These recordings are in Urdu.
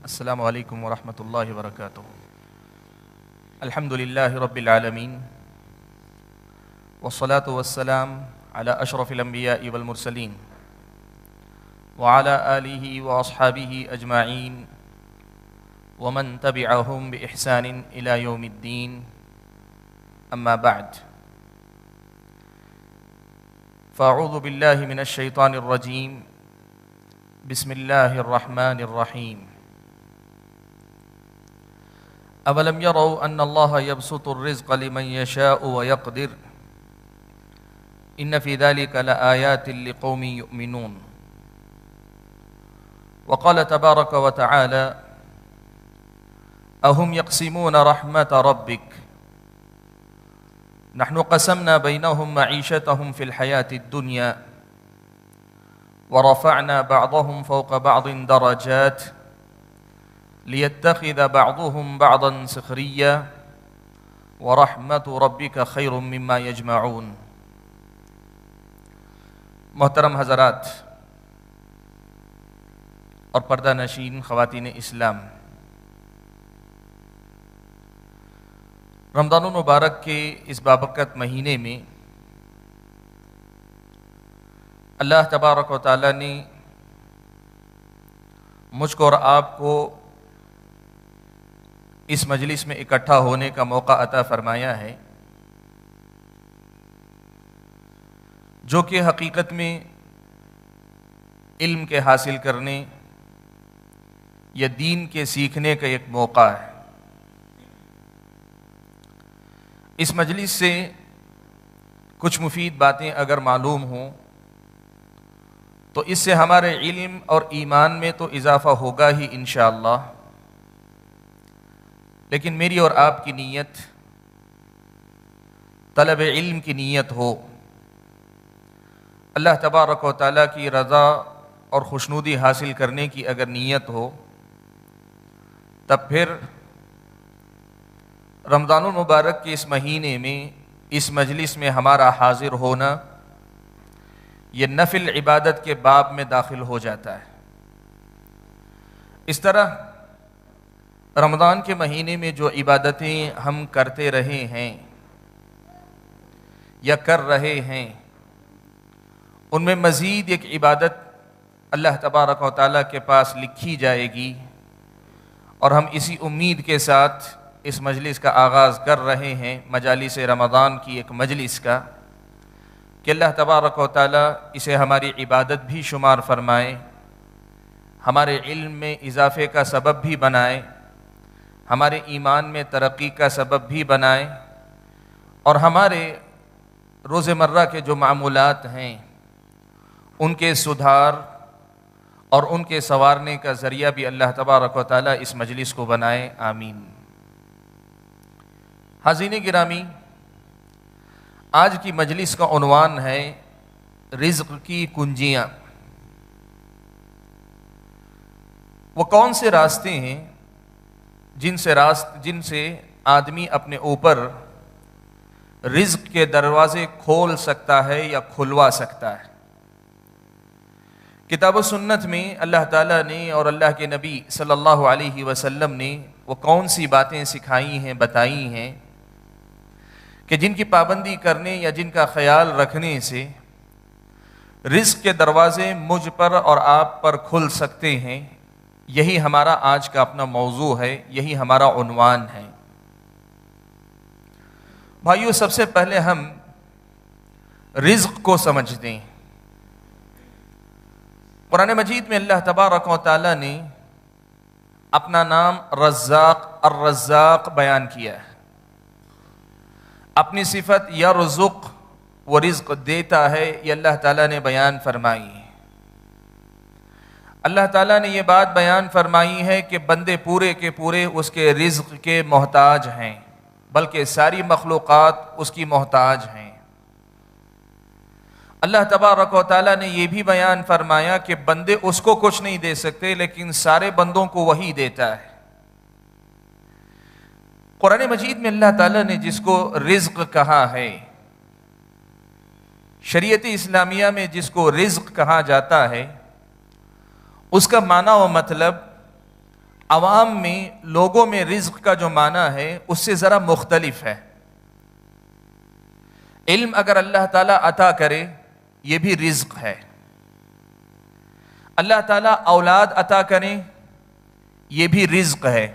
السلام علیکم ورحمۃ اللہ وبرکاتہ۔ الحمد للہ رب العالمین والصلاة والسلام علی اشرف الانبیاء والمرسلین وعلی آلہ واصحابہ اجمعین ومن تبعہم بإحسان الی یوم الدین، اما بعد فاعوذ باللہ من الشیطان الرجیم، بسم اللہ الرحمن الرحیم۔ اولم يروا ان اللہ یبسط الرزق لمن یشاء ویقدر ان فی ذلک لآیات لقوم یؤمنون۔ وقال تبارک وتعالی اهم یقسمون رحمت ربک نحن قسمنا بینهم معیشتهم فی الحیاة الدنیا ورفعنا بعضهم فوق بعض درجات ليتخذ بعضهم بعضا سخريا ورحمة ربك خير مما يجمعون۔ محترم حضرات اور پردہ نشین خواتین اسلام، رمضان المبارک کے اس بابرکت مہینے میں اللہ تبارک و تعالی نے مجھ کو اور آپ کو اس مجلس میں اکٹھا ہونے کا موقع عطا فرمایا ہے، جو کہ حقیقت میں علم کے حاصل کرنے یا دین کے سیکھنے کا ایک موقع ہے۔ اس مجلس سے کچھ مفید باتیں اگر معلوم ہوں تو اس سے ہمارے علم اور ایمان میں تو اضافہ ہوگا ہی انشاءاللہ، لیکن میری اور آپ کی نیت طلب علم کی نیت ہو، اللہ تبارک و تعالیٰ کی رضا اور خوشنودی حاصل کرنے کی اگر نیت ہو، تب پھر رمضان المبارک کے اس مہینے میں اس مجلس میں ہمارا حاضر ہونا یہ نفل عبادت کے باب میں داخل ہو جاتا ہے۔ اس طرح رمضان کے مہینے میں جو عبادتیں ہم کرتے رہے ہیں یا کر رہے ہیں، ان میں مزید ایک عبادت اللہ تبارک و تعالیٰ کے پاس لکھی جائے گی، اور ہم اسی امید کے ساتھ اس مجلس کا آغاز کر رہے ہیں، مجالس رمضان کی ایک مجلس کا، کہ اللہ تبارک و تعالیٰ اسے ہماری عبادت بھی شمار فرمائے، ہمارے علم میں اضافے کا سبب بھی بنائے، ہمارے ایمان میں ترقی کا سبب بھی بنائے، اور ہمارے روزمرہ کے جو معمولات ہیں ان کے سدھار اور ان کے سنوارنے کا ذریعہ بھی اللہ تبارک و تعالیٰ اس مجلس کو بنائے، آمین۔ حاضرین گرامی، آج کی مجلس کا عنوان ہے رزق کی کنجیاں۔ وہ کون سے راستے ہیں جن سے آدمی اپنے اوپر رزق کے دروازے کھول سکتا ہے یا کھلوا سکتا ہے؟ کتاب و سنت میں اللہ تعالیٰ نے اور اللہ کے نبی صلی اللہ علیہ وسلم نے وہ کون سی باتیں سکھائی ہیں، بتائی ہیں، کہ جن کی پابندی کرنے یا جن کا خیال رکھنے سے رزق کے دروازے مجھ پر اور آپ پر کھل سکتے ہیں۔ یہی ہمارا آج کا اپنا موضوع ہے، یہی ہمارا عنوان ہے۔ بھائیو، سب سے پہلے ہم رزق کو سمجھ دیں۔ قرآن مجید میں اللہ تبارک و تعالیٰ نے اپنا نام رزاق، الرزاق بیان کیا ہے۔ اپنی صفت یرزق، وہ رزق دیتا ہے، یہ اللہ تعالیٰ نے بیان فرمائی ہے۔ اللہ تعالیٰ نے یہ بات بیان فرمائی ہے کہ بندے پورے کے پورے اس کے رزق کے محتاج ہیں، بلکہ ساری مخلوقات اس کی محتاج ہیں۔ اللہ تبارک و تعالیٰ نے یہ بھی بیان فرمایا کہ بندے اس کو کچھ نہیں دے سکتے، لیکن سارے بندوں کو وہی دیتا ہے۔ قرآن مجید میں اللہ تعالیٰ نے جس کو رزق کہا ہے، شریعت اسلامیہ میں جس کو رزق کہا جاتا ہے، اس کا معنی و مطلب عوام میں لوگوں میں رزق کا جو معنی ہے اس سے ذرا مختلف ہے۔ علم اگر اللہ تعالیٰ عطا کرے یہ بھی رزق ہے، اللہ تعالیٰ اولاد عطا کریں یہ بھی رزق ہے،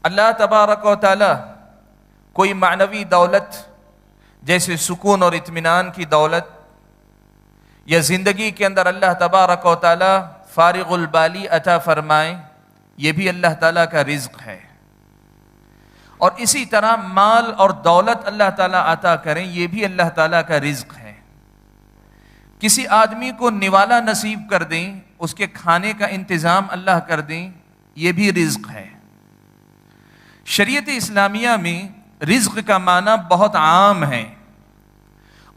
اللہ تبارک و تعالیٰ کوئی معنوی دولت جیسے سکون اور اطمینان کی دولت، یا زندگی کے اندر اللہ تبارک و تعالیٰ فارغ البالی عطا فرمائیں یہ بھی اللہ تعالیٰ کا رزق ہے، اور اسی طرح مال اور دولت اللہ تعالیٰ عطا کریں یہ بھی اللہ تعالیٰ کا رزق ہے۔ کسی آدمی کو نوالا نصیب کر دیں، اس کے کھانے کا انتظام اللہ کر دیں یہ بھی رزق ہے۔ شریعت اسلامیہ میں رزق کا معنی بہت عام ہے،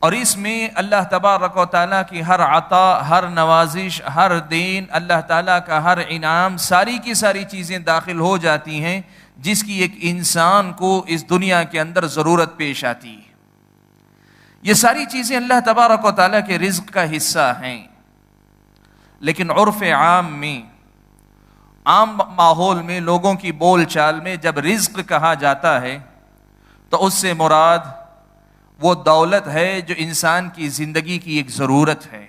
اور اس میں اللہ تبارک و تعالیٰ کی ہر عطا، ہر نوازش، ہر دین، اللہ تعالیٰ کا ہر انعام، ساری کی ساری چیزیں داخل ہو جاتی ہیں جس کی ایک انسان کو اس دنیا کے اندر ضرورت پیش آتی ہے۔ یہ ساری چیزیں اللہ تبارک و تعالیٰ کے رزق کا حصہ ہیں، لیکن عرف عام میں، عام ماحول میں، لوگوں کی بول چال میں جب رزق کہا جاتا ہے تو اس سے مراد وہ دولت ہے جو انسان کی زندگی کی ایک ضرورت ہے،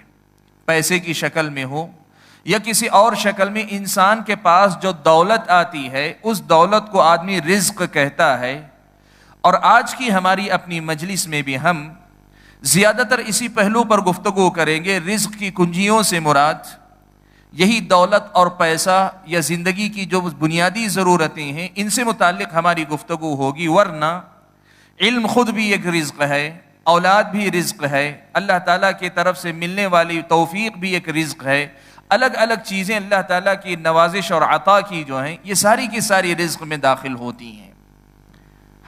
پیسے کی شکل میں ہو یا کسی اور شکل میں انسان کے پاس جو دولت آتی ہے اس دولت کو آدمی رزق کہتا ہے۔ اور آج کی ہماری اپنی مجلس میں بھی ہم زیادہ تر اسی پہلو پر گفتگو کریں گے، رزق کی کنجیوں سے مراد یہی دولت اور پیسہ یا زندگی کی جو بنیادی ضرورتیں ہیں ان سے متعلق ہماری گفتگو ہوگی، ورنہ علم خود بھی ایک رزق ہے، اولاد بھی رزق ہے، اللہ تعالیٰ کی طرف سے ملنے والی توفیق بھی ایک رزق ہے، الگ الگ چیزیں اللہ تعالیٰ کی نوازش اور عطا کی جو ہیں یہ ساری کی ساری رزق میں داخل ہوتی ہیں۔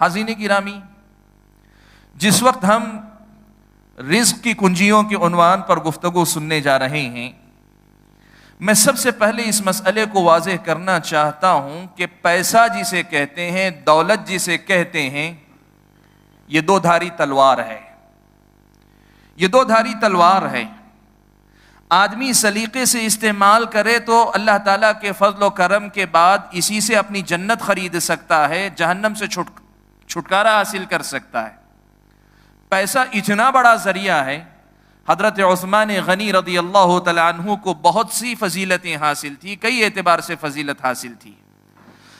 حاضرین گرامی، جس وقت ہم رزق کی کنجیوں کے عنوان پر گفتگو سننے جا رہے ہیں، میں سب سے پہلے اس مسئلے کو واضح کرنا چاہتا ہوں کہ پیسہ جسے کہتے ہیں، دولت جسے کہتے ہیں، یہ دو دھاری تلوار ہے۔ یہ دو دھاری تلوار ہے، آدمی سلیقے سے استعمال کرے تو اللہ تعالیٰ کے فضل و کرم کے بعد اسی سے اپنی جنت خرید سکتا ہے، جہنم سے چھٹکارا حاصل کر سکتا ہے۔ پیسہ اتنا بڑا ذریعہ ہے، حضرت عثمان غنی رضی اللہ تعالیٰ عنہ کو بہت سی فضیلتیں حاصل تھی، کئی اعتبار سے فضیلت حاصل تھی،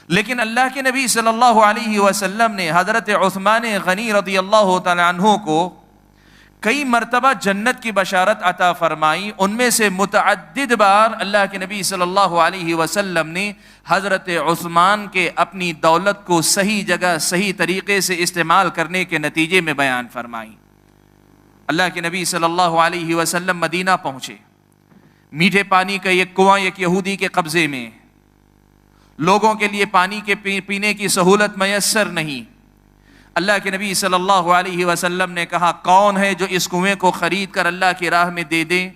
لیکن اللہ کے نبی صلی اللہ علیہ وسلم نے حضرت عثمان غنی رضی اللہ تعالیٰ عنہ کو کئی مرتبہ جنت کی بشارت عطا فرمائی۔ ان میں سے متعدد بار اللہ کے نبی صلی اللہ علیہ وسلم نے حضرت عثمان کے اپنی دولت کو صحیح جگہ صحیح طریقے سے استعمال کرنے کے نتیجے میں بیان فرمائی۔ اللہ کے نبی صلی اللہ علیہ وسلم مدینہ پہنچے، میٹھے پانی کا ایک کنواں ایک یہودی کے قبضے میں، لوگوں کے لیے پانی کے پینے کی سہولت میسر نہیں۔ اللہ کے نبی صلی اللہ علیہ وسلم نے کہا، کون ہے جو اس کنویں کو خرید کر اللہ کی راہ میں دے دے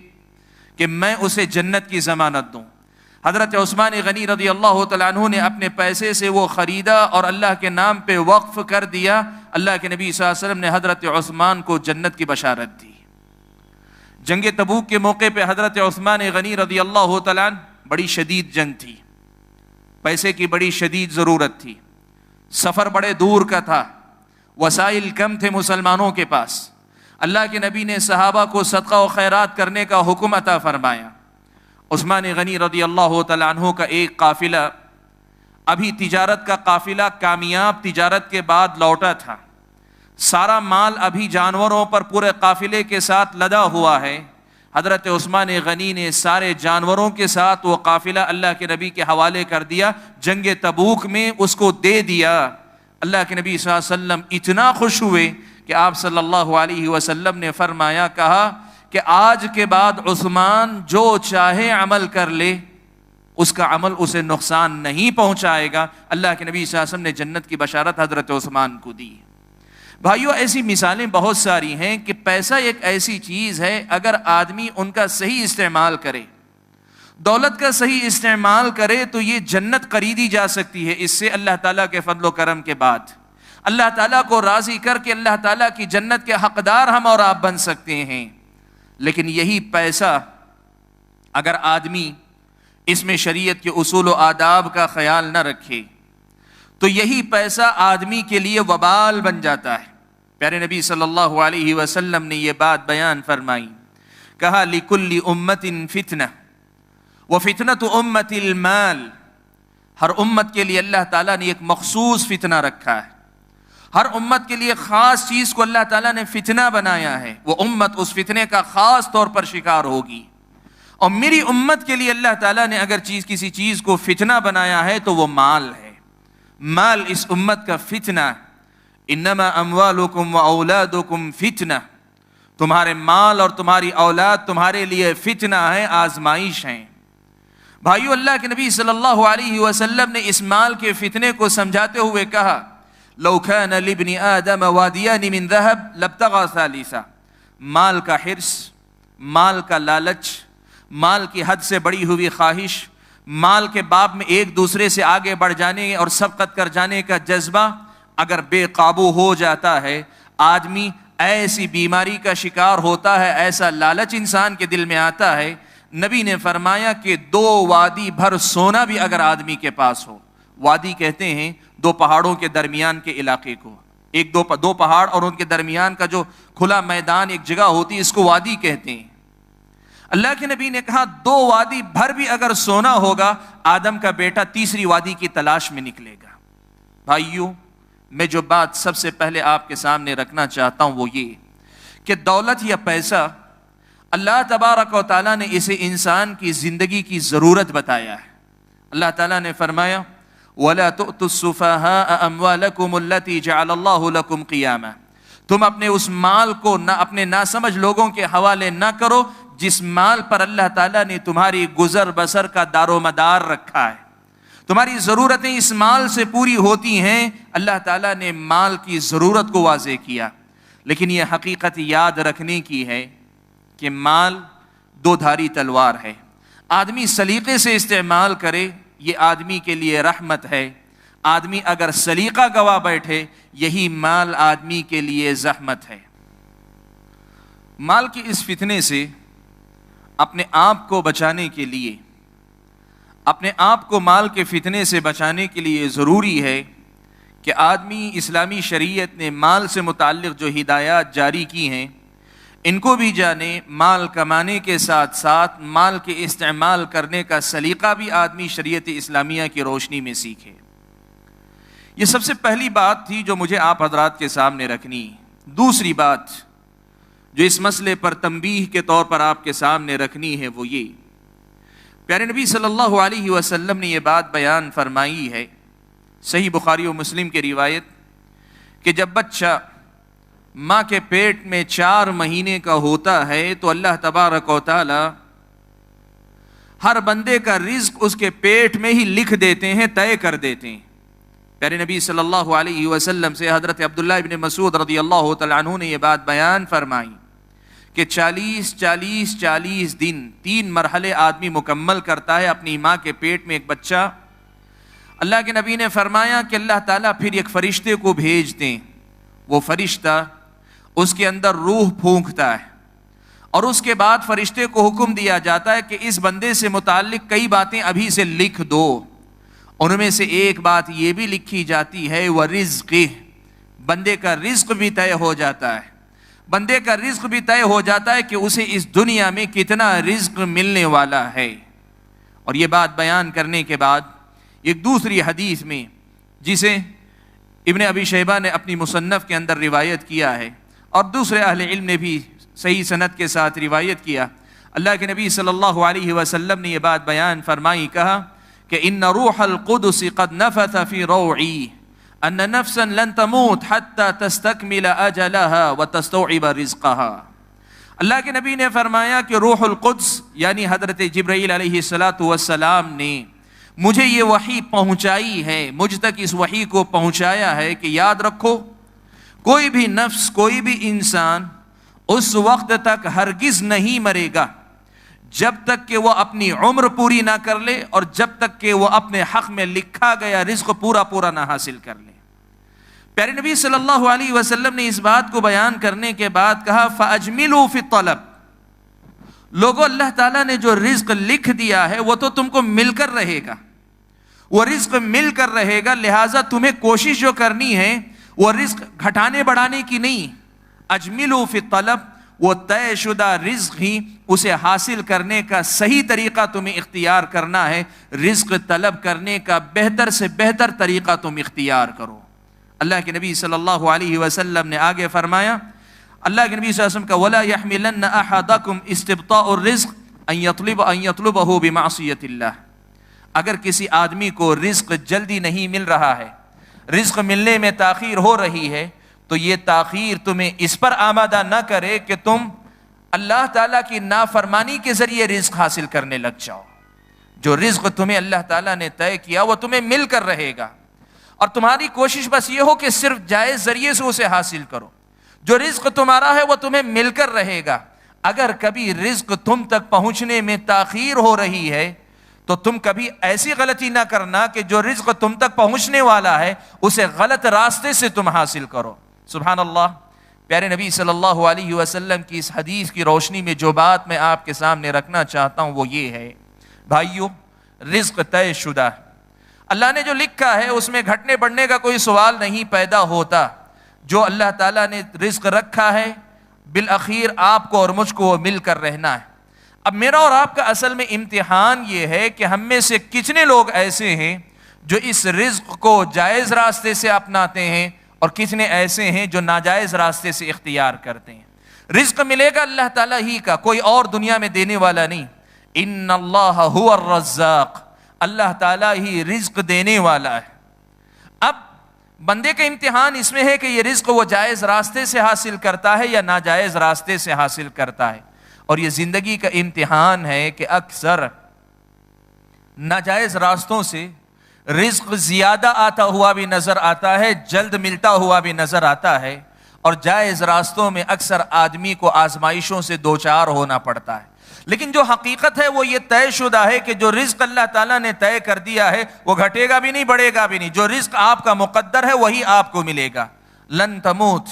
کہ میں اسے جنت کی ضمانت دوں۔ حضرت عثمان غنی رضی اللہ تعالیٰ عنہ نے اپنے پیسے سے وہ خریدا اور اللہ کے نام پہ وقف کر دیا۔ اللہ کے نبی صلی اللہ علیہ وسلم نے حضرت عثمان کو جنت کی بشارت دی۔ جنگ تبوک کے موقع پہ حضرت عثمان غنی رضی اللہ تعالیٰ عنہ، بڑی شدید جنگ تھی، پیسے کی بڑی شدید ضرورت تھی، سفر بڑے دور کا تھا، وسائل کم تھے مسلمانوں کے پاس۔ اللہ کے نبی نے صحابہ کو صدقہ و خیرات کرنے کا حکم عطا فرمایا۔ عثمان غنی رضی اللہ تعالیٰ عنہ کا ایک قافلہ، ابھی تجارت کا قافلہ کامیاب تجارت کے بعد لوٹا تھا، سارا مال ابھی جانوروں پر پورے قافلے کے ساتھ لدا ہوا ہے۔ حضرت عثمان غنی نے سارے جانوروں کے ساتھ وہ قافلہ اللہ کے نبی کے حوالے کر دیا، جنگ تبوک میں اس کو دے دیا۔ اللہ کے نبی صلی اللہ علیہ وسلم اتنا خوش ہوئے کہ آپ صلی اللہ علیہ وسلم نے فرمایا، کہا کہ آج کے بعد عثمان جو چاہے عمل کر لے، اس کا عمل اسے نقصان نہیں پہنچائے گا۔ اللہ کے نبی صلی اللہ علیہ وسلم نے جنت کی بشارت حضرت عثمان کو دی۔ بھائیو، ایسی مثالیں بہت ساری ہیں کہ پیسہ ایک ایسی چیز ہے، اگر آدمی ان کا صحیح استعمال کرے، دولت کا صحیح استعمال کرے تو یہ جنت خریدی جا سکتی ہے۔ اس سے اللہ تعالیٰ کے فضل و کرم کے بعد اللہ تعالیٰ کو راضی کر کے اللہ تعالیٰ کی جنت کے حقدار ہم اور آپ بن سکتے ہیں۔ لیکن یہی پیسہ اگر آدمی اس میں شریعت کے اصول و آداب کا خیال نہ رکھے تو یہی پیسہ آدمی کے لیے وبال بن جاتا ہے۔ پیارے نبی صلی اللہ علیہ وسلم نے یہ بات بیان فرمائی، کہا لِكُلِّ أُمَّةٍ فِتْنَةٌ وَفِتْنَةُ أُمَّةِ الْمَالِ، ہر امت کے لیے اللہ تعالیٰ نے ایک مخصوص فتنہ رکھا ہے، ہر امت کے لیے خاص چیز کو اللہ تعالیٰ نے فتنہ بنایا ہے، وہ امت اس فتنے کا خاص طور پر شکار ہوگی۔ اور میری امت کے لیے اللہ تعالیٰ نے اگر کسی چیز کو فتنہ بنایا ہے تو وہ مال ہے، مال اس امت کا فتنہ۔ انما اموالکم و اولادکم فتنہ، تمہارے مال اور تمہاری اولاد تمہارے لیے فتنہ ہے، آزمائش ہیں۔ بھائیو، اللہ کے نبی صلی اللہ علیہ وسلم نے اس مال کے فتنے کو سمجھاتے ہوئے کہا لو کان لابن آدم وادیان من ذهب لابتغى ثالثا، مال کا حرص، مال کا لالچ، مال کی حد سے بڑی ہوئی خواہش، مال کے باب میں ایک دوسرے سے آگے بڑھ جانے اور سبقت کر جانے کا جذبہ اگر بے قابو ہو جاتا ہے، آدمی ایسی بیماری کا شکار ہوتا ہے، ایسا لالچ انسان کے دل میں آتا ہے، نبی نے فرمایا کہ 2 وادی بھر سونا بھی اگر آدمی کے پاس ہو، وادی کہتے ہیں 2 پہاڑوں کے درمیان کے علاقے کو، دو پہاڑ اور ان کے درمیان کا جو کھلا میدان ایک جگہ ہوتی ہے، اس کو وادی کہتے ہیں۔ اللہ کے نبی نے کہا 2 وادی بھر بھی اگر سونا ہوگا، آدم کا بیٹا تیسری وادی کی تلاش میں نکلے گا۔ بھائیو، میں جو بات سب سے پہلے آپ کے سامنے رکھنا چاہتا ہوں وہ یہ کہ دولت یا پیسہ اللہ تبارک و تعالیٰ نے اسے انسان کی زندگی کی ضرورت بتایا ہے۔ اللہ تعالیٰ نے فرمایا وَلَا تُؤْتُوا السُّفَهَاءَ أَمْوَالَكُمُ الَّتِي جَعَلَ اللَّهُ لَكُمْ قِيَامًا، تم اپنے اس مال کو اپنے ناسمجھ لوگوں کے حوالے نہ کرو جس مال پر اللہ تعالیٰ نے تمہاری گزر بسر کا دار و مدار رکھا ہے، تمہاری ضرورتیں اس مال سے پوری ہوتی ہیں۔ اللہ تعالیٰ نے مال کی ضرورت کو واضح کیا، لیکن یہ حقیقت یاد رکھنے کی ہے کہ مال 2 دھاری تلوار ہے، آدمی سلیقے سے استعمال کرے یہ آدمی کے لیے رحمت ہے، آدمی اگر سلیقہ گوا بیٹھے یہی مال آدمی کے لیے زحمت ہے۔ مال کی اس فتنے سے اپنے آپ کو بچانے کے لیے، اپنے آپ کو مال کے فتنے سے بچانے کے لیے ضروری ہے کہ آدمی اسلامی شریعت نے مال سے متعلق جو ہدایات جاری کی ہیں ان کو بھی جانے، مال کمانے کے ساتھ ساتھ مال کے استعمال کرنے کا سلیقہ بھی آدمی شریعت اسلامیہ کی روشنی میں سیکھے۔ یہ سب سے پہلی بات تھی جو مجھے آپ حضرات کے سامنے رکھنی۔ دوسری بات جو اس مسئلے پر تنبیہ کے طور پر آپ کے سامنے رکھنی ہے وہ یہ، پیارے نبی صلی اللہ علیہ وسلم نے یہ بات بیان فرمائی ہے، صحیح بخاری و مسلم کی روایت، کہ جب بچہ ماں کے پیٹ میں 4 مہینے کا ہوتا ہے تو اللہ تبارک و تعالی ہر بندے کا رزق اس کے پیٹ میں ہی لکھ دیتے ہیں، طے کر دیتے ہیں۔ پیارے نبی صلی اللہ علیہ وسلم سے حضرت عبداللہ ابن مسعود رضی اللہ تعالیٰ عنہ نے یہ بات بیان فرمائی کہ 40 دن 3 مرحلے آدمی مکمل کرتا ہے اپنی ماں کے پیٹ میں ایک بچہ۔ اللہ کے نبی نے فرمایا کہ اللہ تعالیٰ پھر ایک فرشتے کو بھیج دیں، وہ فرشتہ اس کے اندر روح پھونکتا ہے اور اس کے بعد فرشتے کو حکم دیا جاتا ہے کہ اس بندے سے متعلق کئی باتیں ابھی سے لکھ دو۔ ان میں سے ایک بات یہ بھی لکھی جاتی ہے وَرِزْقِهْ، بندے کا رزق بھی طے ہو جاتا ہے، بندے کا رزق بھی طے ہو جاتا ہے کہ اسے اس دنیا میں کتنا رزق ملنے والا ہے۔ اور یہ بات بیان کرنے کے بعد ایک دوسری حدیث میں جسے ابن ابی شیبہ نے اپنی مصنف کے اندر روایت کیا ہے اور دوسرے اہل علم نے بھی صحیح سند کے ساتھ روایت کیا، اللہ کے نبی صلی اللہ علیہ وسلم نے یہ بات بیان فرمائی، کہا کہ ان روح القدس قد نفث فی روعی ان نفسا لن تموت حتی تستکمل اجلها وتستوعب رزقها۔ اللہ کے نبی نے فرمایا کہ روح القدس یعنی حضرت جبرائیل علیہ السلام نے مجھے یہ وحی پہنچائی ہے، مجھ تک اس وحی کو پہنچایا ہے کہ یاد رکھو کوئی بھی نفس، کوئی بھی انسان اس وقت تک ہرگز نہیں مرے گا جب تک کہ وہ اپنی عمر پوری نہ کر لے اور جب تک کہ وہ اپنے حق میں لکھا گیا رزق پورا نہ حاصل کر لے۔ پیارے نبی صلی اللہ علیہ وسلم نے اس بات کو بیان کرنے کے بعد کہا فَأَجْمِلُوا فِي الطَّلَبِ، لوگوں اللہ تعالیٰ نے جو رزق لکھ دیا ہے وہ تو تم کو مل کر رہے گا، وہ رزق مل کر رہے گا، لہٰذا تمہیں کوشش جو کرنی ہے وہ رزق گھٹانے بڑھانے کی نہیں. اجملوا فی الطلب، وہ طے شدہ رزق ہی اسے حاصل کرنے کا صحیح طریقہ تمہیں اختیار کرنا ہے. رزق طلب کرنے کا بہتر سے بہتر طریقہ تم اختیار کرو. اللہ کے نبی صلی اللہ علیہ وسلم نے آگے فرمایا، اللہ کے نبی صلی اللہ علیہ وسلم کا وَلَا يَحْمِلَنَّ أَحَدَكُمْ اسْتِبْطَاءُ الرِّزْقِ أَن يَطْلُبَهُ بِمَعْصِيَةِ اللَّهِ. اگر کسی آدمی کو رزق جلدی نہیں مل رہا ہے، رزق ملنے میں تاخیر ہو رہی ہے، تو یہ تاخیر تمہیں اس پر آمادہ نہ کرے کہ تم اللہ تعالیٰ کی نافرمانی کے ذریعے رزق حاصل کرنے لگ جاؤ. جو رزق تمہیں اللہ تعالیٰ نے طے کیا وہ تمہیں مل کر رہے گا، اور تمہاری کوشش بس یہ ہو کہ صرف جائز ذریعے سے اسے حاصل کرو. جو رزق تمہارا ہے وہ تمہیں مل کر رہے گا. اگر کبھی رزق تم تک پہنچنے میں تاخیر ہو رہی ہے تو تم کبھی ایسی غلطی نہ کرنا کہ جو رزق تم تک پہنچنے والا ہے اسے غلط راستے سے تم حاصل کرو. سبحان اللہ. پیارے نبی صلی اللہ علیہ وسلم کی اس حدیث کی روشنی میں جو بات میں آپ کے سامنے رکھنا چاہتا ہوں وہ یہ ہے، بھائیو، رزق طے شدہ ہے. اللہ نے جو لکھا ہے اس میں گھٹنے بڑھنے کا کوئی سوال نہیں پیدا ہوتا. جو اللہ تعالیٰ نے رزق رکھا ہے بالآخر آپ کو اور مجھ کو وہ مل کر رہنا ہے. اب میرا اور آپ کا اصل میں امتحان یہ ہے کہ ہم میں سے کتنے لوگ ایسے ہیں جو اس رزق کو جائز راستے سے اپناتے ہیں اور کتنے ایسے ہیں جو ناجائز راستے سے اختیار کرتے ہیں. رزق ملے گا اللہ تعالیٰ ہی کا، کوئی اور دنیا میں دینے والا نہیں. ان اللہ هو الرزاق، اللہ تعالیٰ ہی رزق دینے والا ہے. اب بندے کا امتحان اس میں ہے کہ یہ رزق وہ جائز راستے سے حاصل کرتا ہے یا ناجائز راستے سے حاصل کرتا ہے. اور یہ زندگی کا امتحان ہے کہ اکثر ناجائز راستوں سے رزق زیادہ آتا ہوا بھی نظر آتا ہے، جلد ملتا ہوا بھی نظر آتا ہے، اور جائز راستوں میں اکثر آدمی کو آزمائشوں سے دوچار ہونا پڑتا ہے. لیکن جو حقیقت ہے وہ یہ طے شدہ ہے کہ جو رزق اللہ تعالیٰ نے طے کر دیا ہے وہ گھٹے گا بھی نہیں، بڑھے گا بھی نہیں. جو رزق آپ کا مقدر ہے وہی آپ کو ملے گا. لن تموت،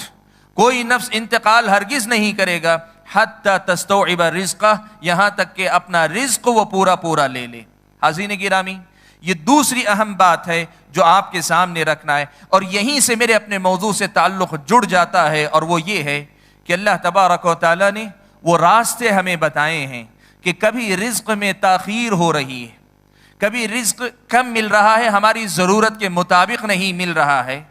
کوئی نفس انتقال ہرگز نہیں کرے گا حتی تستوعب رزقہ، یہاں تک کہ اپنا رزق وہ پورا لے لے. حاضرین گرامی، یہ دوسری اہم بات ہے جو آپ کے سامنے رکھنا ہے، اور یہیں سے میرے اپنے موضوع سے تعلق جڑ جاتا ہے، اور وہ یہ ہے کہ اللہ تبارک و تعالیٰ نے وہ راستے ہمیں بتائے ہیں کہ کبھی رزق میں تاخیر ہو رہی ہے، کبھی رزق کم مل رہا ہے، ہماری ضرورت کے مطابق نہیں مل رہا ہے.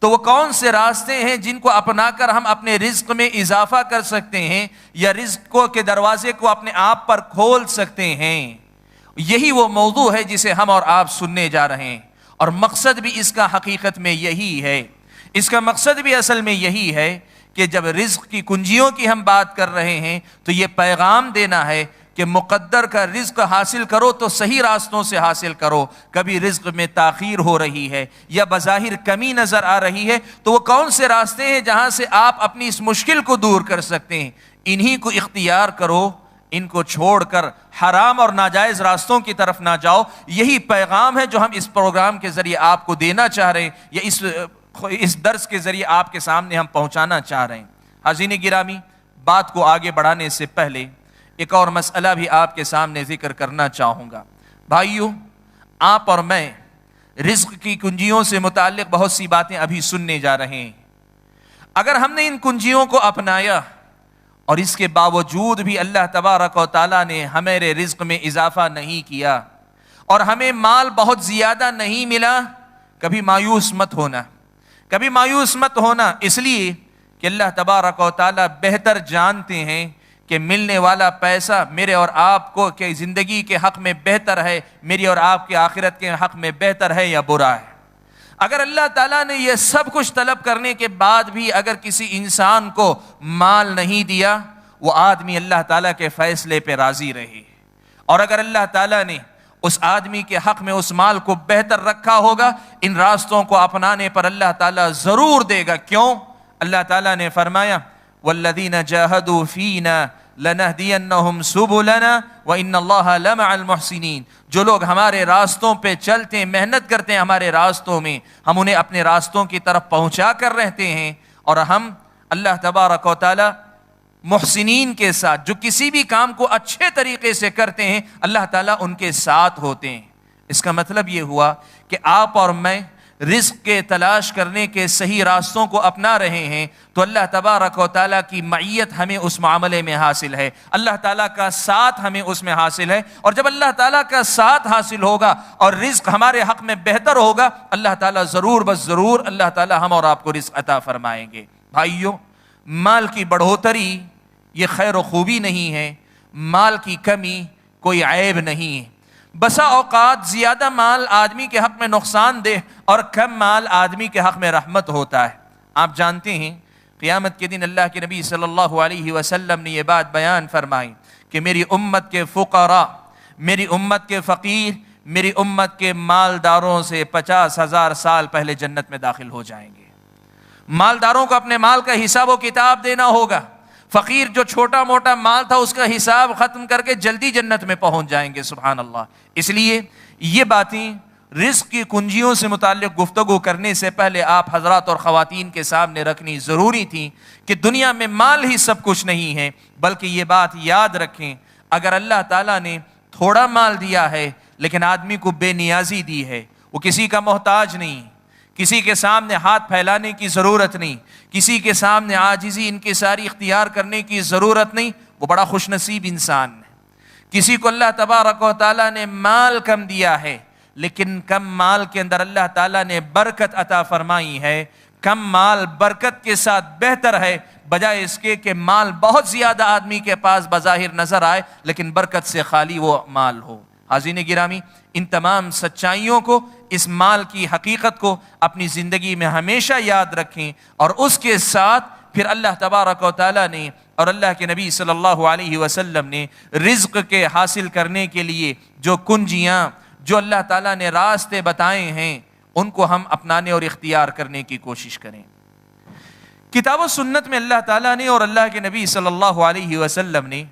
تو وہ کون سے راستے ہیں جن کو اپنا کر ہم اپنے رزق میں اضافہ کر سکتے ہیں یا رزق کے دروازے کو اپنے آپ پر کھول سکتے ہیں. یہی وہ موضوع ہے جسے ہم اور آپ سننے جا رہے ہیں، اور مقصد بھی اس کا حقیقت میں یہی ہے. اس کا مقصد بھی اصل میں یہی ہے کہ جب رزق کی کنجیوں کی ہم بات کر رہے ہیں تو یہ پیغام دینا ہے کہ مقدر کا رزق حاصل کرو تو صحیح راستوں سے حاصل کرو. کبھی رزق میں تاخیر ہو رہی ہے یا بظاہر کمی نظر آ رہی ہے تو وہ کون سے راستے ہیں جہاں سے آپ اپنی اس مشکل کو دور کر سکتے ہیں، انہی کو اختیار کرو. ان کو چھوڑ کر حرام اور ناجائز راستوں کی طرف نہ جاؤ. یہی پیغام ہے جو ہم اس پروگرام کے ذریعے آپ کو دینا چاہ رہے ہیں، یا اس درس کے ذریعے آپ کے سامنے ہم پہنچانا چاہ رہے ہیں. حاضرین گرامی، بات کو آگے بڑھانے سے پہلے ایک اور مسئلہ بھی آپ کے سامنے ذکر کرنا چاہوں گا. بھائیو، آپ اور میں رزق کی کنجیوں سے متعلق بہت سی باتیں ابھی سننے جا رہے ہیں. اگر ہم نے ان کنجیوں کو اپنایا اور اس کے باوجود بھی اللہ تبارک و تعالیٰ نے ہمارے رزق میں اضافہ نہیں کیا اور ہمیں مال بہت زیادہ نہیں ملا، کبھی مایوس مت ہونا، کبھی مایوس مت ہونا، اس لیے کہ اللہ تبارک و تعالیٰ بہتر جانتے ہیں کہ ملنے والا پیسہ میرے اور آپ کو کہ زندگی کے حق میں بہتر ہے، میری اور آپ کے آخرت کے حق میں بہتر ہے یا برا ہے. اگر اللہ تعالیٰ نے یہ سب کچھ طلب کرنے کے بعد بھی اگر کسی انسان کو مال نہیں دیا، وہ آدمی اللہ تعالیٰ کے فیصلے پہ راضی رہے. اور اگر اللہ تعالیٰ نے اس آدمی کے حق میں اس مال کو بہتر رکھا ہوگا، ان راستوں کو اپنانے پر اللہ تعالیٰ ضرور دے گا. کیوں؟ اللہ تعالیٰ نے فرمایا وَالَّذِينَ جَاهَدُوا فِينَا لَنَهْدِيَنَّهُمْ سُبُلَنَا وَإِنَّ اللَّهَ لَمَعَ الْمُحْسِنِينَ. جو لوگ ہمارے راستوں پہ چلتے ہیں، محنت کرتے ہیں ہمارے راستوں میں، ہم انہیں اپنے راستوں کی طرف پہنچا کر رہتے ہیں. اور ہم اللہ تبارک و تعالی محسنین کے ساتھ، جو کسی بھی کام کو اچھے طریقے سے کرتے ہیں، اللہ تعالیٰ ان کے ساتھ ہوتے ہیں۔ اس کا مطلب یہ ہوا کہ آپ اور میں رزق کے تلاش کرنے کے صحیح راستوں کو اپنا رہے ہیں تو اللہ تبارک و تعالیٰ کی معیت ہمیں اس معاملے میں حاصل ہے، اللہ تعالیٰ کا ساتھ ہمیں اس میں حاصل ہے۔ اور جب اللہ تعالیٰ کا ساتھ حاصل ہوگا اور رزق ہمارے حق میں بہتر ہوگا، اللہ تعالیٰ ضرور بس ضرور اللہ تعالیٰ ہم اور آپ کو رزق عطا فرمائیں گے۔ بھائیوں، مال کی بڑھوتری یہ خیر و خوبی نہیں ہے، مال کی کمی کوئی عیب نہیں ہے۔ بسا اوقات زیادہ مال آدمی کے حق میں نقصان دہ اور کم مال آدمی کے حق میں رحمت ہوتا ہے۔ آپ جانتے ہیں قیامت کے دن اللہ کے نبی صلی اللہ علیہ وسلم نے یہ بات بیان فرمائی کہ میری امت کے فقراء، میری امت کے فقیر، میری امت کے مالداروں سے 50,000 سال پہلے جنت میں داخل ہو جائیں گے۔ مالداروں کو اپنے مال کا حساب و کتاب دینا ہوگا، فقیر جو چھوٹا موٹا مال تھا اس کا حساب ختم کر کے جلدی جنت میں پہنچ جائیں گے۔ سبحان اللہ۔ اس لیے یہ باتیں رزق کی کنجیوں سے متعلق گفتگو کرنے سے پہلے آپ حضرات اور خواتین کے سامنے رکھنی ضروری تھی کہ دنیا میں مال ہی سب کچھ نہیں ہے، بلکہ یہ بات یاد رکھیں، اگر اللہ تعالیٰ نے تھوڑا مال دیا ہے لیکن آدمی کو بے نیازی دی ہے، وہ کسی کا محتاج نہیں، کسی کے سامنے ہاتھ پھیلانے کی ضرورت نہیں، کسی کے سامنے عاجزی انکساری اختیار کرنے کی ضرورت نہیں، وہ بڑا خوش نصیب انسان ہے۔ کسی کو اللہ تبارک و تعالیٰ نے مال کم دیا ہے لیکن کم مال کے اندر اللہ تعالیٰ نے برکت عطا فرمائی ہے، کم مال برکت کے ساتھ بہتر ہے بجائے اس کے کہ مال بہت زیادہ آدمی کے پاس بظاہر نظر آئے لیکن برکت سے خالی وہ مال ہو۔ حاضرین گرامی، ان تمام سچائیوں کو، اس مال کی حقیقت کو اپنی زندگی میں ہمیشہ یاد رکھیں، اور اس کے ساتھ پھر اللہ تبارک و تعالیٰ نے اور اللہ کے نبی صلی اللہ علیہ وسلم نے رزق کے حاصل کرنے کے لیے جو کنجیاں، جو اللہ تعالیٰ نے راستے بتائے ہیں، ان کو ہم اپنانے اور اختیار کرنے کی کوشش کریں۔ کتاب و سنت میں اللہ تعالیٰ نے اور اللہ کے نبی صلی اللہ علیہ وسلم نے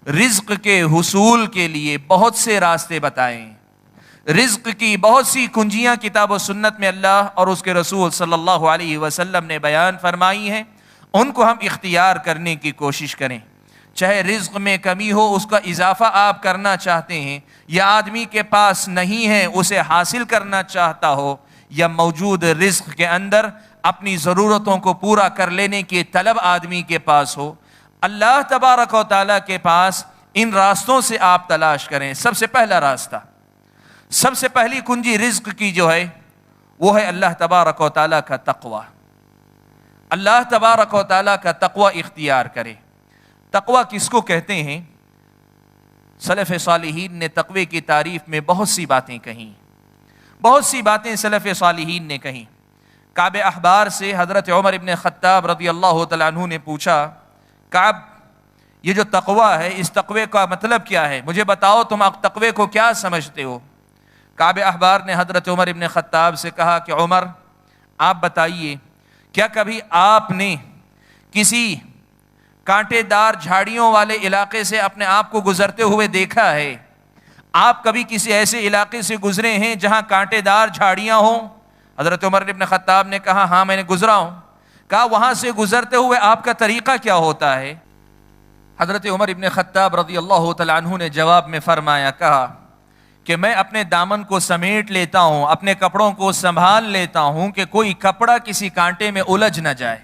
رزق کے حصول کے لیے بہت سے راستے بتائے ہیں۔ رزق کی بہت سی کنجیاں کتاب و سنت میں اللہ اور اس کے رسول صلی اللہ علیہ وسلم نے بیان فرمائی ہیں، ان کو ہم اختیار کرنے کی کوشش کریں۔ چاہے رزق میں کمی ہو، اس کا اضافہ آپ کرنا چاہتے ہیں، یا آدمی کے پاس نہیں ہے اسے حاصل کرنا چاہتا ہو، یا موجود رزق کے اندر اپنی ضرورتوں کو پورا کر لینے کی طلب آدمی کے پاس ہو، اللہ تبارک و تعالیٰ کے پاس ان راستوں سے آپ تلاش کریں۔ سب سے پہلا راستہ، سب سے پہلی کنجی رزق کی جو ہے وہ ہے اللہ تبارک و تعالیٰ کا تقوی۔ اللہ تبارک و تعالیٰ کا تقوی اختیار کرے۔ تقوی کس کو کہتے ہیں؟ سلف صالحین نے تقوی کی تعریف میں بہت سی باتیں کہیں، بہت سی باتیں سلف صالحین نے کہیں۔ کعب احبار سے حضرت عمر ابن خطاب رضی اللہ تعالیٰ عنہ نے پوچھا، کعب، یہ جو تقوی ہے، اس تقوی کا مطلب کیا ہے؟ مجھے بتاؤ تم تقوی کو کیا سمجھتے ہو؟ کعب احبار نے حضرت عمر ابن خطاب سے کہا کہ عمر، آپ بتائیے، کیا کبھی آپ نے کسی کانٹے دار جھاڑیوں والے علاقے سے اپنے آپ کو گزرتے ہوئے دیکھا ہے؟ آپ کبھی کسی ایسے علاقے سے گزرے ہیں جہاں کانٹے دار جھاڑیاں ہوں؟ حضرت عمر ابن خطاب نے کہا ہاں میں نے گزرا ہوں۔ کہا وہاں سے گزرتے ہوئے آپ کا طریقہ کیا ہوتا ہے؟ حضرت عمر ابن خطاب رضی اللہ تعالیٰ عنہ نے جواب میں فرمایا، کہا کہ میں اپنے دامن کو سمیٹ لیتا ہوں، اپنے کپڑوں کو سنبھال لیتا ہوں کہ کوئی کپڑا کسی کانٹے میں الجھ نہ جائے،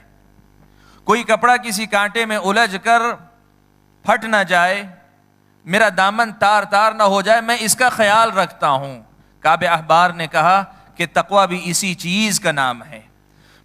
کوئی کپڑا کسی کانٹے میں الجھ کر پھٹ نہ جائے، میرا دامن تار تار نہ ہو جائے، میں اس کا خیال رکھتا ہوں۔ کعب احبار نے کہا کہ تقوی بھی اسی چیز کا نام ہے۔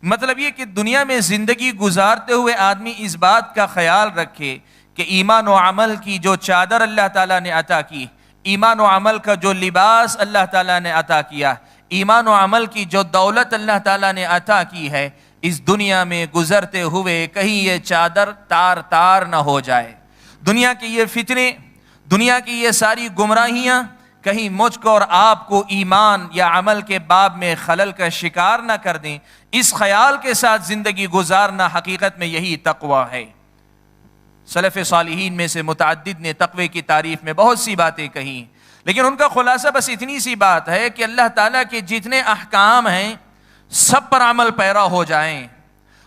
مطلب یہ کہ دنیا میں زندگی گزارتے ہوئے آدمی اس بات کا خیال رکھے کہ ایمان و عمل کی جو چادر اللہ تعالیٰ نے عطا کی، ایمان و عمل کا جو لباس اللہ تعالیٰ نے عطا کیا، ایمان و عمل کی جو دولت اللہ تعالیٰ نے عطا کی ہے، اس دنیا میں گزرتے ہوئے کہیں یہ چادر تار تار نہ ہو جائے، دنیا کے یہ فتنے، دنیا کی یہ ساری گمراہیاں کہیں مجھ کو اور آپ کو ایمان یا عمل کے باب میں خلل کا شکار نہ کر دیں۔ اس خیال کے ساتھ زندگی گزارنا حقیقت میں یہی تقوی ہے۔ سلف صالحین میں سے متعدد نے تقوی کی تعریف میں بہت سی باتیں کہیں، لیکن ان کا خلاصہ بس اتنی سی بات ہے کہ اللہ تعالیٰ کے جتنے احکام ہیں سب پر عمل پیرا ہو جائیں،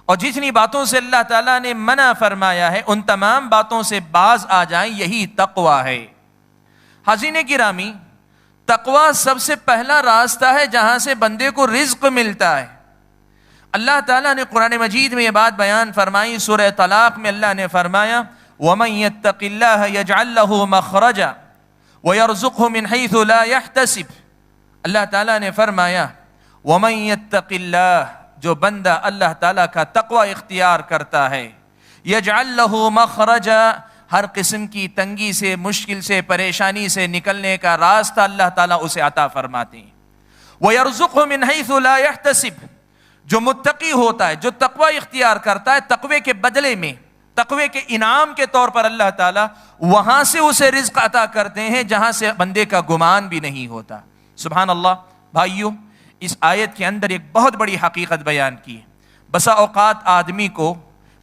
اور جتنی باتوں سے اللہ تعالیٰ نے منع فرمایا ہے ان تمام باتوں سے باز آ جائیں، یہی تقویٰ ہے۔ حاضرین گرامی، تقویٰ سب سے پہلا راستہ ہے جہاں سے بندے کو رزق ملتا ہے۔ اللہ تعالیٰ نے قرآن مجید میں یہ بات بیان فرمائی، سورہ طلاق میں اللہ نے فرمایا وَمَن يَتَّقِ اللَّهَ يَجْعَل لَّهُ مَخْرَجًا وَيَرْزُقْهُ مِنْ حَيْثُ لَا يَحْتَسِبُ۔ اللہ تعالیٰ نے فرمایا وَمَن يَتَّقِ اللَّهَ، جو بندہ اللہ تعالیٰ کا تقوی اختیار کرتا ہے، يَجْعَل لَّهُ مَخْرَجًا، ہر قسم کی تنگی سے، مشکل سے، پریشانی سے نکلنے کا راستہ اللہ تعالیٰ اسے عطا فرماتے ہیں۔ وَيَرْزُقْهُ مِنْ حَيْثُ لَا يَحْتَسِبُ، جو متقی ہوتا ہے، جو تقوی اختیار کرتا ہے، تقوی کے بدلے میں، تقوی کے انعام کے طور پر اللہ تعالیٰ وہاں سے اسے رزق عطا کرتے ہیں جہاں سے بندے کا گمان بھی نہیں ہوتا۔ سبحان اللہ۔ بھائیو، اس آیت کے اندر ایک بہت بڑی حقیقت بیان کی ہے۔ بسا اوقات آدمی کو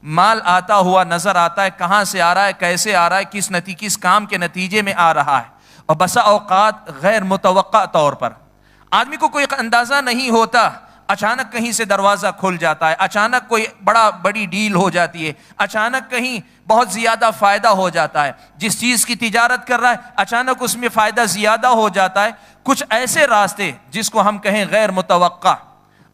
مال آتا ہوا نظر آتا ہے، کہاں سے آ رہا ہے، کیسے آ رہا ہے، کس کام کے نتیجے میں آ رہا ہے، اور بسا اوقات غیر متوقع طور پر آدمی کو کوئی اندازہ نہیں ہوتا، اچانک کہیں سے دروازہ کھل جاتا ہے، اچانک کوئی بڑی ڈیل ہو جاتی ہے، اچانک کہیں بہت زیادہ فائدہ ہو جاتا ہے، جس چیز کی تجارت کر رہا ہے اچانک اس میں فائدہ زیادہ ہو جاتا ہے۔ کچھ ایسے راستے جس کو ہم کہیں غیر متوقع،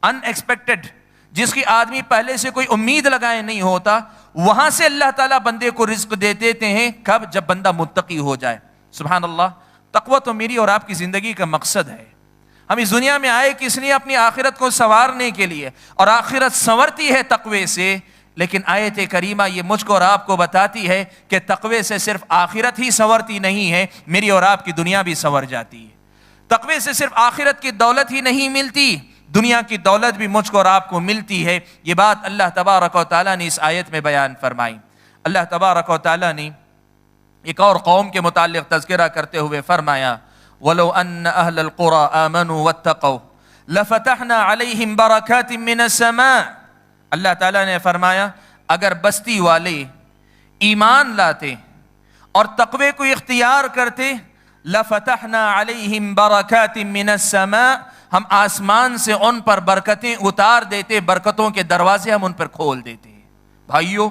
ان ایکسپیکٹڈ، جس کی آدمی پہلے سے کوئی امید لگائے نہیں ہوتا، وہاں سے اللہ تعالیٰ بندے کو رزق دے دیتے ہیں۔ کب؟ جب بندہ متقی ہو جائے۔ سبحان اللہ۔ تقویٰ تو میری اور آپ کی زندگی کا مقصد ہے۔ ہم اس دنیا میں آئے کس لیے؟ اپنی آخرت کو سنوارنے کے لیے، اور آخرت سنورتی ہے تقوی سے۔ لیکن آیت کریمہ یہ مجھ کو اور آپ کو بتاتی ہے کہ تقوی سے صرف آخرت ہی سنورتی نہیں ہے، میری اور آپ کی دنیا بھی سنور جاتی ہے۔ تقوی سے صرف آخرت کی دولت ہی نہیں ملتی، دنیا کی دولت بھی مجھ کو اور آپ کو ملتی ہے۔ یہ بات اللہ تبارک و تعالیٰ نے اس آیت میں بیان فرمائی۔ اللہ تبارک و تعالیٰ نے ایک اور قوم کے متعلق تذکرہ کرتے ہوئے فرمایا وَلَوْ أَنَّ أَهْلَ الْقُرَىٰ آمَنُوا وَاتَّقَوْا لَفَتَحْنَا عَلَيْهِمْ بَرَكَاتٍ مِّنَ السَّمَاءِ۔ اللہ تعالیٰ نے فرمایا اگر بستی والے ایمان لاتے اور تقوی کو اختیار کرتے، لَفَتَحْنَا عَلَيْهِمْ بَرَكَاتٍ مِّنَ السَّمَاءِ، ہم آسمان سے ان پر برکتیں اتار دیتے، برکتوں کے دروازے ہم ان پر کھول دیتے۔ بھائیو،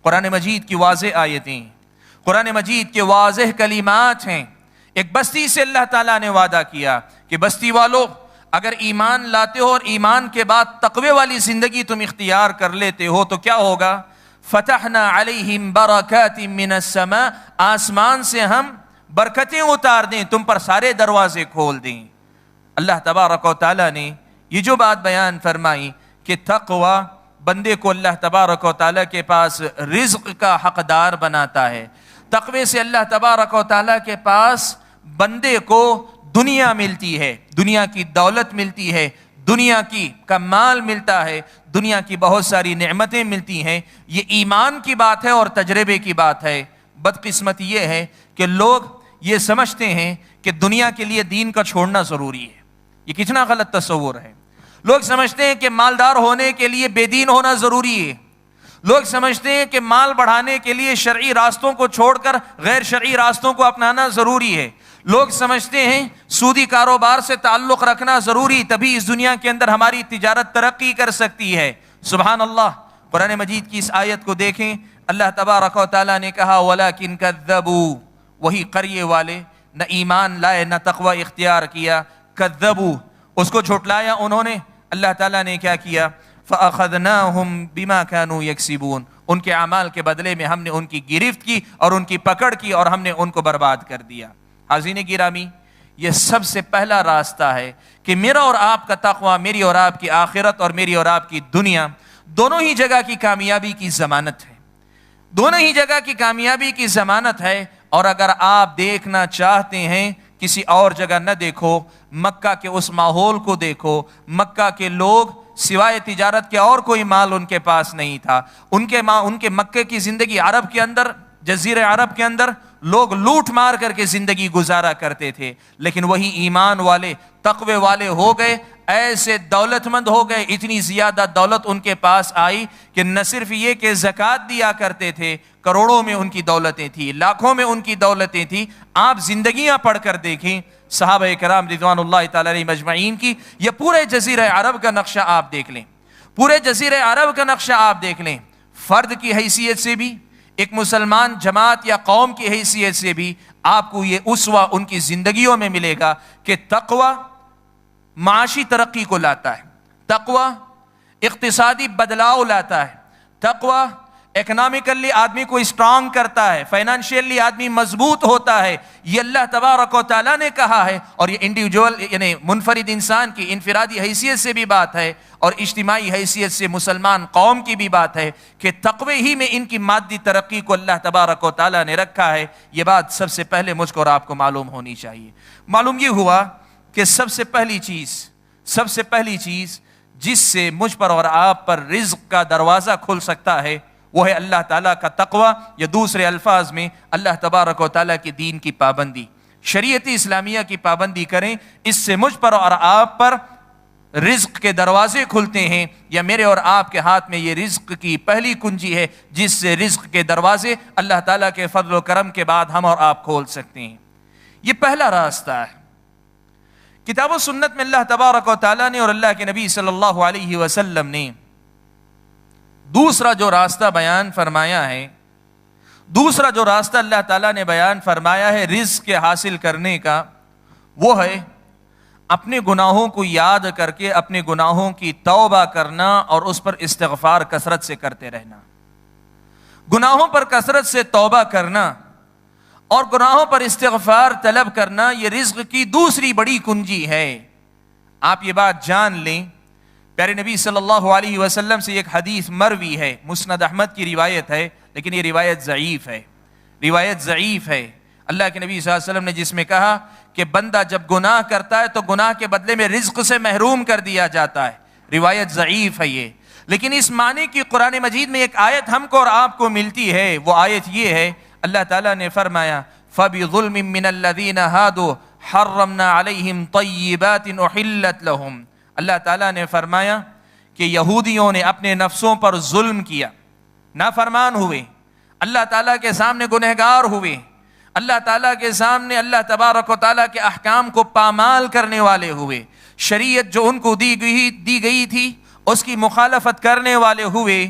قرآن مجید کی واضح آیتیں، قرآن مجید کے واضح کلمات ہیں۔ ایک بستی سے اللہ تعالیٰ نے وعدہ کیا کہ بستی والو اگر ایمان لاتے ہو اور ایمان کے بعد تقوی والی زندگی تم اختیار کر لیتے ہو تو کیا ہوگا؟ فتحنا علیہم برکات من السماء، آسمان سے ہم برکتیں اتار دیں، تم پر سارے دروازے کھول دیں۔ اللہ تبارک و تعالیٰ نے یہ جو بات بیان فرمائی کہ تقوی بندے کو اللہ تبارک و تعالیٰ کے پاس رزق کا حقدار بناتا ہے، تقوی سے اللہ تبارک و تعالیٰ کے پاس بندے کو دنیا ملتی ہے، دنیا کی دولت ملتی ہے، دنیا کا مال ملتا ہے، دنیا کی بہت ساری نعمتیں ملتی ہیں۔ یہ ایمان کی بات ہے اور تجربے کی بات ہے۔ بدقسمتی یہ ہے کہ لوگ یہ سمجھتے ہیں کہ دنیا کے لیے دین کا چھوڑنا ضروری ہے۔ یہ کتنا غلط تصور ہے۔ لوگ سمجھتے ہیں کہ مالدار ہونے کے لیے بے دین ہونا ضروری ہے۔ لوگ سمجھتے ہیں کہ مال بڑھانے کے لیے شرعی راستوں کو چھوڑ کر غیر شرعی راستوں کو اپنانا ضروری ہے۔ لوگ سمجھتے ہیں سودی کاروبار سے تعلق رکھنا ضروری، تبھی اس دنیا کے اندر ہماری تجارت ترقی کر سکتی ہے۔ سبحان اللہ۔ قرآن مجید کی اس آیت کو دیکھیں، اللہ تبارک و تعالیٰ نے کہا وَلَكِنْ كَذَّبُوا، وہی قریے والے نہ ایمان لائے نہ تقوی اختیار کیا، کذبوا، اس کو جھٹلایا انہوں نے۔ اللہ تعالیٰ نے کیا کیا؟ فَأَخَذْنَاهُمْ بِمَا كَانُوا يَكْسِبُونَ، ان کے اعمال کے بدلے میں ہم نے ان کی گرفت کی اور ان کی پکڑ کی اور ہم نے ان کو برباد کر دیا۔ حاضرین گرامی، یہ سب سے پہلا راستہ ہے کہ میرا اور آپ کا تقوی میری اور آپ کی آخرت اور میری اور آپ کی دنیا دونوں ہی جگہ کی کامیابی کی ضمانت ہے، دونوں ہی جگہ کی کامیابی کی ضمانت ہے۔ اور اگر آپ دیکھنا چاہتے ہیں کسی اور جگہ نہ دیکھو، مکہ کے اس ماحول کو دیکھو۔ مکہ کے لوگ سوائے تجارت کے اور کوئی مال ان کے پاس نہیں تھا۔ ان کے مکے کی زندگی، عرب کے اندر، جزیرہ عرب کے اندر لوگ لوٹ مار کر کے زندگی گزارا کرتے تھے، لیکن وہی ایمان والے تقوی والے ہو گئے، ایسے دولت مند ہو گئے، اتنی زیادہ دولت ان کے پاس آئی کہ نہ صرف یہ کہ زکوٰۃ دیا کرتے تھے، کروڑوں میں ان کی دولتیں تھیں، لاکھوں میں ان کی دولتیں تھیں۔ آپ زندگیاں پڑھ کر دیکھیں صحابہ کرام رضوان اللہ تعالی علیہم اجمعین کی، یہ پورے جزیرہ عرب کا نقشہ آپ دیکھ لیں۔ پورے جزیرے عرب کا نقشہ آپ دیکھ لیں، فرد کی حیثیت سے بھی، ایک مسلمان جماعت یا قوم کی حیثیت سے بھی آپ کو یہ اسوہ ان کی زندگیوں میں ملے گا کہ تقوی معاشی ترقی کو لاتا ہے، تقوی اقتصادی بدلاؤ لاتا ہے، تقوی اکنامکلی آدمی کو اسٹرانگ کرتا ہے، فائنانشیلی آدمی مضبوط ہوتا ہے۔ یہ اللہ تبارک و تعالیٰ نے کہا ہے، اور یہ انڈیویجول یعنی منفرد انسان کی انفرادی حیثیت سے بھی بات ہے اور اجتماعی حیثیت سے مسلمان قوم کی بھی بات ہے کہ تقوی ہی میں ان کی مادی ترقی کو اللہ تبارک و تعالیٰ نے رکھا ہے۔ یہ بات سب سے پہلے مجھ کو اور آپ کو معلوم ہونی چاہیے۔ معلوم یہ ہوا کہ سب سے پہلی چیز جس سے مجھ پر اور آپ پر رزق کا دروازہ کھل سکتا ہے وہ ہے اللہ تعالیٰ کا تقوی، یا دوسرے الفاظ میں اللہ تبارک و تعالیٰ کے دین کی پابندی، شریعت اسلامیہ کی پابندی کریں۔ اس سے مجھ پر اور آپ پر رزق کے دروازے کھلتے ہیں، یا میرے اور آپ کے ہاتھ میں یہ رزق کی پہلی کنجی ہے جس سے رزق کے دروازے اللہ تعالیٰ کے فضل و کرم کے بعد ہم اور آپ کھول سکتے ہیں۔ یہ پہلا راستہ ہے۔ کتاب و سنت میں اللہ تبارک و تعالیٰ نے اور اللہ کے نبی صلی اللہ علیہ وسلم نے دوسرا جو راستہ بیان فرمایا ہے، دوسرا جو راستہ اللہ تعالیٰ نے بیان فرمایا ہے رزق کے حاصل کرنے کا، وہ ہے اپنے گناہوں کو یاد کر کے اپنے گناہوں کی توبہ کرنا اور اس پر استغفار کثرت سے کرتے رہنا۔ گناہوں پر کثرت سے توبہ کرنا اور گناہوں پر استغفار طلب کرنا یہ رزق کی دوسری بڑی کنجی ہے۔ آپ یہ بات جان لیں، پیارے نبی صلی اللہ علیہ وسلم سے ایک حدیث مروی ہے، مسند احمد کی روایت ہے، لیکن یہ روایت ضعیف ہے۔ اللہ کے نبی صلی اللہ علیہ وسلم نے جس میں کہا کہ بندہ جب گناہ کرتا ہے تو گناہ کے بدلے میں رزق سے محروم کر دیا جاتا ہے، روایت ضعیف ہے یہ۔ لیکن اس معنی کی قرآن مجید میں ایک آیت ہم کو اور آپ کو ملتی ہے، وہ آیت یہ ہے، اللہ تعالیٰ نے فرمایا فَبِظُلْمٍ مِّنَ الَّذِينَ هَادُوا حَرَّمْنَا عَلَيْهِمْ طَيِّبَاتٍ أُحِلَّتْ لَهُمْ۔ اللہ تعالیٰ نے فرمایا کہ یہودیوں نے اپنے نفسوں پر ظلم کیا، نافرمان ہوئے، اللہ تعالیٰ کے سامنے گنہگار ہوئے، اللہ تعالیٰ کے سامنے اللہ تبارک و تعالیٰ کے احکام کو پامال کرنے والے ہوئے، شریعت جو ان کو دی گئی تھی اس کی مخالفت کرنے والے ہوئے،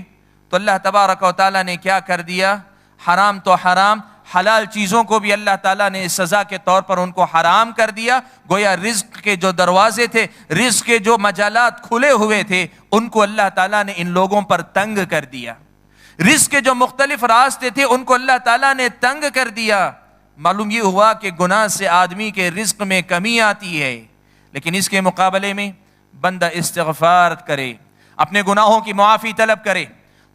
تو اللہ تبارک و تعالیٰ نے کیا کر دیا؟ حرام تو حرام، حلال چیزوں کو بھی اللہ تعالیٰ نے سزا کے طور پر ان کو حرام کر دیا۔ گویا رزق کے جو دروازے تھے، رزق کے جو مجالات کھلے ہوئے تھے، ان کو اللہ تعالیٰ نے ان لوگوں پر تنگ کر دیا۔ رزق کے جو مختلف راستے تھے ان کو اللہ تعالیٰ نے تنگ کر دیا۔ معلوم یہ ہوا کہ گناہ سے آدمی کے رزق میں کمی آتی ہے، لیکن اس کے مقابلے میں بندہ استغفار کرے، اپنے گناہوں کی معافی طلب کرے،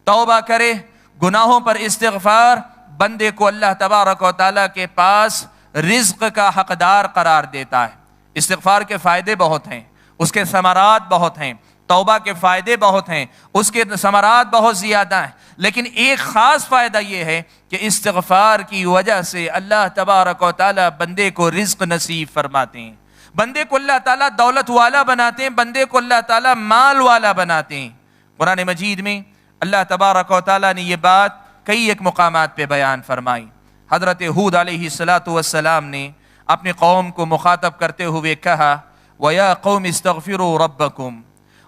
توبہ کرے، گناہوں پر استغفار بندے کو اللہ تبارک و تعالیٰ کے پاس رزق کا حقدار قرار دیتا ہے۔ استغفار کے فائدے بہت ہیں، اس کے ثمرات بہت ہیں، توبہ کے فائدے بہت ہیں، اس کے ثمرات بہت زیادہ ہیں، لیکن ایک خاص فائدہ یہ ہے کہ استغفار کی وجہ سے اللہ تبارک و تعالیٰ بندے کو رزق نصیب فرماتے ہیں، بندے کو اللہ تعالیٰ دولت والا بناتے ہیں، بندے کو اللہ تعالیٰ مال والا بناتے ہیں۔ قرآن مجید میں اللہ تبارک و تعالیٰ نے یہ بات کئی ایک مقامات پہ بیان فرمائی۔ حضرت ہود علیہ السلام نے اپنی قوم کو مخاطب کرتے ہوئے کہا وَيَا قَوْمِ اسْتَغْفِرُوا رَبَّكُمْ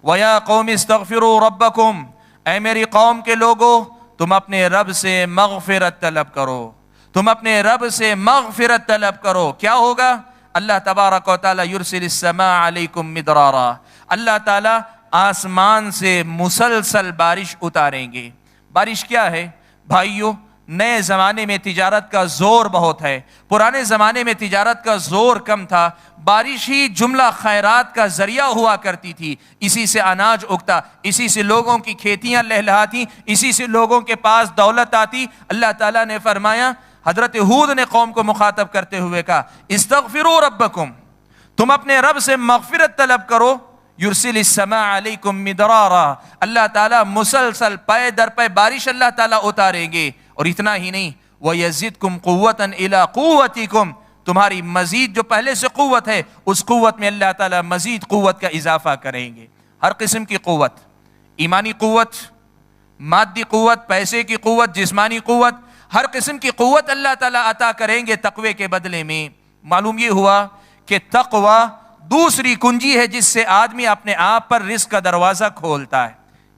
وَيَا قَوْمِ اسْتَغْفِرُوا رَبَّكُمْ، اے میری قوم کے لوگو تم اپنے رب سے مغفرت طلب کرو، تم اپنے رب سے مغفرت طلب کرو۔ کیا ہوگا؟ اللہ تبارک و تعالیٰ یرسل السماء علیکم مدرارا، اللہ تعالیٰ آسمان سے مسلسل بارش اتاریں گے۔ بارش کیا ہے بھائیو؟ نئے زمانے میں تجارت کا زور بہت ہے، پرانے زمانے میں تجارت کا زور کم تھا، بارش ہی جملہ خیرات کا ذریعہ ہوا کرتی تھی، اسی سے اناج اگتا، اسی سے لوگوں کی کھیتیاں لہلہاتی، اسی سے لوگوں کے پاس دولت آتی۔ اللہ تعالیٰ نے فرمایا، حضرت ہود نے قوم کو مخاطب کرتے ہوئے کہا استغفروا ربکم، تم اپنے رب سے مغفرت طلب کرو، یرسل السماء علیکم مدرارا، اللہ تعالیٰ مسلسل پے در پے بارش اللہ تعالیٰ اتاریں گے، اور اتنا ہی نہیں وَيَزِدْكُمْ قُوَّةً إِلَىٰ قُوَّتِكُمْ، تمہاری مزید جو پہلے سے قوت ہے اس قوت میں اللہ تعالیٰ مزید قوت کا اضافہ کریں گے۔ ہر قسم کی قوت، ایمانی قوت، مادی قوت، پیسے کی قوت، جسمانی قوت، ہر قسم کی قوت اللہ تعالیٰ عطا کریں گے تقوی کے بدلے میں۔ معلوم یہ ہوا کہ تقوی دوسری کنجی ہے جس سے آدمی اپنے آپ پر رزق کا دروازہ کھولتا ہے۔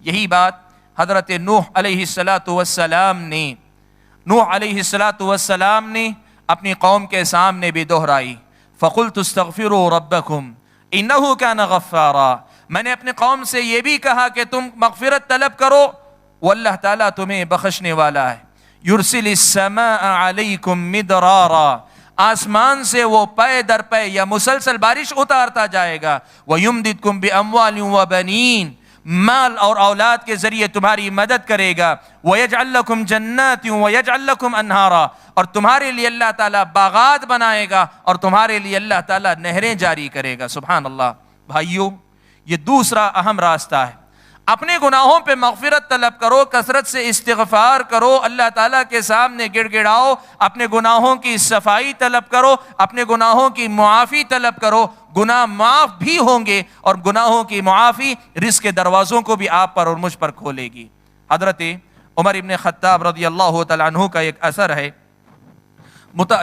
یہی بات حضرت نوح علیہ السلام نے اپنی قوم کے سامنے بھی دہرائی. فَقُلْتُ اسْتَغْفِرُوا رَبَّكُمْ إِنَّهُ كَانَ غَفَّارًا. میں نے اپنے قوم سے یہ بھی کہا کہ تم مغفرت طلب کرو، وہ اللہ تعالیٰ تمہیں بخشنے والا ہے. يُرْسِلِ السَّمَاءَ عَلَيْكُمْ مِدْرَارًا. آسمان سے وہ پے در پے یا مسلسل بارش اتارتا جائے گا. وَيُمْدِدْكُمْ بِأَمْوَالٍ وَبَنِينَ. مال اور اولاد کے ذریعے تمہاری مدد کرے گا. وَيَجْعَلْ لَكُمْ جَنَّاتٍ وَيَجْعَلْ لَكُمْ أَنْهَارًا. اور تمہارے لیے اللہ تعالیٰ باغات بنائے گا اور تمہارے لیے اللہ تعالیٰ نہریں جاری کرے گا. سبحان اللہ. بھائیو، یہ دوسرا اہم راستہ ہے. اپنے گناہوں پہ مغفرت طلب کرو، کثرت سے استغفار کرو، اللہ تعالیٰ کے سامنے گڑ گڑاؤ، اپنے گناہوں کی صفائی طلب کرو، اپنے گناہوں کی معافی طلب کرو. گناہ معاف بھی ہوں گے اور گناہوں کی معافی رزق کے دروازوں کو بھی آپ پر اور مجھ پر کھولے گی. حضرت عمر ابن خطاب رضی اللہ تعالیٰ عنہ کا ایک اثر ہے.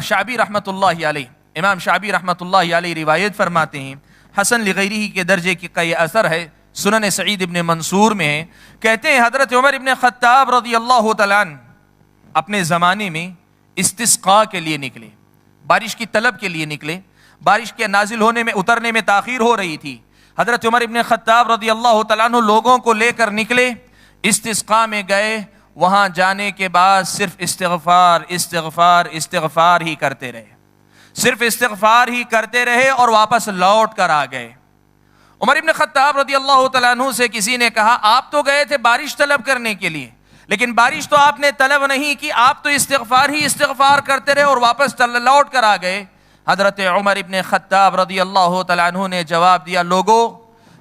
شعبی رحمۃ اللہ علیہ، امام شعبی رحمۃ اللہ علیہ روایت فرماتے ہیں، حسن لغیرہ کے درجے کا یہ اثر ہے، سنن سعید ابن منصور میں ہے. کہتے ہیں حضرت عمر ابن خطاب رضی اللہ تعالیٰ عنہ اپنے زمانے میں استسقاء کے لیے نکلے، بارش کی طلب کے لیے نکلے. بارش کے نازل ہونے میں اترنے میں تاخیر ہو رہی تھی. حضرت عمر ابن خطاب رضی اللہ تعالیٰ عنہ لوگوں کو لے کر نکلے، استسقاء میں گئے. وہاں جانے کے بعد صرف استغفار استغفار استغفار ہی کرتے رہے، صرف استغفار ہی کرتے رہے اور واپس لوٹ کر آ گئے. عمر ابن خطاب رضی اللہ تعالیٰ عنہ سے کسی نے کہا، آپ تو گئے تھے بارش طلب کرنے کے لیے، لیکن بارش تو آپ نے طلب نہیں کی، آپ تو استغفار ہی استغفار کرتے رہے اور واپس لوٹ کر آ گئے. حضرت عمر ابن خطاب رضی اللہ تعالیٰ عنہ نے جواب دیا، لوگو،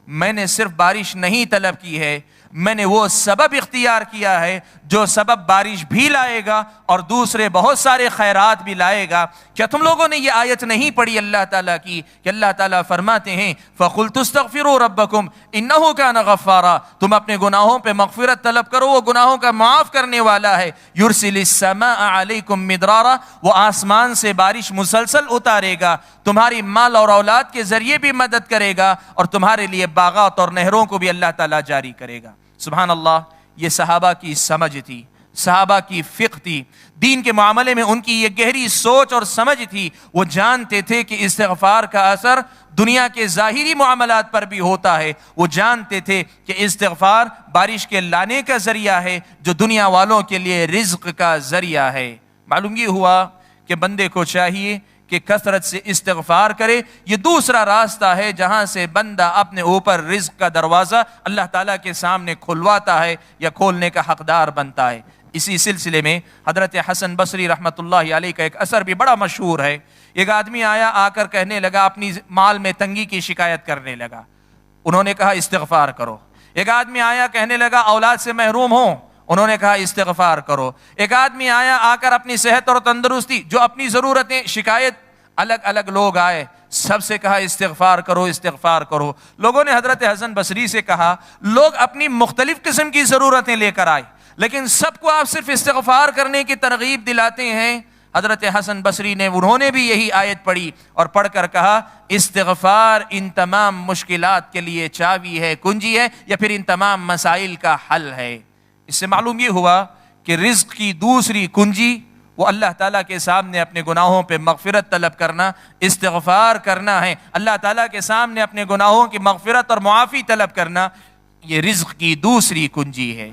میں نے صرف بارش نہیں طلب کی ہے، میں نے وہ سبب اختیار کیا ہے جو سبب بارش بھی لائے گا اور دوسرے بہت سارے خیرات بھی لائے گا. کیا تم لوگوں نے یہ آیت نہیں پڑھی اللہ تعالیٰ کی کہ اللہ تعالیٰ فرماتے ہیں فَقُلْتُ اسْتَغْفِرُوا رَبَّكُمْ إِنَّهُ كَانَ غَفَّارًا. تم اپنے گناہوں پہ مغفرت طلب کرو، وہ گناہوں کا معاف کرنے والا ہے. يُرْسِلِ السَّمَاءَ عَلَيْكُمْ مِدْرَارًا. وہ آسمان سے بارش مسلسل اتارے گا، تمہاری مال اور اولاد کے ذریعے بھی مدد کرے گا اور تمہارے لیے باغات اور نہروں کو بھی اللہ تعالیٰ جاری کرے گا. سبحان اللہ. یہ صحابہ کی سمجھ تھی، صحابہ کی فقہ تھی، دین کے معاملے میں ان کی یہ گہری سوچ اور سمجھ تھی. وہ جانتے تھے کہ استغفار کا اثر دنیا کے ظاہری معاملات پر بھی ہوتا ہے. وہ جانتے تھے کہ استغفار بارش کے لانے کا ذریعہ ہے جو دنیا والوں کے لیے رزق کا ذریعہ ہے. معلوم یہ ہوا کہ بندے کو چاہیے کہ کثرت سے استغفار کرے. یہ دوسرا راستہ ہے جہاں سے بندہ اپنے اوپر رزق کا دروازہ اللہ تعالیٰ کے سامنے کھلواتا ہے یا کھولنے کا حقدار بنتا ہے. اسی سلسلے میں حضرت حسن بصری رحمۃ اللہ علیہ کا ایک اثر بھی بڑا مشہور ہے. ایک آدمی آیا، آ کر کہنے لگا، اپنی مال میں تنگی کی شکایت کرنے لگا. انہوں نے کہا استغفار کرو. ایک آدمی آیا، کہنے لگا اولاد سے محروم ہوں. انہوں نے کہا استغفار کرو. ایک آدمی آیا، آ کر اپنی صحت اور تندرستی، جو اپنی ضرورتیں، شکایت، الگ الگ لوگ آئے، سب سے کہا استغفار کرو استغفار کرو. لوگوں نے حضرت حسن بصری سے کہا، لوگ اپنی مختلف قسم کی ضرورتیں لے کر آئے لیکن سب کو آپ صرف استغفار کرنے کی ترغیب دلاتے ہیں. حضرت حسن بصری نے، انہوں نے بھی یہی آیت پڑھی اور پڑھ کر کہا استغفار ان تمام مشکلات کے لیے چابی ہے، کنجی ہے، یا پھر ان تمام مسائل کا حل ہے. اس سے معلوم یہ ہوا کہ رزق کی دوسری کنجی وہ اللہ تعالیٰ کے سامنے اپنے گناہوں پہ مغفرت طلب کرنا، استغفار کرنا ہے. اللہ تعالیٰ کے سامنے اپنے گناہوں کی مغفرت اور معافی طلب کرنا، یہ رزق کی دوسری کنجی ہے.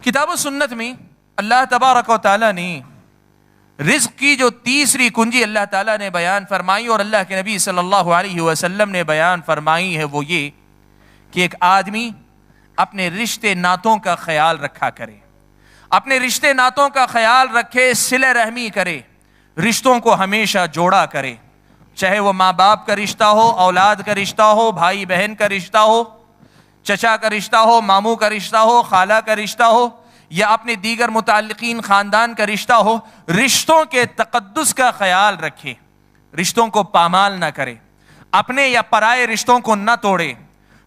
کتاب و سنت میں اللہ تبارک و تعالیٰ نے رزق کی جو تیسری کنجی اللہ تعالیٰ نے بیان فرمائی اور اللہ کے نبی صلی اللہ علیہ وسلم نے بیان فرمائی ہے، وہ یہ کہ ایک آدمی اپنے رشتے ناتوں کا خیال رکھا کرے، اپنے رشتے ناتوں کا خیال رکھے، صلہ رحمی کرے، رشتوں کو ہمیشہ جوڑا کرے، چاہے وہ ماں باپ کا رشتہ ہو، اولاد کا رشتہ ہو، بھائی بہن کا رشتہ ہو، چچا کا رشتہ ہو، ماموں کا رشتہ ہو، خالہ کا رشتہ ہو، یا اپنے دیگر متعلقین خاندان کا رشتہ ہو. رشتوں کے تقدس کا خیال رکھے، رشتوں کو پامال نہ کرے، اپنے یا پرائے رشتوں کو نہ توڑے،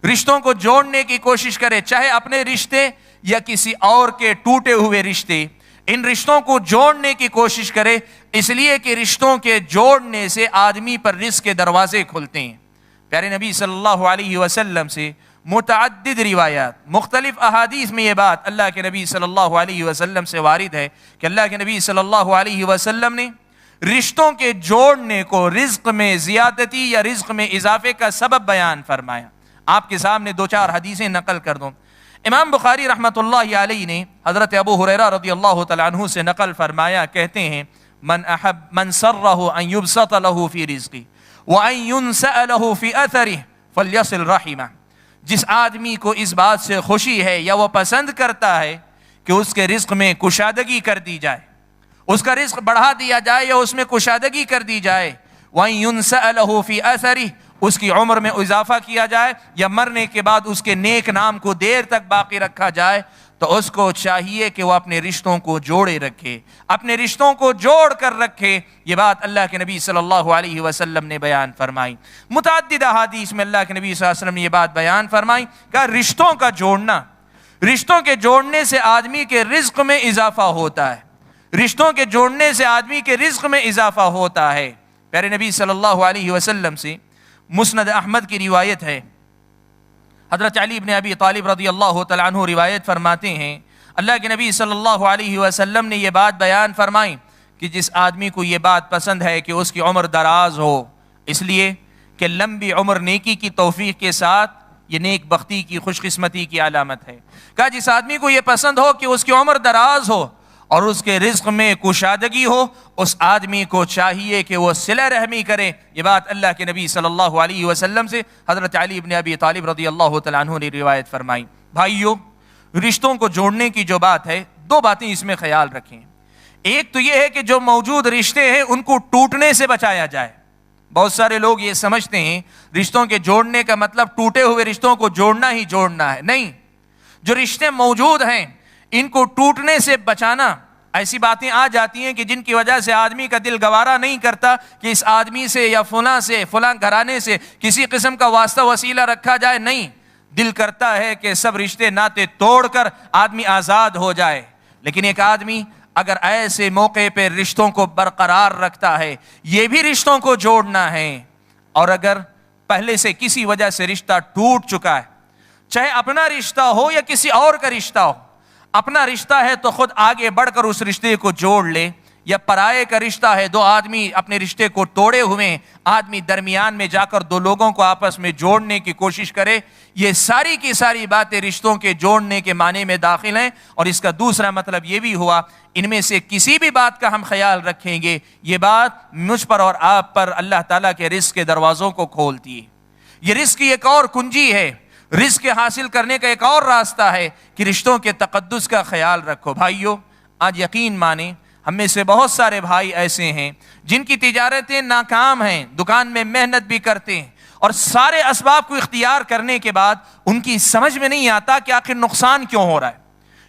رشتوں کو جوڑنے کی کوشش کرے، چاہے اپنے رشتے یا کسی اور کے ٹوٹے ہوئے رشتے، ان رشتوں کو جوڑنے کی کوشش کرے، اس لیے کہ رشتوں کے جوڑنے سے آدمی پر رزق کے دروازے کھلتے ہیں. پیارے نبی صلی اللہ علیہ وسلم سے متعدد روایات مختلف احادیث میں یہ بات اللہ کے نبی صلی اللہ علیہ وسلم سے وارد ہے کہ اللہ کے نبی صلی اللہ علیہ وسلم نے رشتوں کے جوڑنے کو رزق میں زیادتی یا رزق میں اضافے کا سبب بیان فرمایا. آپ کے سامنے 2-4 حدیثیں نقل کر دوں. امام بخاری رحمۃ اللہ علیہ نے حضرت ابو ہریرہ رضی اللہ تعالیٰ عنہ سے نقل فرمایا، کہتے ہیں من سرہ ان یبسط له فی رزقہ وان ينسأ له فی اثرہ فلیصل رحمہ. جس آدمی کو اس بات سے خوشی ہے یا وہ پسند کرتا ہے کہ اس کے رزق میں کشادگی کر دی جائے، اس کا رزق بڑھا دیا جائے یا اس میں کشادگی کر دی جائے، وَإِن يُنْسَأَ لَهُ فِي أَثَرِهِ، اس کی عمر میں اضافہ کیا جائے یا مرنے کے بعد اس کے نیک نام کو دیر تک باقی رکھا جائے، تو اس کو چاہیے کہ وہ اپنے رشتوں کو جوڑے رکھے، اپنے رشتوں کو جوڑ کر رکھے. یہ بات اللہ کے نبی صلی اللہ علیہ وسلم نے بیان فرمائی. متعدد احادیث میں اللہ کے نبی صلی اللہ علیہ وسلم نے یہ بات بیان فرمائی کہ رشتوں کا جوڑنا، رشتوں کے جوڑنے سے آدمی کے رزق میں اضافہ ہوتا ہے، رشتوں کے جوڑنے سے آدمی کے رزق میں اضافہ ہوتا ہے. پیارے نبی صلی اللہ علیہ وسلم سے مسند احمد کی روایت ہے، حضرت علی بن ابی طالب رضی اللہ تعالیٰ عنہ روایت فرماتے ہیں اللہ کے نبی صلی اللہ علیہ وسلم نے یہ بات بیان فرمائی کہ جس آدمی کو یہ بات پسند ہے کہ اس کی عمر دراز ہو، اس لیے کہ لمبی عمر نیکی کی توفیق کے ساتھ یہ نیک بختی کی خوش قسمتی کی علامت ہے. کہا جس آدمی کو یہ پسند ہو کہ اس کی عمر دراز ہو اور اس کے رزق میں کشادگی ہو، اس آدمی کو چاہیے کہ وہ صلہ رحمی کرے. یہ بات اللہ کے نبی صلی اللہ علیہ وسلم سے حضرت علی بن ابی طالب رضی اللہ تعالیٰ عنہ نے روایت فرمائی. بھائیو، رشتوں کو جوڑنے کی جو بات ہے، 2 باتیں اس میں خیال رکھیں. ایک تو یہ ہے کہ جو موجود رشتے ہیں ان کو ٹوٹنے سے بچایا جائے. بہت سارے لوگ یہ سمجھتے ہیں رشتوں کے جوڑنے کا مطلب ٹوٹے ہوئے رشتوں کو جوڑنا ہی جوڑنا ہے. نہیں، جو رشتے موجود ہیں ان کو ٹوٹنے سے بچانا. ایسی باتیں آ جاتی ہیں کہ جن کی وجہ سے آدمی کا دل گوارا نہیں کرتا کہ اس آدمی سے یا فلاں گھرانے سے کسی قسم کا واسطہ وسیلہ رکھا جائے. نہیں، دل کرتا ہے کہ سب رشتے ناطے توڑ کر آدمی آزاد ہو جائے. لیکن ایک آدمی اگر ایسے موقع پہ رشتوں کو برقرار رکھتا ہے، یہ بھی رشتوں کو جوڑنا ہے. اور اگر پہلے سے کسی وجہ سے رشتہ ٹوٹ چکا ہے، چاہے اپنا رشتہ ہو یا کسی اور کا رشتہ ہو، اپنا رشتہ ہے تو خود آگے بڑھ کر اس رشتے کو جوڑ لے، یا پرائے کا رشتہ ہے، 2 آدمی اپنے رشتے کو توڑے ہوئے، آدمی درمیان میں جا کر 2 لوگوں کو آپس میں جوڑنے کی کوشش کرے. یہ ساری کی ساری باتیں رشتوں کے جوڑنے کے معنی میں داخل ہیں. اور اس کا دوسرا مطلب یہ بھی ہوا ان میں سے کسی بھی بات کا ہم خیال رکھیں گے، یہ بات مجھ پر اور آپ پر اللہ تعالیٰ کے رزق کے دروازوں کو کھولتی ہے. یہ رزق کی ایک اور کنجی ہے، رزق حاصل کرنے کا ایک اور راستہ ہے کہ رشتوں کے تقدس کا خیال رکھو. بھائیو، آج یقین مانیں ہم میں سے بہت سارے بھائی ایسے ہیں جن کی تجارتیں ناکام ہیں، دکان میں محنت بھی کرتے ہیں اور سارے اسباب کو اختیار کرنے کے بعد ان کی سمجھ میں نہیں آتا کہ آخر نقصان کیوں ہو رہا ہے،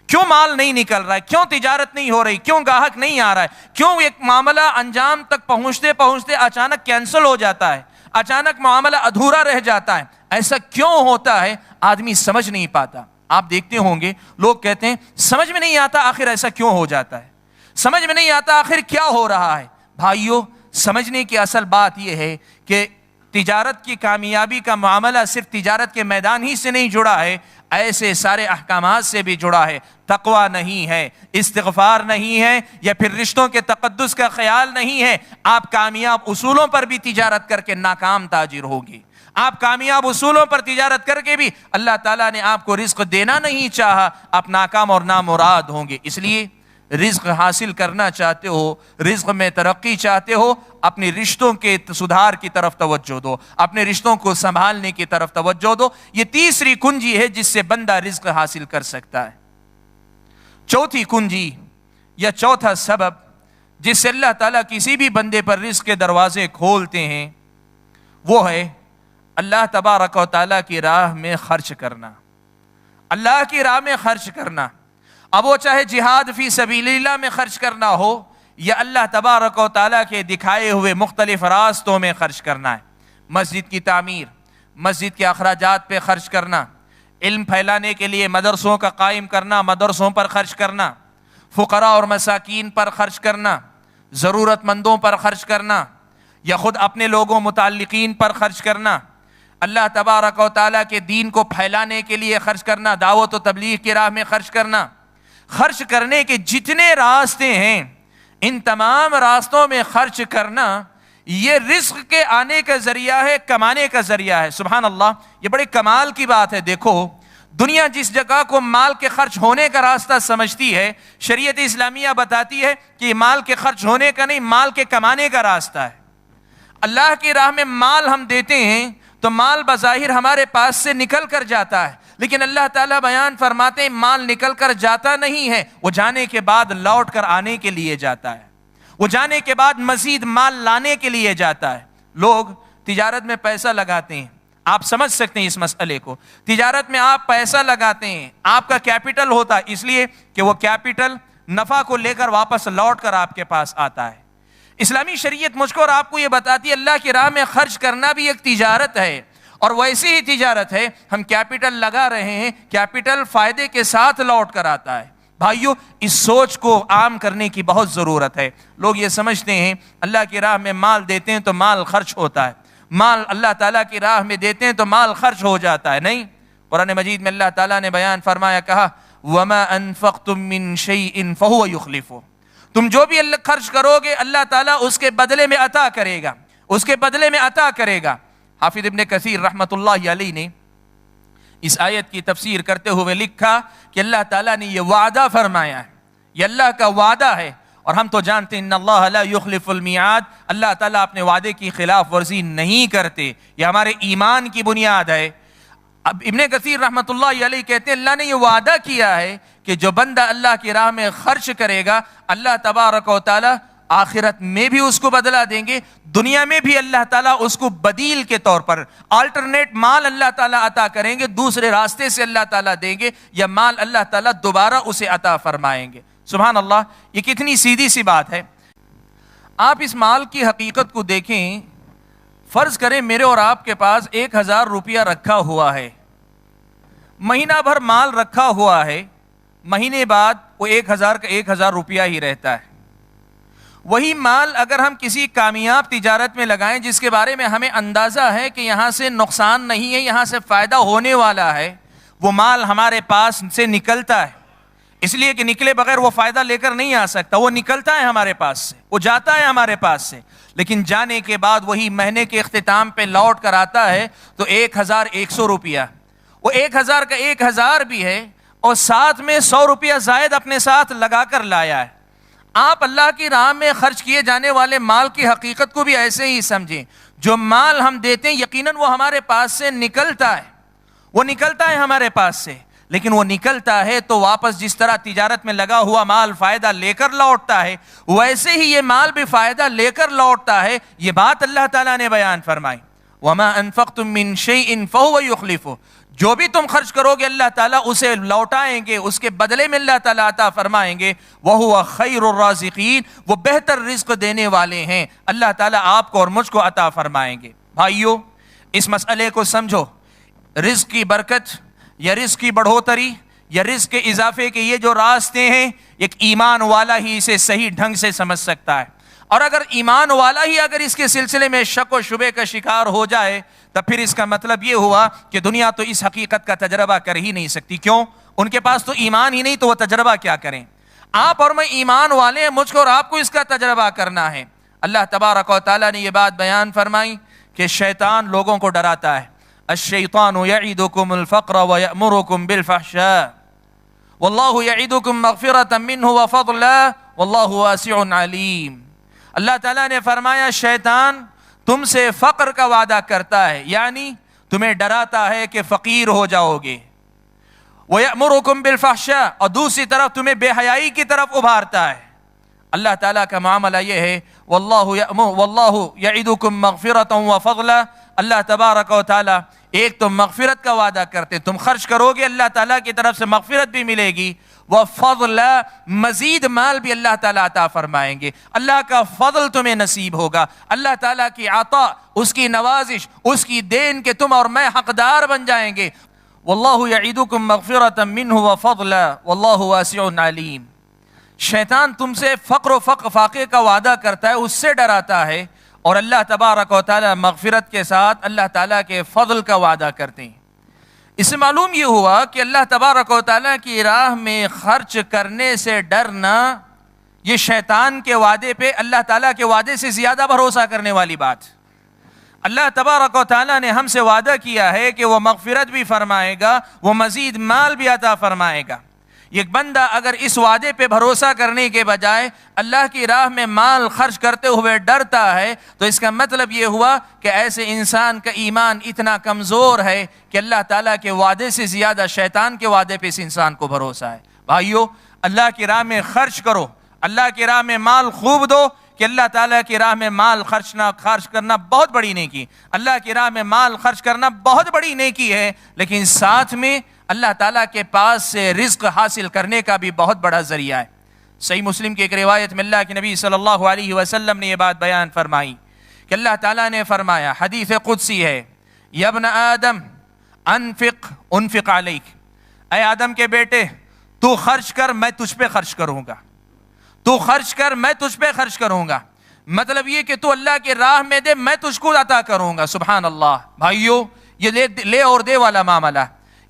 کیوں مال نہیں نکل رہا ہے، کیوں تجارت نہیں ہو رہی، کیوں گاہک نہیں آ رہا ہے، کیوں ایک معاملہ انجام تک پہنچتے پہنچتے اچانک کینسل ہو جاتا ہے، اچانک معاملہ ادھورا رہ جاتا ہے. ایسا کیوں ہوتا ہے آدمی سمجھ نہیں پاتا. آپ دیکھتے ہوں گے لوگ کہتے ہیں سمجھ میں نہیں آتا آخر ایسا کیوں ہو جاتا ہے، سمجھ میں نہیں آتا آخر کیا ہو رہا ہے. بھائیو، سمجھنے کی اصل بات یہ ہے کہ تجارت کی کامیابی کا معاملہ صرف تجارت کے میدان ہی سے نہیں جڑا ہے، ایسے سارے احکامات سے بھی جڑا ہے. تقویٰ نہیں ہے، استغفار نہیں ہے، یا پھر رشتوں کے تقدس کا خیال نہیں ہے، آپ کامیاب اصولوں پر بھی تجارت کر کے ناکام تاجر ہوگی. آپ کامیاب اصولوں پر تجارت کر کے بھی اللہ تعالیٰ نے آپ کو رزق دینا نہیں چاہا، آپ ناکام اور نامراد ہوں گے. اس لیے رزق حاصل کرنا چاہتے ہو، رزق میں ترقی چاہتے ہو، اپنے رشتوں کے سدھار کی طرف توجہ دو، اپنے رشتوں کو سنبھالنے کی طرف توجہ دو. یہ تیسری کنجی ہے جس سے بندہ رزق حاصل کر سکتا ہے. چوتھی کنجی یا چوتھا سبب جس سے اللہ تعالیٰ کسی بھی بندے پر رزق کے دروازے کھولتے ہیں، وہ ہے اللہ تبارک و تعالیٰ کی راہ میں خرچ کرنا. اللہ کی راہ میں خرچ کرنا، اب وہ چاہے جہاد فی سبیل اللہ میں خرچ کرنا ہو یا اللہ تبارک و تعالیٰ کے دکھائے ہوئے مختلف راستوں میں خرچ کرنا ہے. مسجد کی تعمیر، مسجد کے اخراجات پہ خرچ کرنا، علم پھیلانے کے لیے مدرسوں کا قائم کرنا، مدرسوں پر خرچ کرنا، فقراء اور مساکین پر خرچ کرنا، ضرورت مندوں پر خرچ کرنا، یا خود اپنے لوگوں متعلقین پر خرچ کرنا. اللہ تبارک و تعالیٰ کے دین کو پھیلانے کے لیے خرچ کرنا، دعوت و تبلیغ کی راہ میں خرچ کرنا. خرچ کرنے کے جتنے راستے ہیں ان تمام راستوں میں خرچ کرنا یہ رزق کے آنے کا ذریعہ ہے، کمانے کا ذریعہ ہے. سبحان اللہ، یہ بڑے کمال کی بات ہے. دیکھو دنیا جس جگہ کو مال کے خرچ ہونے کا راستہ سمجھتی ہے، شریعت اسلامیہ بتاتی ہے کہ یہ مال کے خرچ ہونے کا نہیں، مال کے کمانے کا راستہ ہے. اللہ کی راہ میں مال ہم دیتے ہیں تو مال بظاہر ہمارے پاس سے نکل کر جاتا ہے، لیکن اللہ تعالیٰ بیان فرماتے ہیں مال نکل کر جاتا نہیں ہے، وہ جانے کے بعد لوٹ کر آنے کے لیے جاتا ہے، وہ جانے کے بعد مزید مال لانے کے لیے جاتا ہے. لوگ تجارت میں پیسہ لگاتے ہیں، آپ سمجھ سکتے ہیں اس مسئلے کو. تجارت میں آپ پیسہ لگاتے ہیں، آپ کا کیپٹل ہوتا ہے، اس لیے کہ وہ کیپٹل نفع کو لے کر واپس لوٹ کر آپ کے پاس آتا ہے. اسلامی شریعت مجھ کو اور آپ کو یہ بتاتی ہے اللہ کی راہ میں خرچ کرنا بھی ایک تجارت ہے، اور ویسی ہی تجارت ہے. ہم کیپٹل لگا رہے ہیں، کیپٹل فائدے کے ساتھ لوٹ کر آتا ہے. بھائیو اس سوچ کو عام کرنے کی بہت ضرورت ہے. لوگ یہ سمجھتے ہیں اللہ کی راہ میں مال دیتے ہیں تو مال خرچ ہوتا ہے، مال اللہ تعالیٰ کی راہ میں دیتے ہیں تو مال خرچ ہو جاتا ہے. نہیں، قرآن مجید میں اللہ تعالیٰ نے بیان فرمایا، کہا وَمَا أَنفَقْتُم مِّن شَيْءٍ فَهُوَ يُخْلِفُهُ. تم جو بھی اللہ خرچ کرو گے اللہ تعالیٰ اس کے بدلے میں عطا کرے گا، اس کے بدلے میں عطا کرے گا. حافظ ابن کثیر رحمۃ اللہ علیہ نے اس آیت کی تفسیر کرتے ہوئے لکھا کہ اللہ تعالیٰ نے یہ وعدہ فرمایا ہے، یہ اللہ کا وعدہ ہے، اور ہم تو جانتے ہیں ان اللہ لا یخلف المیعاد، اللہ تعالیٰ اپنے وعدے کی خلاف ورزی نہیں کرتے. یہ ہمارے ایمان کی بنیاد ہے. اب ابن کثیر رحمۃ اللہ علیہ کہتے ہیں اللہ نے یہ وعدہ کیا ہے کہ جو بندہ اللہ کی راہ میں خرچ کرے گا اللہ تبارک و تعالیٰ آخرت میں بھی اس کو بدلہ دیں گے، دنیا میں بھی اللہ تعالیٰ اس کو بدیل کے طور پر آلٹرنیٹ مال اللہ تعالیٰ عطا کریں گے، دوسرے راستے سے اللہ تعالیٰ دیں گے، یا مال اللہ تعالیٰ دوبارہ اسے عطا فرمائیں گے. سبحان اللہ، یہ کتنی سیدھی سی بات ہے. آپ اس مال کی حقیقت کو دیکھیں. فرض کریں میرے اور آپ کے پاس 1000 روپیہ رکھا ہوا ہے، مہینہ بھر مال رکھا ہوا ہے، مہینے بعد وہ 1000 کا 1000 روپیہ ہی رہتا ہے. وہی مال اگر ہم کسی کامیاب تجارت میں لگائیں جس کے بارے میں ہمیں اندازہ ہے کہ یہاں سے نقصان نہیں ہے، یہاں سے فائدہ ہونے والا ہے، وہ مال ہمارے پاس سے نکلتا ہے. اس لیے کہ نکلے بغیر وہ فائدہ لے کر نہیں آ سکتا، وہ نکلتا ہے ہمارے پاس سے، وہ جاتا ہے ہمارے پاس سے، لیکن جانے کے بعد وہی مہینے کے اختتام پہ لوٹ کر آتا ہے تو 1100 روپیہ. وہ 1000 کا 1000 بھی ہے اور ساتھ میں 100 روپیہ زائد اپنے ساتھ لگا کر لایا ہے. آپ اللہ کی راہ میں خرچ کیے جانے والے مال کی حقیقت کو بھی ایسے ہی سمجھیں. جو مال ہم دیتے ہیں یقیناً وہ ہمارے پاس سے نکلتا ہے، وہ نکلتا ہے ہمارے پاس سے، لیکن وہ نکلتا ہے تو واپس جس طرح تجارت میں لگا ہوا مال فائدہ لے کر لوٹتا ہے ویسے ہی یہ مال بھی فائدہ لے کر لوٹتا ہے. یہ بات اللہ تعالیٰ نے بیان فرمائی. وَمَا أَنفَقْتُم مِّن شَيْءٍ فَهُوَ يُخْلِفُهُ. جو بھی تم خرچ کرو گے اللہ تعالیٰ اسے لوٹائیں گے، اس کے بدلے میں اللہ تعالیٰ عطا فرمائیں گے. وَهُوَ خَيْرُ الرَّازِقِينَ. وہ بہتر رزق دینے والے ہیں، اللہ تعالیٰ آپ کو اور مجھ کو عطا فرمائیں گے. بھائیو اس مسئلے کو سمجھو. رزق کی برکت یا رزق کی بڑھوتری یا رزق کے اضافے کے یہ جو راستے ہیں ایک ایمان والا ہی اسے صحیح ڈھنگ سے سمجھ سکتا ہے. اور اگر ایمان والا ہی اگر اس کے سلسلے میں شک و شبے کا شکار ہو جائے تو پھر اس کا مطلب یہ ہوا کہ دنیا تو اس حقیقت کا تجربہ کر ہی نہیں سکتی. کیوں؟ ان کے پاس تو ایمان ہی نہیں، تو وہ تجربہ کیا کریں. آپ اور میں ایمان والے ہیں، مجھ کو اور آپ کو اس کا تجربہ کرنا ہے. اللہ تبارک و تعالیٰ نے یہ بات بیان فرمائی کہ شیطان لوگوں کو ڈراتا ہے. الشیطان یعدکم الفقر ویأمرکم بالفحشاء واللہ یعدکم مغفرۃ منہ وفضلا واللہ واسع علیم. اللہ تعالیٰ نے فرمایا شیطان تم سے فقر کا وعدہ کرتا ہے، یعنی تمہیں ڈراتا ہے کہ فقیر ہو جاؤ گے. وَيَأْمُرُكُمْ بِالْفَحْشَاءِ. اور دوسری طرف تمہیں بے حیائی کی طرف ابھارتا ہے. اللہ تعالیٰ کا معاملہ یہ ہے وَاللَّهُ يَعِدُكُمْ مَغْفِرَةً وَفَضْلًا. اللہ تبارک و تعالیٰ ایک تو مغفرت کا وعدہ کرتے، تم خرچ کرو گے اللہ تعالیٰ کی طرف سے مغفرت بھی ملے گی، وَفَضْلًا مزید مال بھی اللہ تعالیٰ عطا فرمائیں گے. اللہ کا فضل تمہیں نصیب ہوگا، اللہ تعالیٰ کی عطا، اس کی نوازش، اس کی دین کے تم اور میں حقدار بن جائیں گے. واللہ یعیدکم مغفرۃ منہ وفضلا واللہ واسع علیم. شیطان تم سے فقر و فاقے کا وعدہ کرتا ہے، اس سے ڈراتا ہے، اور اللہ تبارک و تعالی مغفرت کے ساتھ اللہ تعالیٰ کے فضل کا وعدہ کرتے ہیں۔ اس سے معلوم یہ ہوا کہ اللہ تبارک و تعالیٰ کی راہ میں خرچ کرنے سے ڈرنا یہ شیطان کے وعدے پہ اللہ تعالیٰ کے وعدے سے زیادہ بھروسہ کرنے والی بات۔ اللہ تبارک و تعالیٰ نے ہم سے وعدہ کیا ہے کہ وہ مغفرت بھی فرمائے گا، وہ مزید مال بھی عطا فرمائے گا۔ ایک بندہ اگر اس وعدے پہ بھروسہ کرنے کے بجائے اللہ کی راہ میں مال خرچ کرتے ہوئے ڈرتا ہے تو اس کا مطلب یہ ہوا کہ ایسے انسان کا ایمان اتنا کمزور ہے کہ اللہ تعالیٰ کے وعدے سے زیادہ شیطان کے وعدے پہ اس انسان کو بھروسہ ہے۔ بھائیو، اللہ کی راہ میں خرچ کرو، اللہ کی راہ میں مال خوب دو، کہ اللہ تعالیٰ کی راہ میں مال خرچ کرنا بہت بڑی نیکی، اللہ کی راہ میں مال خرچ کرنا بہت بڑی نیکی ہے، لیکن ساتھ میں اللہ تعالیٰ کے پاس سے رزق حاصل کرنے کا بھی بہت بڑا ذریعہ ہے۔ صحیح مسلم کی ایک روایت میں اللہ کے نبی صلی اللہ علیہ وسلم نے یہ بات بیان فرمائی کہ اللہ تعالیٰ نے فرمایا، حدیث قدسی ہے، یا ابن آدم انفق علیک، اے آدم کے بیٹے تو خرچ کر، میں تجھ پہ خرچ کروں گا، تو خرچ کر، میں تجھ پہ خرچ کروں گا۔ مطلب یہ کہ تو اللہ کی راہ میں دے، میں تجھ کو عطا کروں گا۔ سبحان اللہ۔ بھائیو، یہ لے اور دے والا معاملہ،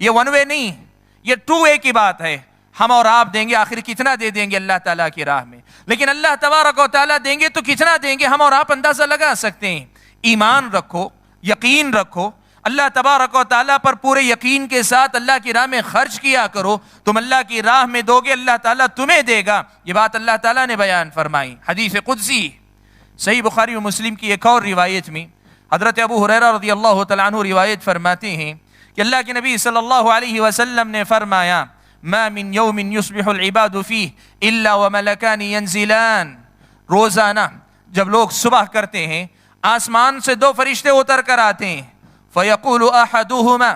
یہ ون وے نہیں، یہ ٹو وے کی بات ہے۔ ہم اور آپ دیں گے، آخر کتنا دے دیں گے اللہ تعالیٰ کی راہ میں، لیکن اللہ تبارک و تعالیٰ دیں گے تو کتنا دیں گے ہم اور آپ اندازہ لگا سکتے ہیں۔ ایمان رکھو، یقین رکھو، اللہ تبارک و تعالیٰ پر پورے یقین کے ساتھ اللہ کی راہ میں خرچ کیا کرو۔ تم اللہ کی راہ میں دو گے، اللہ تعالیٰ تمہیں دے گا۔ یہ بات اللہ تعالیٰ نے بیان فرمائی، حدیث قدسی۔ صحیح بخاری و مسلم کی ایک اور روایت میں حضرت ابو ہریرہ رضی اللہ تعالیٰ عنہ روایت فرماتے ہیں کہ اللہ کے نبی صلی اللہ علیہ وسلم نے فرمایا، ما من یوم یصبح العباد فیہ الا وملکان ینزلان، روزانہ جب لوگ صبح کرتے ہیں آسمان سے دو فرشتے اتر کر آتے ہیں، فیقول احدہما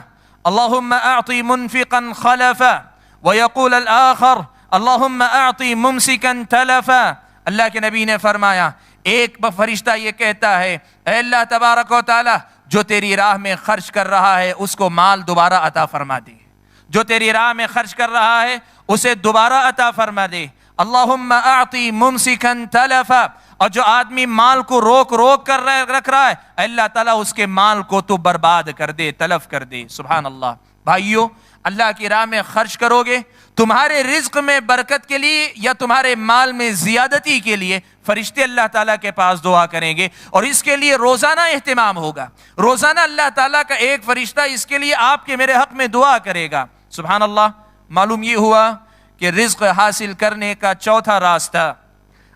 اللہم اعطی منفقا خلفا، ویقول الآخر اللہم اعطی ممسکا تلفا۔ اللہ کے نبی نے فرمایا، ایک فرشتہ یہ کہتا ہے، اے اللہ تبارک و تعالی، جو تیری راہ میں خرچ کر رہا ہے اس کو مال دوبارہ عطا فرما دے، جو تیری راہ میں خرچ کر رہا ہے اسے دوبارہ عطا فرما دے۔ اللہم اعطی ممسکا تلفا، اور جو آدمی مال کو روک کر رکھ رہا ہے، اللہ تعالیٰ اس کے مال کو تو برباد کر دے، تلف کر دے۔ سبحان اللہ۔ بھائیو، اللہ کی راہ میں خرچ کرو گے، تمہارے رزق میں برکت کے لیے یا تمہارے مال میں زیادتی کے لیے فرشتے اللہ تعالیٰ کے پاس دعا کریں گے، اور اس کے لیے روزانہ اہتمام ہوگا۔ روزانہ اللہ تعالیٰ کا ایک فرشتہ اس کے لیے آپ کے میرے حق میں دعا کرے گا۔ سبحان اللہ۔ معلوم یہ ہوا کہ رزق حاصل کرنے کا چوتھا راستہ،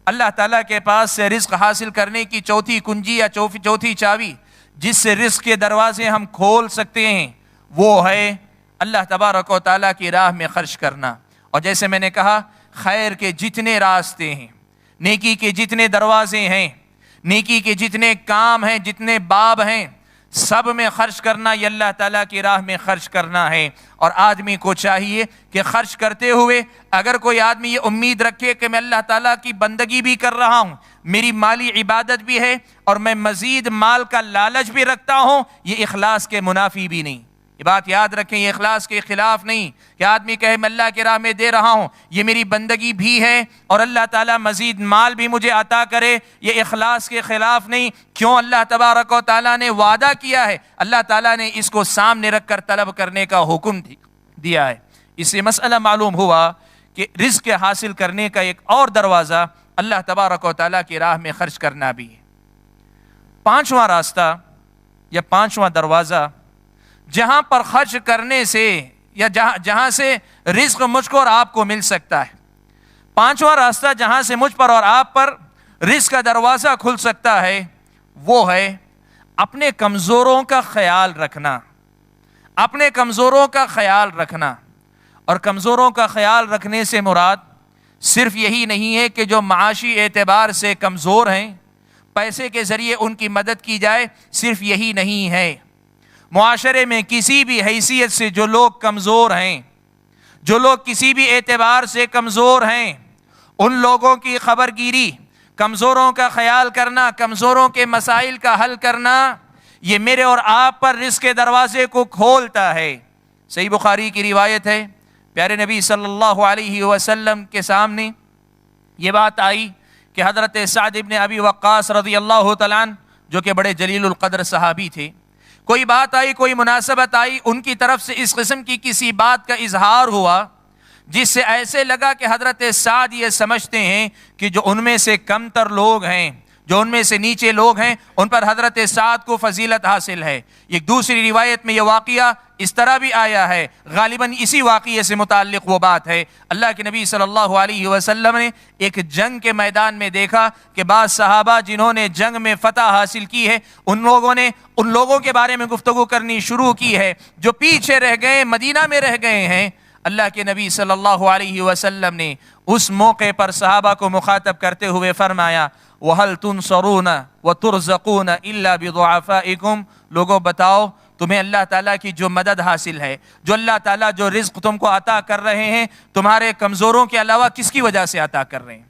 اللہ تعالیٰ کے پاس سے رزق حاصل کرنے کی چوتھی کنجی یا چوتھی چابی جس سے رزق کے دروازے ہم کھول سکتے ہیں، وہ ہے اللہ تبارک و تعالیٰ کی راہ میں خرچ کرنا۔ اور جیسے میں نے کہا، خیر کے جتنے راستے ہیں، نیکی کے جتنے دروازے ہیں، نیکی کے جتنے کام ہیں، جتنے باب ہیں، سب میں خرچ کرنا یہ اللہ تعالیٰ کی راہ میں خرچ کرنا ہے۔ اور آدمی کو چاہیے کہ خرچ کرتے ہوئے اگر کوئی آدمی یہ امید رکھے کہ میں اللہ تعالیٰ کی بندگی بھی کر رہا ہوں، میری مالی عبادت بھی ہے اور میں مزید مال کا لالچ بھی رکھتا ہوں، یہ اخلاص کے منافی بھی نہیں۔ یہ بات یاد رکھیں، یہ اخلاص کے خلاف نہیں کہ آدمی کہے میں اللہ کی راہ میں دے رہا ہوں، یہ میری بندگی بھی ہے اور اللہ تعالیٰ مزید مال بھی مجھے عطا کرے، یہ اخلاص کے خلاف نہیں۔ کیوں؟ اللہ تبارک و تعالیٰ نے وعدہ کیا ہے، اللہ تعالیٰ نے اس کو سامنے رکھ کر طلب کرنے کا حکم دیا ہے۔ اس سے مسئلہ معلوم ہوا کہ رزق حاصل کرنے کا ایک اور دروازہ اللہ تبارک و تعالیٰ کی راہ میں خرچ کرنا بھی ہے۔ پانچواں راستہ یا پانچواں دروازہ جہاں پر خرچ کرنے سے یا جہاں سے رزق مجھ کو اور آپ کو مل سکتا ہے، پانچواں راستہ جہاں سے مجھ پر اور آپ پر رزق کا دروازہ کھل سکتا ہے، وہ ہے اپنے کمزوروں کا خیال رکھنا۔ اپنے کمزوروں کا خیال رکھنا، اور کمزوروں کا خیال رکھنے سے مراد صرف یہی نہیں ہے کہ جو معاشی اعتبار سے کمزور ہیں پیسے کے ذریعے ان کی مدد کی جائے، صرف یہی نہیں ہے۔ معاشرے میں کسی بھی حیثیت سے جو لوگ کمزور ہیں، جو لوگ کسی بھی اعتبار سے کمزور ہیں، ان لوگوں کی خبر گیری، کمزوروں کا خیال کرنا، کمزوروں کے مسائل کا حل کرنا، یہ میرے اور آپ پر رزق کے دروازے کو کھولتا ہے۔ صحیح بخاری کی روایت ہے، پیارے نبی صلی اللہ علیہ وسلم کے سامنے یہ بات آئی کہ حضرت سعد ابن ابی وقاص رضی اللہ تعالیٰ عنہ جو کہ بڑے جلیل القدر صحابی تھے، کوئی بات آئی، کوئی مناسبت آئی، ان کی طرف سے اس قسم کی کسی بات کا اظہار ہوا جس سے ایسے لگا کہ حضرت سعد یہ سمجھتے ہیں کہ جو ان میں سے کم تر لوگ ہیں، جو ان میں سے نیچے لوگ ہیں، ان پر حضرت سعد کو فضیلت حاصل ہے۔ ایک دوسری روایت میں یہ واقعہ اس طرح بھی آیا ہے، غالباً اسی واقعے سے متعلق وہ بات ہے۔ اللہ کے نبی صلی اللہ علیہ وسلم نے ایک جنگ کے میدان میں دیکھا کہ بعض صحابہ جنہوں نے جنگ میں فتح حاصل کی ہے، ان لوگوں نے ان لوگوں کے بارے میں گفتگو کرنی شروع کی ہے جو پیچھے رہ گئے، مدینہ میں رہ گئے ہیں۔ اللہ کے نبی صلی اللہ علیہ وسلم نے اس موقع پر صحابہ کو مخاطب کرتے ہوئے فرمایا، وَهَلْ تُنْصَرُونَ وَتُرْزَقُونَ إِلَّا بِضُعَفَائِكُمْ، لوگوں بتاؤ تمہیں اللہ تعالیٰ کی جو مدد حاصل ہے، جو اللہ تعالیٰ جو رزق تم کو عطا کر رہے ہیں، تمہارے کمزوروں کے علاوہ کس کی وجہ سے عطا کر رہے ہیں؟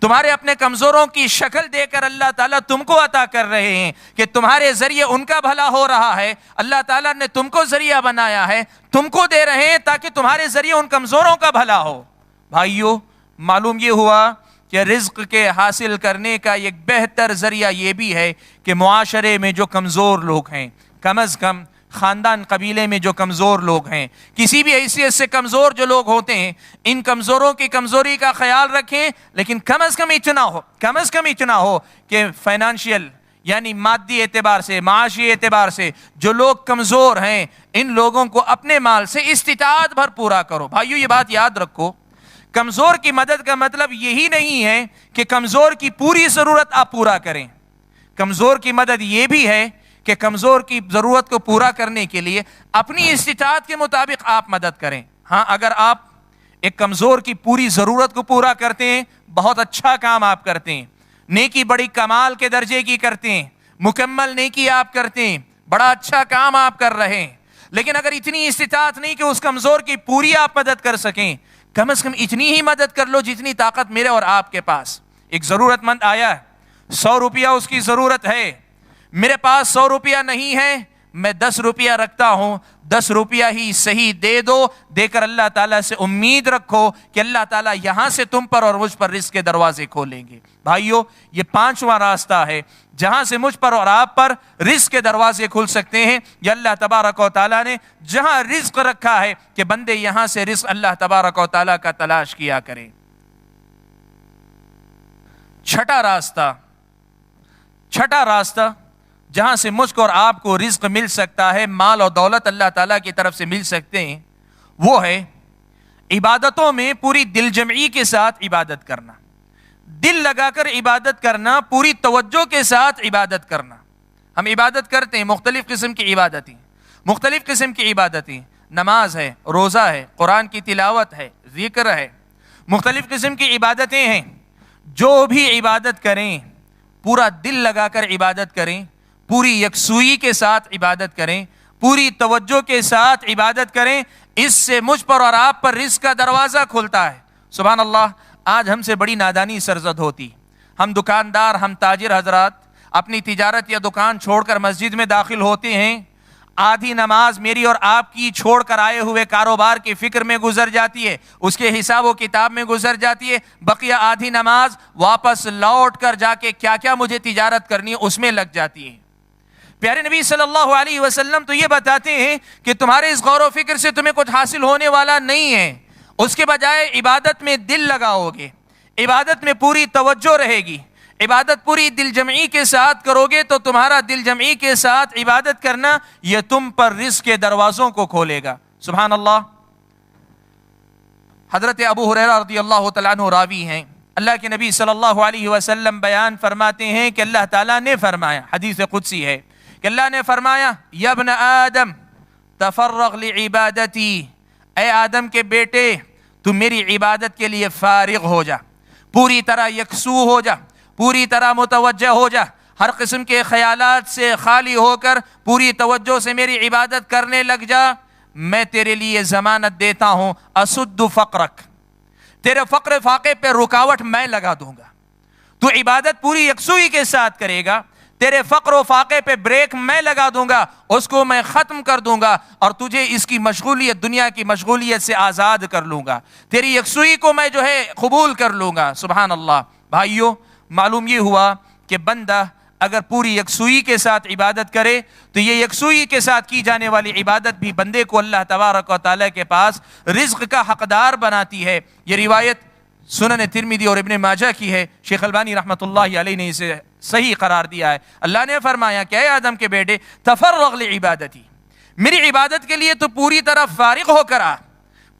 تمہارے اپنے کمزوروں کی شکل دے کر اللہ تعالیٰ تم کو عطا کر رہے ہیں کہ تمہارے ذریعے ان کا بھلا ہو رہا ہے۔ اللہ تعالیٰ نے تم کو ذریعہ بنایا ہے، تم کو دے رہے ہیں تاکہ تمہارے ذریعے ان کمزوروں کا بھلا ہو۔ بھائیو، معلوم یہ ہوا کہ رزق کے حاصل کرنے کا ایک بہتر ذریعہ یہ بھی ہے کہ معاشرے میں جو کمزور لوگ ہیں، کم از کم خاندان قبیلے میں جو کمزور لوگ ہیں، کسی بھی حیثیت سے کمزور جو لوگ ہوتے ہیں، ان کمزوروں کی کمزوری کا خیال رکھیں، لیکن کم از کم اتنا ہو کہ فائنانشیل یعنی مادی اعتبار سے، معاشی اعتبار سے جو لوگ کمزور ہیں، ان لوگوں کو اپنے مال سے استطاعت بھر پورا کرو۔ بھائیو، یہ بات یاد رکھو، کمزور کی مدد کا مطلب یہی نہیں ہے کہ کمزور کی پوری ضرورت آپ پورا کریں۔ کمزور کی مدد یہ بھی ہے کہ کمزور کی ضرورت کو پورا کرنے کے لیے اپنی استطاعت کے مطابق آپ مدد کریں۔ ہاں، اگر آپ ایک کمزور کی پوری ضرورت کو پورا کرتے ہیں، بہت اچھا کام آپ کرتے ہیں، نیکی بڑی کمال کے درجے کی کرتے ہیں، مکمل نیکی آپ کرتے ہیں، بڑا اچھا کام آپ کر رہے ہیں۔ لیکن اگر اتنی استطاعت نہیں کہ اس کمزور کی پوری آپ مدد کر سکیں، کم از کم اتنی ہی مدد کر لو جتنی طاقت میرے اور آپ کے پاس۔ ایک ضرورت مند آیا ہے، 100 روپیہ اس کی ضرورت ہے، میرے پاس 100 روپیہ نہیں ہے، میں 10 روپیہ رکھتا ہوں، 10 روپیہ ہی صحیح دے دو، دے کر اللہ تعالیٰ سے امید رکھو کہ اللہ تعالیٰ یہاں سے تم پر اور مجھ پر رزق کے دروازے کھولیں گے۔ بھائیو، یہ 5واں راستہ ہے جہاں سے مجھ پر اور آپ پر رزق کے دروازے کھل سکتے ہیں۔ یا اللہ تبارک و تعالیٰ نے جہاں رزق رکھا ہے کہ بندے یہاں سے رزق اللہ تبارک و تعالیٰ کا تلاش کیا کریں۔ چھٹا راستہ جہاں سے مجھ کو اور آپ کو رزق مل سکتا ہے، مال اور دولت اللہ تعالیٰ کی طرف سے مل سکتے ہیں، وہ ہے عبادتوں میں پوری دل جمعی کے ساتھ عبادت کرنا، دل لگا کر عبادت کرنا، پوری توجہ کے ساتھ عبادت کرنا۔ ہم عبادت کرتے ہیں، مختلف قسم کی عبادتیں، نماز ہے، روزہ ہے، قرآن کی تلاوت ہے، ذکر ہے، مختلف قسم کی عبادتیں ہیں۔ جو بھی عبادت کریں پورا دل لگا کر عبادت کریں، پوری یکسوئی کے ساتھ عبادت کریں، پوری توجہ کے ساتھ عبادت کریں، اس سے مجھ پر اور آپ پر رزق کا دروازہ کھلتا ہے۔ سبحان اللہ، آج ہم سے بڑی نادانی سرزد ہوتی، ہم دکاندار، ہم تاجر حضرات اپنی تجارت یا دکان چھوڑ کر مسجد میں داخل ہوتے ہیں، آدھی نماز میری اور آپ کی چھوڑ کر آئے ہوئے کاروبار کی فکر میں گزر جاتی ہے، اس کے حساب و کتاب میں گزر جاتی ہے، بقیہ آدھی نماز واپس لوٹ کر جا کے کیا کیا مجھے تجارت کرنی ہے اس میں لگ جاتی ہے۔ پیارے نبی صلی اللہ علیہ وسلم تو یہ بتاتے ہیں کہ تمہارے اس غور و فکر سے تمہیں کچھ حاصل ہونے والا نہیں ہے، اس کے بجائے عبادت میں دل لگاؤ گے، عبادت میں پوری توجہ رہے گی، عبادت پوری دل جمعی کے ساتھ کرو گے تو تمہارا دل جمعی کے ساتھ عبادت کرنا یہ تم پر رزق کے دروازوں کو کھولے گا۔ سبحان اللہ۔ حضرت ابو ہریرہ رضی اللہ تعالیٰ عنہ راوی ہیں، اللہ کے نبی صلی اللہ علیہ وسلم بیان فرماتے ہیں کہ اللہ تعالیٰ نے فرمایا، حدیث قدسی ہے کہ اللہ نے فرمایا، یا ابن آدم تفرغ لعبادتی، اے آدم کے بیٹے تو میری عبادت کے لیے فارغ ہو جا، پوری طرح یکسو ہو جا، پوری طرح متوجہ ہو جا، ہر قسم کے خیالات سے خالی ہو کر پوری توجہ سے میری عبادت کرنے لگ جا۔ میں تیرے لیے ضمانت دیتا ہوں، اسد فقرک، تیرے فقر فاقے پہ رکاوٹ میں لگا دوں گا، تو عبادت پوری یکسوئی کے ساتھ کرے گا، تیرے فقر و فاقے پہ بریک میں لگا دوں گا، اس کو میں ختم کر دوں گا اور تجھے اس کی مشغولیت، دنیا کی مشغولیت سے آزاد کر لوں گا، تیری یکسوئی کو میں جو ہے قبول کر لوں گا۔ سبحان اللہ۔ بھائیو، معلوم یہ ہوا کہ بندہ اگر پوری یکسوئی کے ساتھ عبادت کرے تو یہ یکسوئی کے ساتھ کی جانے والی عبادت بھی بندے کو اللہ تبارک و تعالیٰ کے پاس رزق کا حقدار بناتی ہے۔ یہ روایت سنن ترمذی اور ابن ماجہ کی ہے، شیخ البانی رحمۃ اللہ علیہ نے اسے صحیح قرار دیا ہے۔ اللہ نے فرمایا کہ اے آدم کے بیٹے تفرغ لعبادتی، میری عبادت کے لیے تو پوری طرح فارغ ہو کر آ،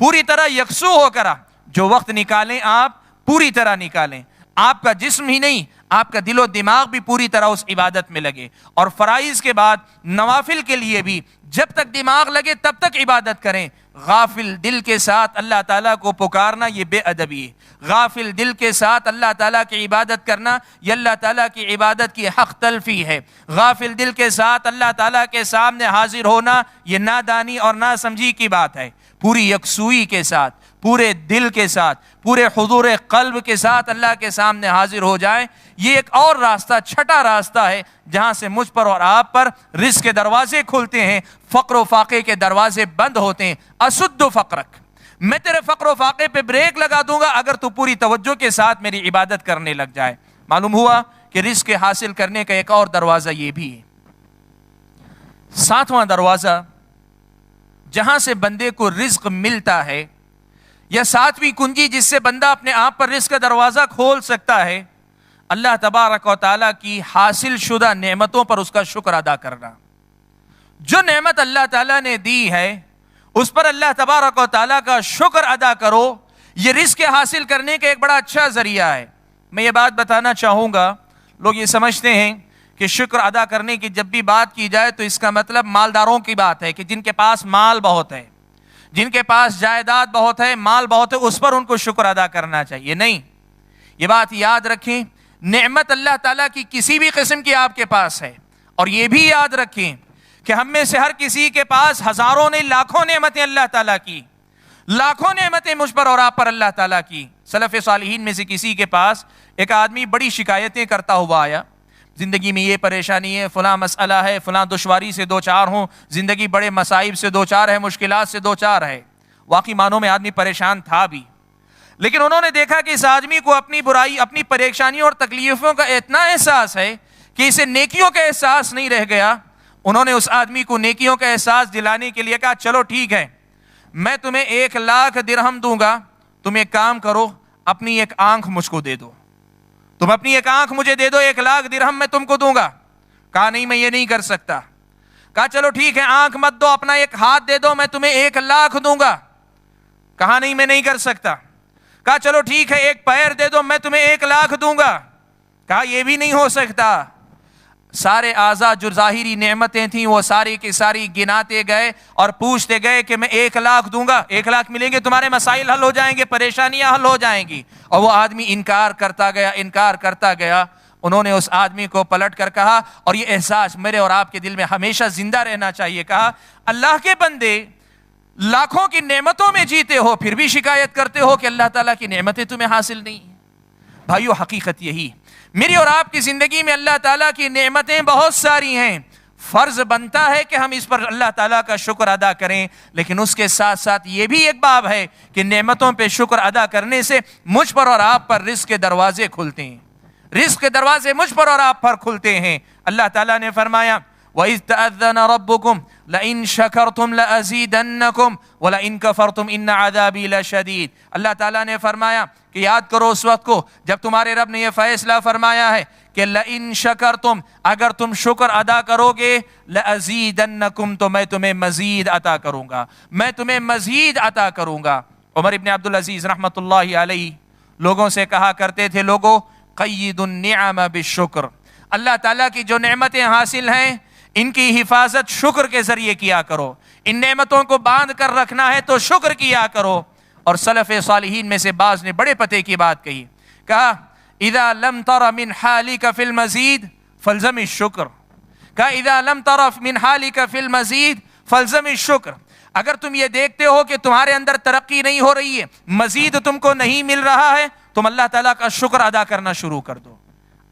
پوری طرح یکسو ہو کر آ، جو وقت نکالیں آپ پوری طرح نکالیں، آپ کا جسم ہی نہیں آپ کا دل و دماغ بھی پوری طرح اس عبادت میں لگے، اور فرائض کے بعد نوافل کے لیے بھی جب تک دماغ لگے تب تک عبادت کریں۔ غافل دل کے ساتھ اللہ تعالیٰ کو پکارنا یہ بے ادبی ہے، غافل دل کے ساتھ اللہ تعالیٰ کی عبادت کرنا یہ اللہ تعالیٰ کی عبادت کی حق تلفی ہے، غافل دل کے ساتھ اللہ تعالیٰ کے سامنے حاضر ہونا یہ نادانی اور ناسمجھی کی بات ہے۔ پوری یکسوئی کے ساتھ، پورے دل کے ساتھ، پورے حضور قلب کے ساتھ اللہ کے سامنے حاضر ہو جائیں، یہ ایک اور راستہ، چھٹا راستہ ہے جہاں سے مجھ پر اور آپ پر رزق کے دروازے کھلتے ہیں، فقر و فاقے کے دروازے بند ہوتے ہیں۔ اسد فقرک، میں تیرے فقر و فاقے پہ بریک لگا دوں گا اگر تو پوری توجہ کے ساتھ میری عبادت کرنے لگ جائے۔ معلوم ہوا کہ رزق حاصل کرنے کا ایک اور دروازہ یہ بھی ہے، ساتواں دروازہ جہاں سے بندے کو رزق ملتا ہے، یا ساتویں کنجی جس سے بندہ اپنے آپ پر رزق کا دروازہ کھول سکتا ہے، اللہ تبارک و تعالیٰ کی حاصل شدہ نعمتوں پر اس کا شکر ادا کرنا۔ جو نعمت اللہ تعالیٰ نے دی ہے اس پر اللہ تبارک و تعالیٰ کا شکر ادا کرو، یہ رزق حاصل کرنے کا ایک بڑا اچھا ذریعہ ہے۔ میں یہ بات بتانا چاہوں گا، لوگ یہ سمجھتے ہیں کہ شکر ادا کرنے کی جب بھی بات کی جائے تو اس کا مطلب مالداروں کی بات ہے، کہ جن کے پاس مال بہت ہے، جن کے پاس جائیداد بہت ہے، مال بہت ہے، اس پر ان کو شکر ادا کرنا چاہیے۔ نہیں، یہ بات یاد رکھیں، نعمت اللہ تعالیٰ کی کسی بھی قسم کی آپ کے پاس ہے، اور یہ بھی یاد رکھیں کہ ہم میں سے ہر کسی کے پاس ہزاروں نہیں لاکھوں نعمتیں اللہ تعالیٰ کی، لاکھوں نعمتیں مجھ پر اور آپ پر اللہ تعالیٰ کی۔ سلف صالحین میں سے کسی کے پاس ایک آدمی بڑی شکایتیں کرتا ہوا آیا، زندگی میں یہ پریشانی ہے، فلاں مسئلہ ہے، فلاں دشواری سے دو چار ہوں، زندگی بڑے مصائب سے دو چار ہے، مشکلات سے دو چار ہے۔ واقعی معنوں میں آدمی پریشان تھا بھی، لیکن انہوں نے دیکھا کہ اس آدمی کو اپنی برائی، اپنی پریشانیوں اور تکلیفوں کا اتنا احساس ہے کہ اسے نیکیوں کا احساس نہیں رہ گیا۔ انہوں نے اس آدمی کو نیکیوں کا احساس دلانے کے لیے کہا چلو ٹھیک ہے، میں تمہیں 1,00,000 درہم دوں گا، تم ایک کام کرو، اپنی ایک آنکھ مجھ کو دے دو، تم اپنی ایک آنکھ مجھے دے دو، 1,00,000 درہم میں تم کو دوں گا۔ کہا نہیں میں یہ نہیں کر سکتا۔ کہا چلو ٹھیک ہے، آنکھ مت دو، اپنا ایک ہاتھ دے دو، میں تمہیں 1,00,000 دوں گا۔ کہا نہیں میں نہیں کر سکتا۔ کہا چلو ٹھیک ہے، ایک پیر دے دو، میں تمہیں 1,00,000 دوں گا۔ کہا یہ بھی نہیں ہو سکتا۔ سارے اعضاء جو ظاہری نعمتیں تھیں وہ ساری کی ساری گناتے گئے اور پوچھتے گئے کہ میں 1,00,000 دوں گا، 1,00,000 ملیں گے، تمہارے مسائل حل ہو جائیں گے، پریشانیاں حل ہو جائیں گی۔ اور وہ آدمی انکار کرتا گیا، انکار کرتا گیا۔ انہوں نے اس آدمی کو پلٹ کر کہا، اور یہ احساس میرے اور آپ کے دل میں ہمیشہ زندہ رہنا چاہیے، کہا اللہ کے بندے لاکھوں کی نعمتوں میں جیتے ہو پھر بھی شکایت کرتے ہو کہ اللہ تعالیٰ کی نعمتیں تمہیں حاصل نہیں۔ بھائیو حقیقت یہی، میری اور آپ کی زندگی میں اللہ تعالیٰ کی نعمتیں بہت ساری ہیں، فرض بنتا ہے کہ ہم اس پر اللہ تعالیٰ کا شکر ادا کریں، لیکن اس کے ساتھ ساتھ یہ بھی ایک باب ہے کہ نعمتوں پہ شکر ادا کرنے سے مجھ پر اور آپ پر رزق کے دروازے کھلتے ہیں، رزق کے دروازے مجھ پر اور آپ پر کھلتے ہیں۔ اللہ تعالیٰ نے فرمایا وَإِذْ تَأَذَّنَ رَبُّكُمْ لَإِن شَكَرْتُمْ لَأَزِيدَنَّكُمْ وَلَإِن كَفَرْتُمْ إِنَّ عَذَابِي لَشَدِيدٌ۔ اللہ تعالیٰ نے فرمایا کہ یاد کرو اس وقت کو جب تمہارے رب نے یہ فیصلہ فرمایا ہے کہ لَإِن شَكَرْتُمْ، اگر تم شکر ادا کرو گے، لَأَزِيدَنَّكُمْ، تو میں تمہیں مزید عطا کروں گا، میں تمہیں مزید عطا کروں گا۔ عمر ابن عبدالعزیز رحمۃ اللہ علیہ لوگوں سے کہا کرتے تھے، لوگوں قید النعم بالشکر، اللہ تعالیٰ کی جو نعمتیں حاصل ہیں ان کی حفاظت شکر کے ذریعے کیا کرو، ان نعمتوں کو باندھ کر رکھنا ہے تو شکر کیا کرو۔ اور سلف صالحین میں سے بعض نے بڑے پتے کی بات کہی، کہا اذا لم تر من حالک فی المزید فالزم الشکر، کہا اذا لم تر من حالک فی المزید فالزم الشکر، اگر تم یہ دیکھتے ہو کہ تمہارے اندر ترقی نہیں ہو رہی ہے، مزید تم کو نہیں مل رہا ہے، تم اللہ تعالیٰ کا شکر ادا کرنا شروع کر دو۔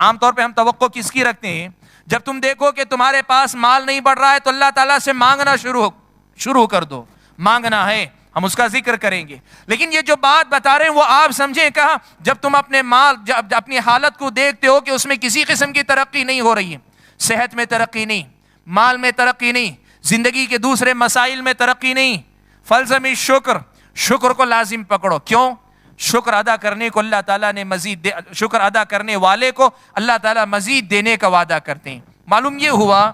عام طور پہ ہم توقع کس کی رکھتے ہیں؟ جب تم دیکھو کہ تمہارے پاس مال نہیں بڑھ رہا ہے تو اللہ تعالیٰ سے مانگنا شروع کر دو۔ مانگنا ہے ہم اس کا ذکر کریں گے، لیکن یہ جو بات بتا رہے ہیں وہ آپ سمجھیں کہاں، جب تم اپنے مال، جب اپنی حالت کو دیکھتے ہو کہ اس میں کسی قسم کی ترقی نہیں ہو رہی ہے، صحت میں ترقی نہیں، مال میں ترقی نہیں، زندگی کے دوسرے مسائل میں ترقی نہیں، فلزم شکر، شکر کو لازم پکڑو. کیوں؟ شکر ادا کرنے کو اللہ تعالیٰ نے مزید شکر ادا کرنے والے کو اللہ تعالیٰ مزید دینے کا وعدہ کرتے ہیں. معلوم یہ ہوا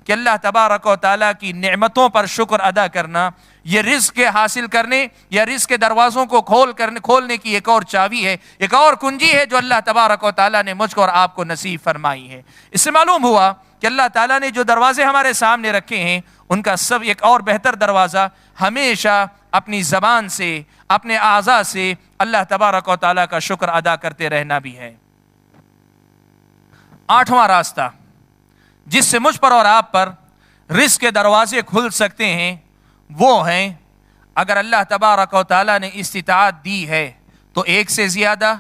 کہ اللہ تبارک و تعالیٰ کی نعمتوں پر شکر ادا کرنا یہ رزق کے حاصل کرنے یا رزق کے دروازوں کو کھولنے کی ایک اور چابی ہے، ایک اور کنجی ہے جو اللہ تبارک و تعالیٰ نے مجھ کو اور آپ کو نصیب فرمائی ہے. اس سے معلوم ہوا کہ اللہ تعالیٰ نے جو دروازے ہمارے سامنے رکھے ہیں ان کا سب ایک اور بہتر دروازہ ہمیشہ اپنی زبان سے، اپنے اعضاء سے اللہ تبارک و تعالیٰ کا شکر ادا کرتے رہنا بھی ہے. 8واں راستہ جس سے مجھ پر اور آپ پر رزق کے دروازے کھل سکتے ہیں وہ ہیں، اگر اللہ تبارک و تعالیٰ نے استطاعت دی ہے تو ایک سے زیادہ،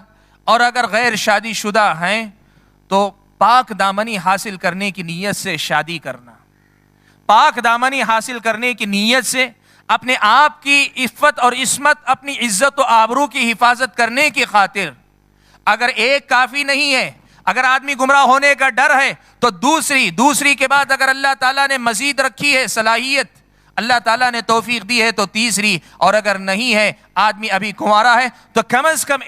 اور اگر غیر شادی شدہ ہیں تو پاک دامنی حاصل کرنے کی نیت سے شادی کرنا. پاک دامنی حاصل کرنے کی نیت سے اپنے آپ کی عفت اور عصمت، اپنی عزت و آبرو کی حفاظت کرنے کی خاطر اگر ایک کافی نہیں ہے، اگر آدمی گمراہ ہونے کا ڈر ہے تو دوسری کے بعد اگر اللہ تعالیٰ نے مزید رکھی ہے صلاحیت، اللہ تعالیٰ نے توفیق دی ہے تو تیسری، اور اگر نہیں ہے آدمی ابھی کنوارا ہے تو کم از کم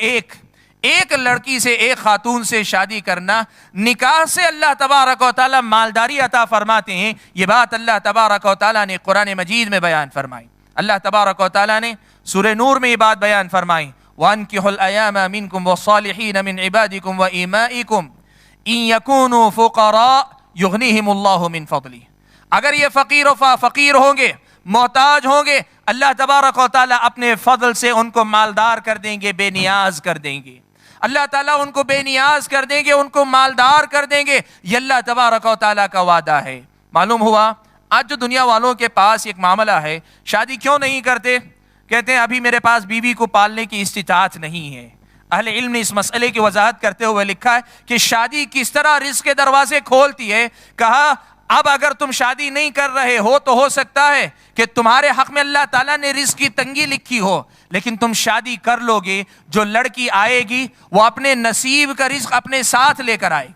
ایک لڑکی سے، ایک خاتون سے شادی کرنا. نکاح سے اللہ تبارک و تعالیٰ مالداری عطا فرماتے ہیں، یہ بات اللہ تبارک و تعالیٰ نے قرآن مجید میں بیان فرمائی. اللہ تبارک و تعالیٰ نے سورہ نور میں یہ بات بیان فرمائی، وَأَنكِحُوا الْأَيَامَ مِنكُمْ وَالصَّالِحِينَ مِنْ عِبَادِكُمْ وَإِمَائِكُمْ إِن يَكُونُوا فُقَرَاءَ يُغْنِهِمُ اللَّهُ مِنْ فَضْلِهِ. اگر یہ فقیر ہوں گے، محتاج ہوں گے، اللہ تبارک و تعالیٰ اپنے فضل سے ان کو مالدار کر دیں گے، بے نیاز کر دیں گے. اللہ تعالیٰ ان کو بے نیاز کر دیں گے، ان کو مالدار کر دیں گے. یہ اللہ تبارک و تعالیٰ کا وعدہ ہے. معلوم ہوا آج جو دنیا والوں کے پاس ایک معاملہ ہے، شادی کیوں نہیں کرتے؟ کہتے ہیں ابھی میرے پاس بیوی کو پالنے کی استطاعت نہیں ہے. اہل علم نے اس مسئلے کی وضاحت کرتے ہوئے لکھا ہے کہ شادی کس طرح رزق کے دروازے کھولتی ہے. کہا اب اگر تم شادی نہیں کر رہے ہو تو ہو سکتا ہے کہ تمہارے حق میں اللہ تعالیٰ نے رزق کی تنگی لکھی ہو، لیکن تم شادی کر لو گے، جو لڑکی آئے گی وہ اپنے نصیب کا رزق اپنے ساتھ لے کر آئے گی،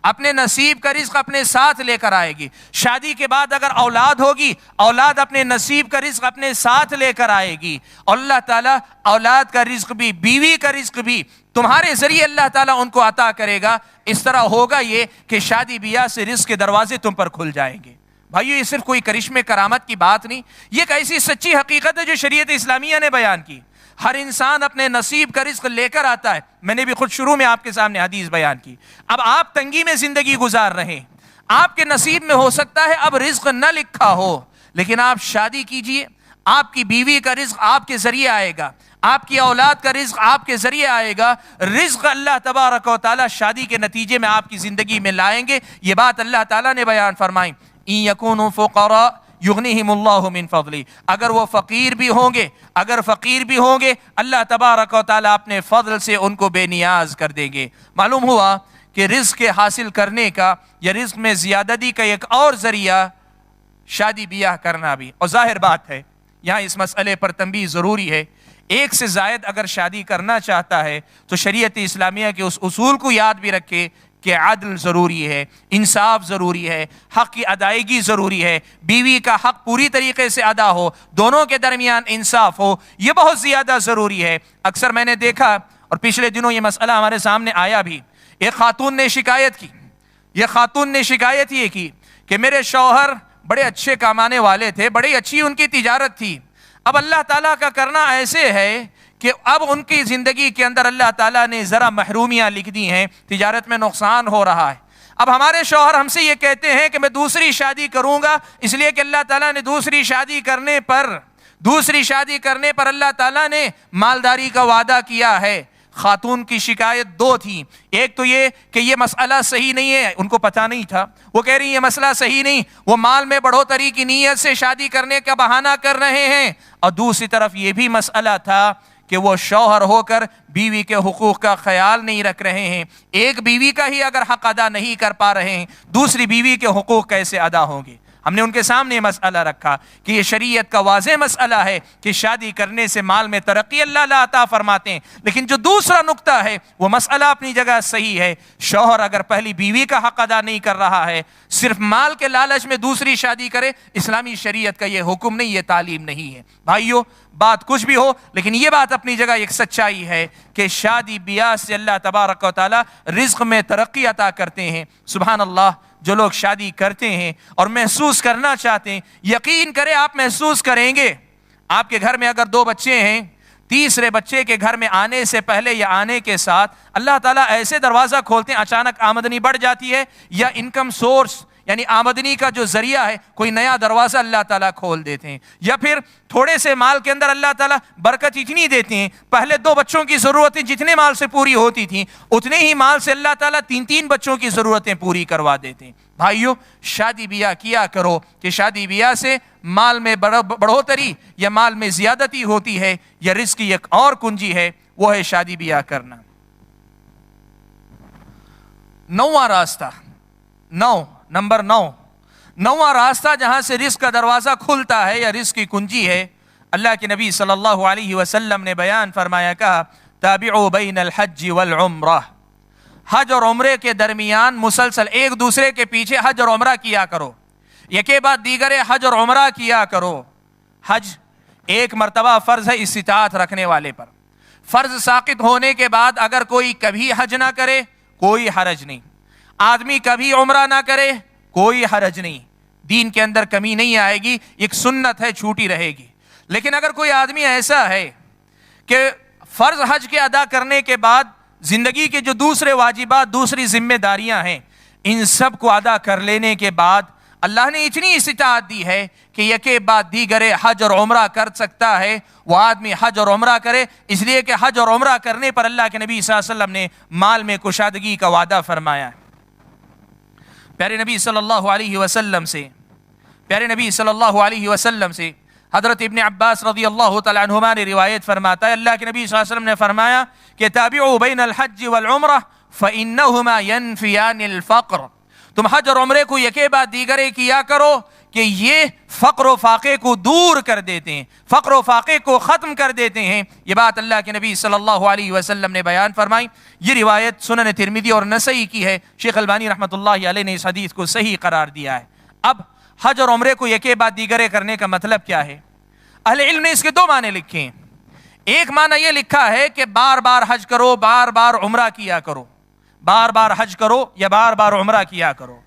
اپنے نصیب کا رزق اپنے ساتھ لے کر آئے گی. شادی کے بعد اگر اولاد ہوگی، اولاد اپنے نصیب کا رزق اپنے ساتھ لے کر آئے گی. اور اللہ تعالیٰ اولاد کا رزق بھی، بیوی کا رزق بھی تمہارے ذریعے اللہ تعالیٰ ان کو عطا کرے گا. اس طرح ہوگا یہ کہ شادی بیاہ سے رزق کے دروازے تم پر کھل جائیں گے. بھائیو، یہ صرف کوئی کرشمے کرامت کی بات نہیں، یہ ایک ایسی سچی حقیقت ہے جو شریعت اسلامیہ نے بیان کی. ہر انسان اپنے نصیب کا رزق لے کر آتا ہے. میں نے بھی خود شروع میں آپ کے سامنے حدیث بیان کی. اب آپ تنگی میں زندگی گزار رہے ہیں، آپ کے نصیب میں ہو سکتا ہے اب رزق نہ لکھا ہو، لیکن آپ شادی کیجئے، آپ کی بیوی کا رزق آپ کے ذریعے آئے گا، آپ کی اولاد کا رزق آپ کے ذریعے آئے گا. رزق اللہ تبارک و تعالیٰ شادی کے نتیجے میں آپ کی زندگی میں لائیں گے. یہ بات اللہ تعالیٰ نے بیان فرمائی، إِن يَكُونُوا فُقَرَاءَ يُغْنِهِمُ اللَّهُ مِنْ فَضْلِهِ. اگر وہ فقیر بھی ہوں گے، اللہ تبارک و تعالیٰ اپنے فضل سے ان کو بے نیاز کر دیں گے. معلوم ہوا کہ رزق کے حاصل کرنے کا یا رزق میں زیادتی کا ایک اور ذریعہ شادی بیاہ کرنا بھی. اور ظاہر بات ہے یہاں اس مسئلے پر تنبیہ ضروری ہے، ایک سے زائد اگر شادی کرنا چاہتا ہے تو شریعت اسلامیہ کے اس اصول کو یاد بھی رکھے کہ عدل ضروری ہے، انصاف ضروری ہے، حق کی ادائیگی ضروری ہے، بیوی کا حق پوری طریقے سے ادا ہو، دونوں کے درمیان انصاف ہو، یہ بہت زیادہ ضروری ہے. اکثر میں نے دیکھا اور پچھلے دنوں یہ مسئلہ ہمارے سامنے آیا بھی، ایک خاتون نے شکایت کی. یہ خاتون نے شکایت یہ کی کہ میرے شوہر بڑے اچھے کمانے والے تھے، بڑی اچھی ان کی تجارت تھی، اب اللہ تعالیٰ کا کرنا ایسے ہے کہ اب ان کی زندگی کے اندر اللہ تعالیٰ نے ذرا محرومیاں لکھ دی ہیں، تجارت میں نقصان ہو رہا ہے. اب ہمارے شوہر ہم سے یہ کہتے ہیں کہ میں دوسری شادی کروں گا، اس لیے کہ اللہ تعالیٰ نے دوسری شادی کرنے پر اللہ تعالیٰ نے مالداری کا وعدہ کیا ہے. خاتون کی شکایت دو تھی، ایک تو یہ کہ یہ مسئلہ صحیح نہیں ہے، ان کو پتہ نہیں تھا، وہ کہہ رہی یہ مسئلہ صحیح نہیں، وہ مال میں بڑھوتری کی نیت سے شادی کرنے کا بہانہ کر رہے ہیں. اور دوسری طرف یہ بھی مسئلہ تھا کہ وہ شوہر ہو کر بیوی کے حقوق کا خیال نہیں رکھ رہے ہیں. ایک بیوی کا ہی اگر حق ادا نہیں کر پا رہے ہیں، دوسری بیوی کے حقوق کیسے ادا ہوں گے؟ ہم نے ان کے سامنے یہ مسئلہ رکھا کہ یہ شریعت کا واضح مسئلہ ہے کہ شادی کرنے سے مال میں ترقی اللہ عطا فرماتے ہیں، لیکن جو دوسرا نقطہ ہے وہ مسئلہ اپنی جگہ صحیح ہے۔ شوہر اگر پہلی بیوی کا حق ادا نہیں کر رہا ہے، صرف مال کے لالچ میں دوسری شادی کرے، اسلامی شریعت کا یہ حکم نہیں، یہ تعلیم نہیں ہے۔ بھائیو، بات کچھ بھی ہو لیکن یہ بات اپنی جگہ ایک سچائی ہے کہ شادی بیاہ سے اللہ تبارک و تعالی رزق میں ترقی عطا کرتے ہیں۔ سبحان اللہ، جو لوگ شادی کرتے ہیں اور محسوس کرنا چاہتے ہیں، یقین کریں آپ محسوس کریں گے۔ آپ کے گھر میں اگر 2 بچے ہیں، تیسرے بچے کے گھر میں آنے سے پہلے یا آنے کے ساتھ اللہ تعالیٰ ایسے دروازہ کھولتے ہیں، اچانک آمدنی بڑھ جاتی ہے، یا انکم سورس یعنی آمدنی کا جو ذریعہ ہے کوئی نیا دروازہ اللہ تعالیٰ کھول دیتے ہیں، یا پھر تھوڑے سے مال کے اندر اللہ تعالیٰ برکت اتنی دیتے ہیں، پہلے 2 بچوں کی ضرورتیں جتنے مال سے پوری ہوتی تھیں اتنے ہی مال سے اللہ تعالیٰ 3 بچوں کی ضرورتیں پوری کروا دیتے ہیں۔ بھائیو، شادی بیاہ کیا کرو کہ شادی بیاہ سے مال میں بڑھوتری یا مال میں زیادتی ہوتی ہے، یا رزق کی ایک اور کنجی ہے، وہ ہے شادی بیاہ کرنا۔ 9واں راستہ، نمبر 9واں راستہ جہاں سے رزق کا دروازہ کھلتا ہے یا رزق کی کنجی ہے، اللہ کے نبی صلی اللہ علیہ وسلم نے بیان فرمایا، کہا تابعوا بین الحج والعمرہ، حج اور عمرے کے درمیان مسلسل ایک دوسرے کے پیچھے حج اور عمرہ کیا کرو، یکے بعد دیگر حج اور عمرہ کیا کرو۔ حج ایک مرتبہ فرض ہے استطاعت رکھنے والے پر، فرض ساقط ہونے کے بعد اگر کوئی کبھی حج نہ کرے کوئی حرج نہیں، آدمی کبھی عمرہ نہ کرے کوئی حرج نہیں، دین کے اندر کمی نہیں آئے گی، ایک سنت ہے چھوٹی رہے گی۔ لیکن اگر کوئی آدمی ایسا ہے کہ فرض حج کے ادا کرنے کے بعد زندگی کے جو دوسرے واجبات، دوسری ذمہ داریاں ہیں، ان سب کو ادا کر لینے کے بعد اللہ نے اتنی استطاعت دی ہے کہ یکے بعد دیگر حج اور عمرہ کر سکتا ہے، وہ آدمی حج اور عمرہ کرے، اس لیے کہ حج اور عمرہ کرنے پر اللہ کے نبی صلی اللہ علیہ وسلم نے مال میں کشادگی کا وعدہ فرمایا ہے۔ پیارے نبی صلی اللہ علیہ وسلم سے حضرت ابن عباس رضی اللہ تعالی عنہما نے روایت فرماتا ہے، اللہ کے نبی صلی اللہ علیہ وسلم نے فرمایا کہ تابعوا بین الحج والعمرہ فإنہما ینفیان الفقر، تم حج اور عمرے کو یکے بعد دیگرے کیا کرو کہ یہ فقر و فاقے کو دور کر دیتے ہیں، فقر و فاقے کو ختم کر دیتے ہیں۔ یہ بات اللہ کے نبی صلی اللہ علیہ وسلم نے بیان فرمائی۔ یہ روایت سنن ترمذی اور نسائی کی ہے، شیخ البانی رحمۃ اللہ علیہ نے اس حدیث کو صحیح قرار دیا ہے۔ اب حج اور عمرے کو یکے بعد دیگرے کرنے کا مطلب کیا ہے؟ اہل علم نے اس کے 2 معنی لکھے ہیں۔ ایک معنی یہ لکھا ہے کہ بار بار حج کرو، بار بار عمرہ کیا کرو، بار بار حج کرو یا بار بار عمرہ کیا کرو۔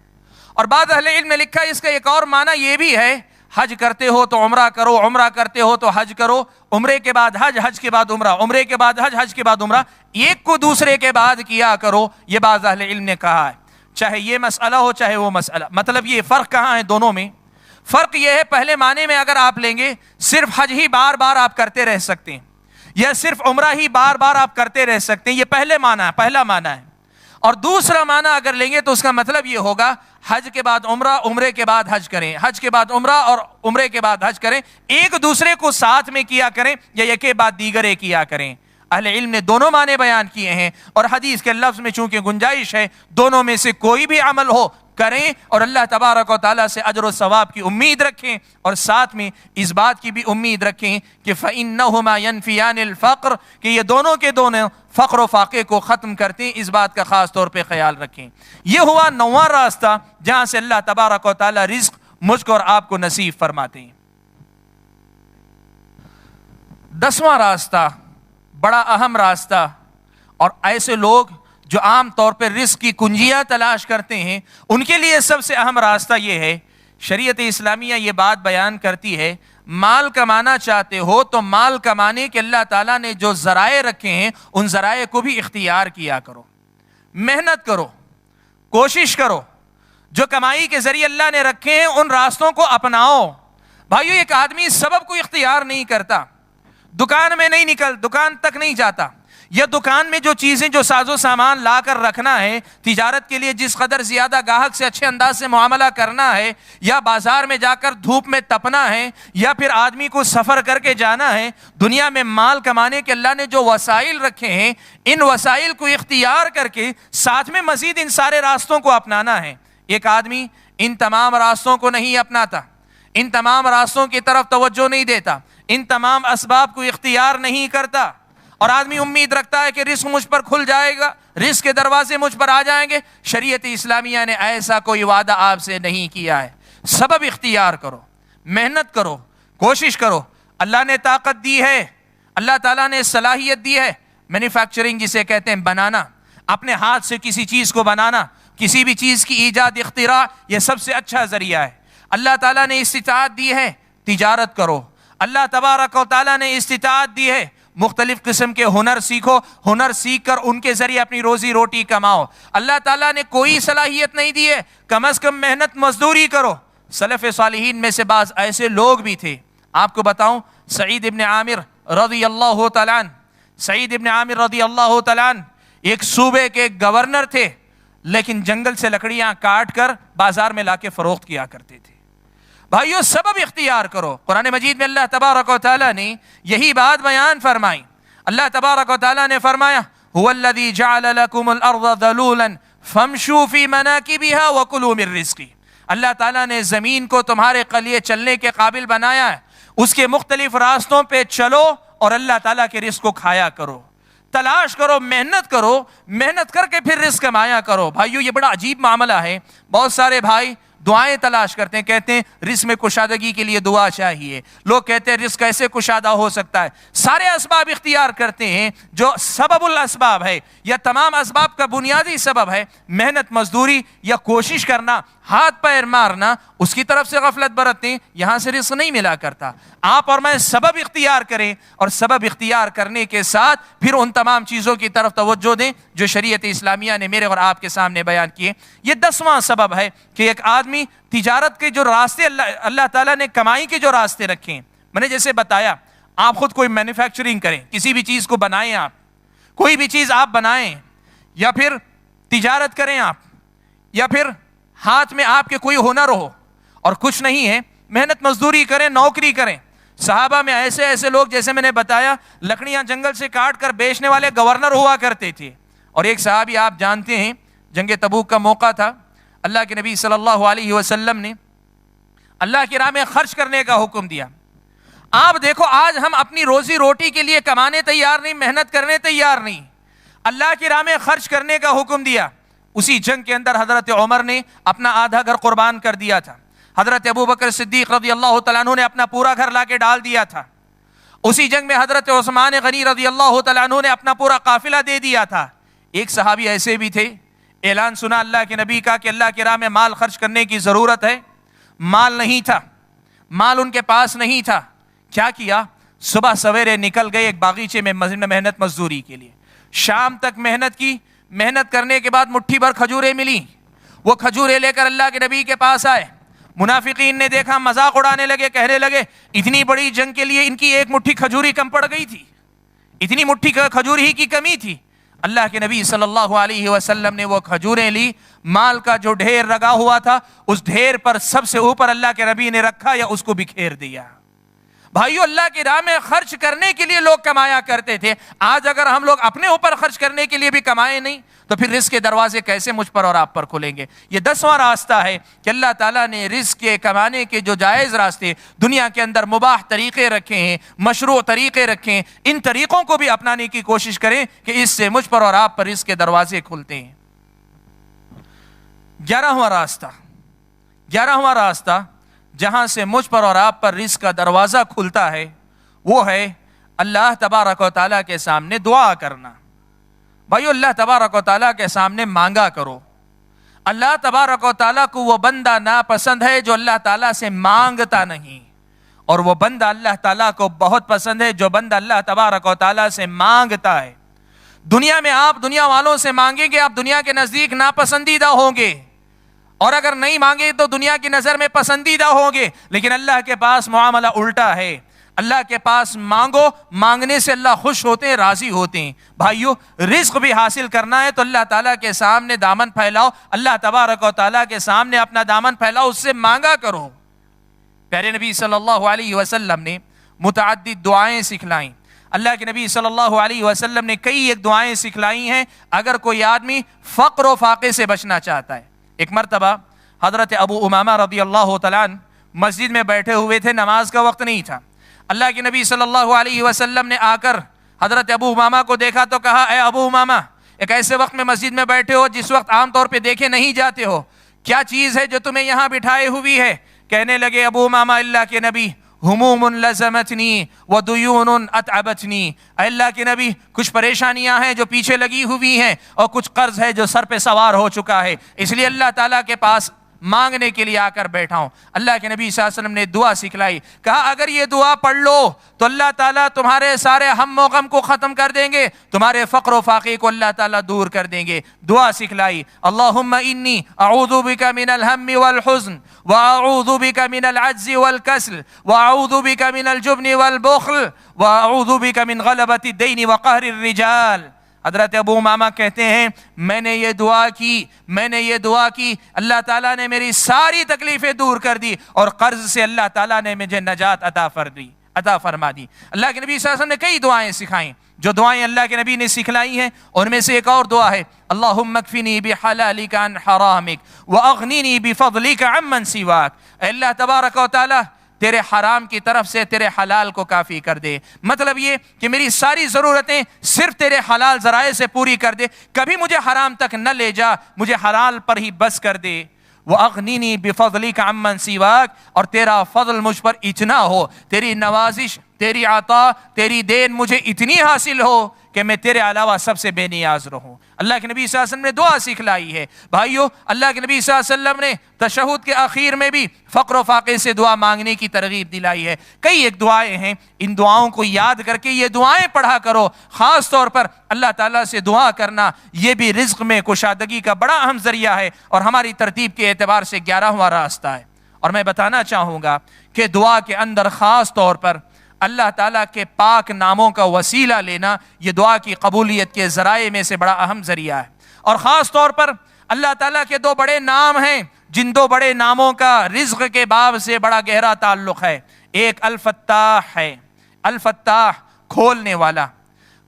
اور بعض اہل علم نے لکھا ہے اس کا ایک اور معنی یہ بھی ہے، حج کرتے ہو تو عمرہ کرو، عمرہ کرتے ہو تو حج کرو، عمرے کے بعد حج، حج کے بعد عمرہ، عمرے کے بعد حج، حج کے بعد عمرہ، ایک کو دوسرے کے بعد کیا کرو۔ یہ بعض اہل علم نے کہا ہے، چاہے یہ مسئلہ ہو چاہے وہ مسئلہ۔ مطلب یہ فرق کہاں ہے دونوں میں؟ فرق یہ ہے، پہلے معنی میں اگر آپ لیں گے صرف حج ہی بار بار آپ کرتے رہ سکتے ہیں، یا صرف عمرہ ہی بار بار آپ کرتے رہ سکتے ہیں، یہ پہلا معنی ہے۔ اور دوسرا معنی اگر لیں گے تو اس کا مطلب یہ ہوگا حج کے بعد عمرہ، عمرے کے بعد حج کریں، حج کے بعد عمرہ اور عمرے کے بعد حج کریں، ایک دوسرے کو ساتھ میں کیا کریں یا یکے بعد دیگرے کیا کریں۔ اہل علم نے دونوں معنی بیان کیے ہیں، اور حدیث کے لفظ میں چونکہ گنجائش ہے، دونوں میں سے کوئی بھی عمل ہو کریں اور اللہ تبارک و تعالیٰ سے اجر و ثواب کی امید رکھیں، اور ساتھ میں اس بات کی بھی امید رکھیں کہ فإنہما ینفیان الفقر، کہ یہ دونوں کے دونوں فقر و فاقے کو ختم کرتے ہیں، اس بات کا خاص طور پہ خیال رکھیں۔ یہ ہوا 9واں راستہ جہاں سے اللہ تبارک و تعالیٰ رزق مجھ کو اور آپ کو نصیب فرماتے ہیں۔ 10واں راستہ بڑا اہم راستہ، اور ایسے لوگ جو عام طور پہ رزق کی کنجیاں تلاش کرتے ہیں ان کے لیے سب سے اہم راستہ یہ ہے، شریعت اسلامیہ یہ بات بیان کرتی ہے، مال کمانا چاہتے ہو تو مال کمانے کے اللہ تعالیٰ نے جو ذرائع رکھے ہیں ان ذرائع کو بھی اختیار کیا کرو، محنت کرو، کوشش کرو، جو کمائی کے ذریعے اللہ نے رکھے ہیں ان راستوں کو اپناؤ۔ بھائیو، ایک آدمی سبب کو اختیار نہیں کرتا، دکان میں نہیں دکان تک نہیں جاتا، یا دکان میں جو چیزیں، جو ساز و سامان لا کر رکھنا ہے، تجارت کے لیے جس قدر زیادہ گاہک سے اچھے انداز سے معاملہ کرنا ہے، یا بازار میں جا کر دھوپ میں تپنا ہے، یا پھر آدمی کو سفر کر کے جانا ہے، دنیا میں مال کمانے کے اللہ نے جو وسائل رکھے ہیں ان وسائل کو اختیار کر کے ساتھ میں مزید ان سارے راستوں کو اپنانا ہے۔ ایک آدمی ان تمام راستوں کو نہیں اپناتا، ان تمام راستوں کی طرف توجہ نہیں دیتا، ان تمام اسباب کو اختیار نہیں کرتا، اور آدمی امید رکھتا ہے کہ رزق مجھ پر کھل جائے گا، رزق کے دروازے مجھ پر آ جائیں گے، شریعت اسلامیہ نے ایسا کوئی وعدہ آپ سے نہیں کیا ہے۔ سبب اختیار کرو، محنت کرو، کوشش کرو۔ اللہ نے طاقت دی ہے، اللہ تعالیٰ نے صلاحیت دی ہے، مینوفیکچرنگ جسے کہتے ہیں، بنانا، اپنے ہاتھ سے کسی چیز کو بنانا، کسی بھی چیز کی ایجاد اختراع، یہ سب سے اچھا ذریعہ ہے۔ اللہ تعالیٰ نے استطاعت دی ہے، تجارت کرو۔ اللہ تبارک و تعالیٰ نے استطاعت دی ہے، مختلف قسم کے ہنر سیکھو، ہنر سیکھ کر ان کے ذریعے اپنی روزی روٹی کماؤ۔ اللہ تعالیٰ نے کوئی صلاحیت نہیں دی ہے، کم از کم محنت مزدوری کرو۔ سلف صالحین میں سے بعض ایسے لوگ بھی تھے، آپ کو بتاؤں، سعید ابن عامر رضی اللہ تعالیٰ عنہ، سعید ابن عامر رضی اللہ تعالیٰ عنہ ایک صوبے کے گورنر تھے، لیکن جنگل سے لکڑیاں کاٹ کر بازار میں لا کے فروخت کیا کرتے تھے۔ بھائیو، سبب اختیار کرو۔ قرآن مجید میں اللہ تبارک و تعالیٰ نے یہی بات بیان فرمائی۔ اللہ تبارک و تعالیٰ نے فرمایا هو الذی جعل لکم الارض ذلولا فامشوا فی مناکبها وکلوا من رزقہ۔ اللہ تعالیٰ نے زمین کو تمہارے لیے چلنے کے قابل بنایا ہے، اس کے مختلف راستوں پہ چلو اور اللہ تعالیٰ کے رزق کو کھایا کرو، تلاش کرو، محنت کرو، محنت کر کے پھر رزق کمایا کرو۔ بھائیو، یہ بڑا عجیب معاملہ ہے۔ بہت سارے بھائی دعائیں تلاش کرتے ہیں، کہتے ہیں رزق میں کشادگی کے لیے دعا چاہیے، لوگ کہتے ہیں رزق کیسے کشادہ ہو سکتا ہے۔ سارے اسباب اختیار کرتے ہیں، جو سبب الاسباب ہے یا تمام اسباب کا بنیادی سبب ہے محنت مزدوری یا کوشش کرنا، ہاتھ پیر مارنا، اس کی طرف سے غفلت برتیں، یہاں سے رزق نہیں ملا کرتا۔ آپ اور میں سبب اختیار کریں، اور سبب اختیار کرنے کے ساتھ پھر ان تمام چیزوں کی طرف توجہ دیں جو شریعت اسلامیہ نے میرے اور آپ کے سامنے بیان کیے۔ یہ 10واں سبب ہے کہ ایک آدمی تجارت کے جو راستے اللہ تعالیٰ نے کمائی کے جو راستے رکھے ہیں، میں نے جیسے بتایا، آپ خود کوئی مینوفیکچرنگ کریں، کسی بھی چیز کو بنائیں، آپ کوئی بھی چیز آپ بنائیں، یا پھر تجارت کریں آپ، یا پھر ہاتھ میں آپ کے کوئی ہنر ہو اور کچھ نہیں ہے، محنت مزدوری کریں، نوکری کریں۔ صحابہ میں ایسے ایسے لوگ، جیسے میں نے بتایا، لکڑیاں جنگل سے کاٹ کر بیچنے والے گورنر ہوا کرتے تھے۔ اور ایک صحابی آپ جانتے ہیں، جنگ تبوک کا موقع تھا، اللہ کے نبی صلی اللہ علیہ وسلم نے اللہ کی راہ میں خرچ کرنے کا حکم دیا۔ آپ دیکھو، آج ہم اپنی روزی روٹی کے لیے کمانے تیار نہیں، محنت کرنے تیار نہیں، اللہ کی راہ میں خرچ کرنے کا حکم دیا۔ اسی جنگ کے اندر حضرت عمر نے اپنا آدھا گھر قربان کر دیا تھا، حضرت ابو بکر صدیق رضی اللہ تعالیٰ عنہ نے اپنا پورا گھر لا کے ڈال دیا تھا، اسی جنگ میں حضرت عثمان غنی رضی اللہ تعالیٰ عنہ نے اپنا پورا قافلہ دے دیا تھا۔ ایک صحابی ایسے بھی تھے، اعلان سنا اللہ کے نبی کا کہ اللہ کی راہ میں مال خرچ کرنے کی ضرورت ہے، مال نہیں تھا، مال ان کے پاس نہیں تھا۔ کیا کیا؟ صبح سویرے نکل گئے ایک باغیچے میں محنت مزدوری کے لیے، شام تک محنت کی، محنت کرنے کے بعد مٹھی بھر کھجوریں ملی، وہ کھجوریں لے کر اللہ کے نبی کے پاس آئے۔ منافقین نے دیکھا، مذاق اڑانے لگے، کہنے لگے اتنی بڑی جنگ کے لیے ان کی ایک مٹھی کھجوری کم پڑ گئی تھی، اتنی مٹھی کھجور ہی کی کمی تھی۔ اللہ کے نبی صلی اللہ علیہ وسلم نے وہ کھجوریں لی، مال کا جو ڈھیر لگا ہوا تھا اس ڈھیر پر سب سے اوپر اللہ کے نبی نے رکھا یا اس کو بکھیر دیا۔ بھائیو، اللہ کی راہ میں خرچ کرنے کے لیے لوگ کمایا کرتے تھے۔ آج اگر ہم لوگ اپنے اوپر خرچ کرنے کے لیے بھی کمائے نہیں تو پھر رزق کے دروازے کیسے مجھ پر اور آپ پر کھلیں گے؟ یہ 10واں راستہ ہے کہ اللہ تعالیٰ نے رزق کے کمانے کے جو جائز راستے دنیا کے اندر مباح طریقے رکھے ہیں، مشروع طریقے رکھے ہیں، ان طریقوں کو بھی اپنانے کی کوشش کریں کہ اس سے مجھ پر اور آپ پر رزق کے دروازے کھلتے ہیں۔ 11واں راستہ جہاں سے مجھ پر اور آپ پر رزق کا دروازہ کھلتا ہے وہ ہے اللہ تبارک و تعالیٰ کے سامنے دعا کرنا۔ بھائیو، اللہ تبارک و تعالیٰ کے سامنے مانگا کرو۔ اللہ تبارک و تعالیٰ کو وہ بندہ ناپسند ہے جو اللہ تعالیٰ سے مانگتا نہیں، اور وہ بندہ اللہ تعالیٰ کو بہت پسند ہے جو بندہ اللہ تبارک و تعالیٰ سے مانگتا ہے۔ دنیا میں آپ دنیا والوں سے مانگیں گے، آپ دنیا کے نزدیک ناپسندیدہ ہوں گے، اور اگر نہیں مانگے تو دنیا کی نظر میں پسندیدہ ہوں گے۔ لیکن اللہ کے پاس معاملہ الٹا ہے، اللہ کے پاس مانگو، مانگنے سے اللہ خوش ہوتے ہیں، راضی ہوتے ہیں۔ بھائیو، رزق بھی حاصل کرنا ہے تو اللہ تعالیٰ کے سامنے دامن پھیلاؤ، اللہ تبارک و تعالیٰ کے سامنے اپنا دامن پھیلاؤ، اس سے مانگا کرو۔ پیارے نبی صلی اللہ علیہ وسلم نے متعدد دعائیں سکھلائیں۔ اللہ کے نبی صلی اللہ علیہ وسلم نے کئی ایک دعائیں سکھلائی ہیں اگر کوئی آدمی فقر و فاقے سے بچنا چاہتا ہے۔ ایک مرتبہ حضرت ابو امامہ رضی اللہ تعالیٰ عنہ مسجد میں بیٹھے ہوئے تھے، نماز کا وقت نہیں تھا. اللہ کے نبی صلی اللہ علیہ وسلم نے آ کر حضرت ابو امامہ کو دیکھا تو کہا اے ابو امامہ، ایک ایسے وقت میں مسجد میں بیٹھے ہو جس وقت عام طور پہ دیکھے نہیں جاتے ہو، کیا چیز ہے جو تمہیں یہاں بٹھائے ہوئی ہے؟ کہنے لگے ابو امامہ اللہ کے نبی، ہموم لزمتنی ودیون اتعبتنی، اے اللہ کے نبی کچھ پریشانیاں ہیں جو پیچھے لگی ہوئی ہیں اور کچھ قرض ہے جو سر پہ سوار ہو چکا ہے، اس لیے اللہ تعالیٰ کے پاس مانگنے کے لیے آ کر بیٹھا ہوں. اللہ کے نبی صلی اللہ علیہ وسلم نے دعا سکھلائی، کہا اگر یہ دعا پڑھ لو تو اللہ تعالیٰ تمہارے سارے ہم و غم کو ختم کر دیں گے، تمہارے فقر و فاقے کو اللہ تعالیٰ دور کر دیں گے. دعا سکھلائی، اللہم انی اعوذ بک من الہم والحزن واعوذ بک من العجز والکسل واعوذ بک من الجبن والبخل واعوذ بک من غلبۃ الدین وقہر الرجال. حضرت ابو امامہ کہتے ہیں میں نے یہ دعا کی اللہ تعالیٰ نے میری ساری تکلیفیں دور کر دی اور قرض سے اللہ تعالیٰ نے مجھے نجات عطا فرما دی. اللہ کے نبی صلی اللہ علیہ وسلم نے کئی دعائیں سکھائیں، جو دعائیں اللہ کے نبی نے سکھلائی ہیں ان میں سے ایک اور دعا ہے، اللہم اکفنی بحلالک عن حرامک واغننی بفضلک عمن سواک. اے اللہ تبارک و تعالیٰ تیرے حرام کی طرف سے تیرے حلال کو کافی کر دے. مطلب یہ کہ میری ساری ضرورتیں صرف تیرے حلال ذرائع سے پوری کر دے، کبھی مجھے حرام تک نہ لے جا، مجھے حلال پر ہی بس کر دے. وَأَغْنِنِي بِفَضْلِكَ عَمَّنْ سِوَاكَ، اور تیرا فضل مجھ پر اتنا ہو، تیری نوازش، تیری عطا، تیری دین مجھے اتنی حاصل ہو کہ میں تیرے علاوہ سب سے بے نیاز رہوں. اللہ کے نبی صلی اللہ علیہ وسلم نے دعا سکھلائی ہے. بھائیو، اللہ کے نبی صلی اللہ علیہ وسلم نے تشہد کے آخر میں بھی فقر و فاقے سے دعا مانگنے کی ترغیب دلائی ہے. کئی ایک دعائیں ہیں، ان دعاؤں کو یاد کر کے یہ دعائیں پڑھا کرو. خاص طور پر اللہ تعالیٰ سے دعا کرنا یہ بھی رزق میں کشادگی کا بڑا اہم ذریعہ ہے اور ہماری ترتیب کے اعتبار سے 11واں راستہ ہے. اور میں بتانا چاہوں گا کہ دعا کے اندر خاص طور پر اللہ تعالیٰ کے پاک ناموں کا وسیلہ لینا یہ دعا کی قبولیت کے ذرائع میں سے بڑا اہم ذریعہ ہے. اور خاص طور پر اللہ تعالیٰ کے 2 بڑے نام ہیں جن 2 بڑے ناموں کا رزق کے باب سے بڑا گہرا تعلق ہے. ایک الفتاح ہے، الفتاح کھولنے والا،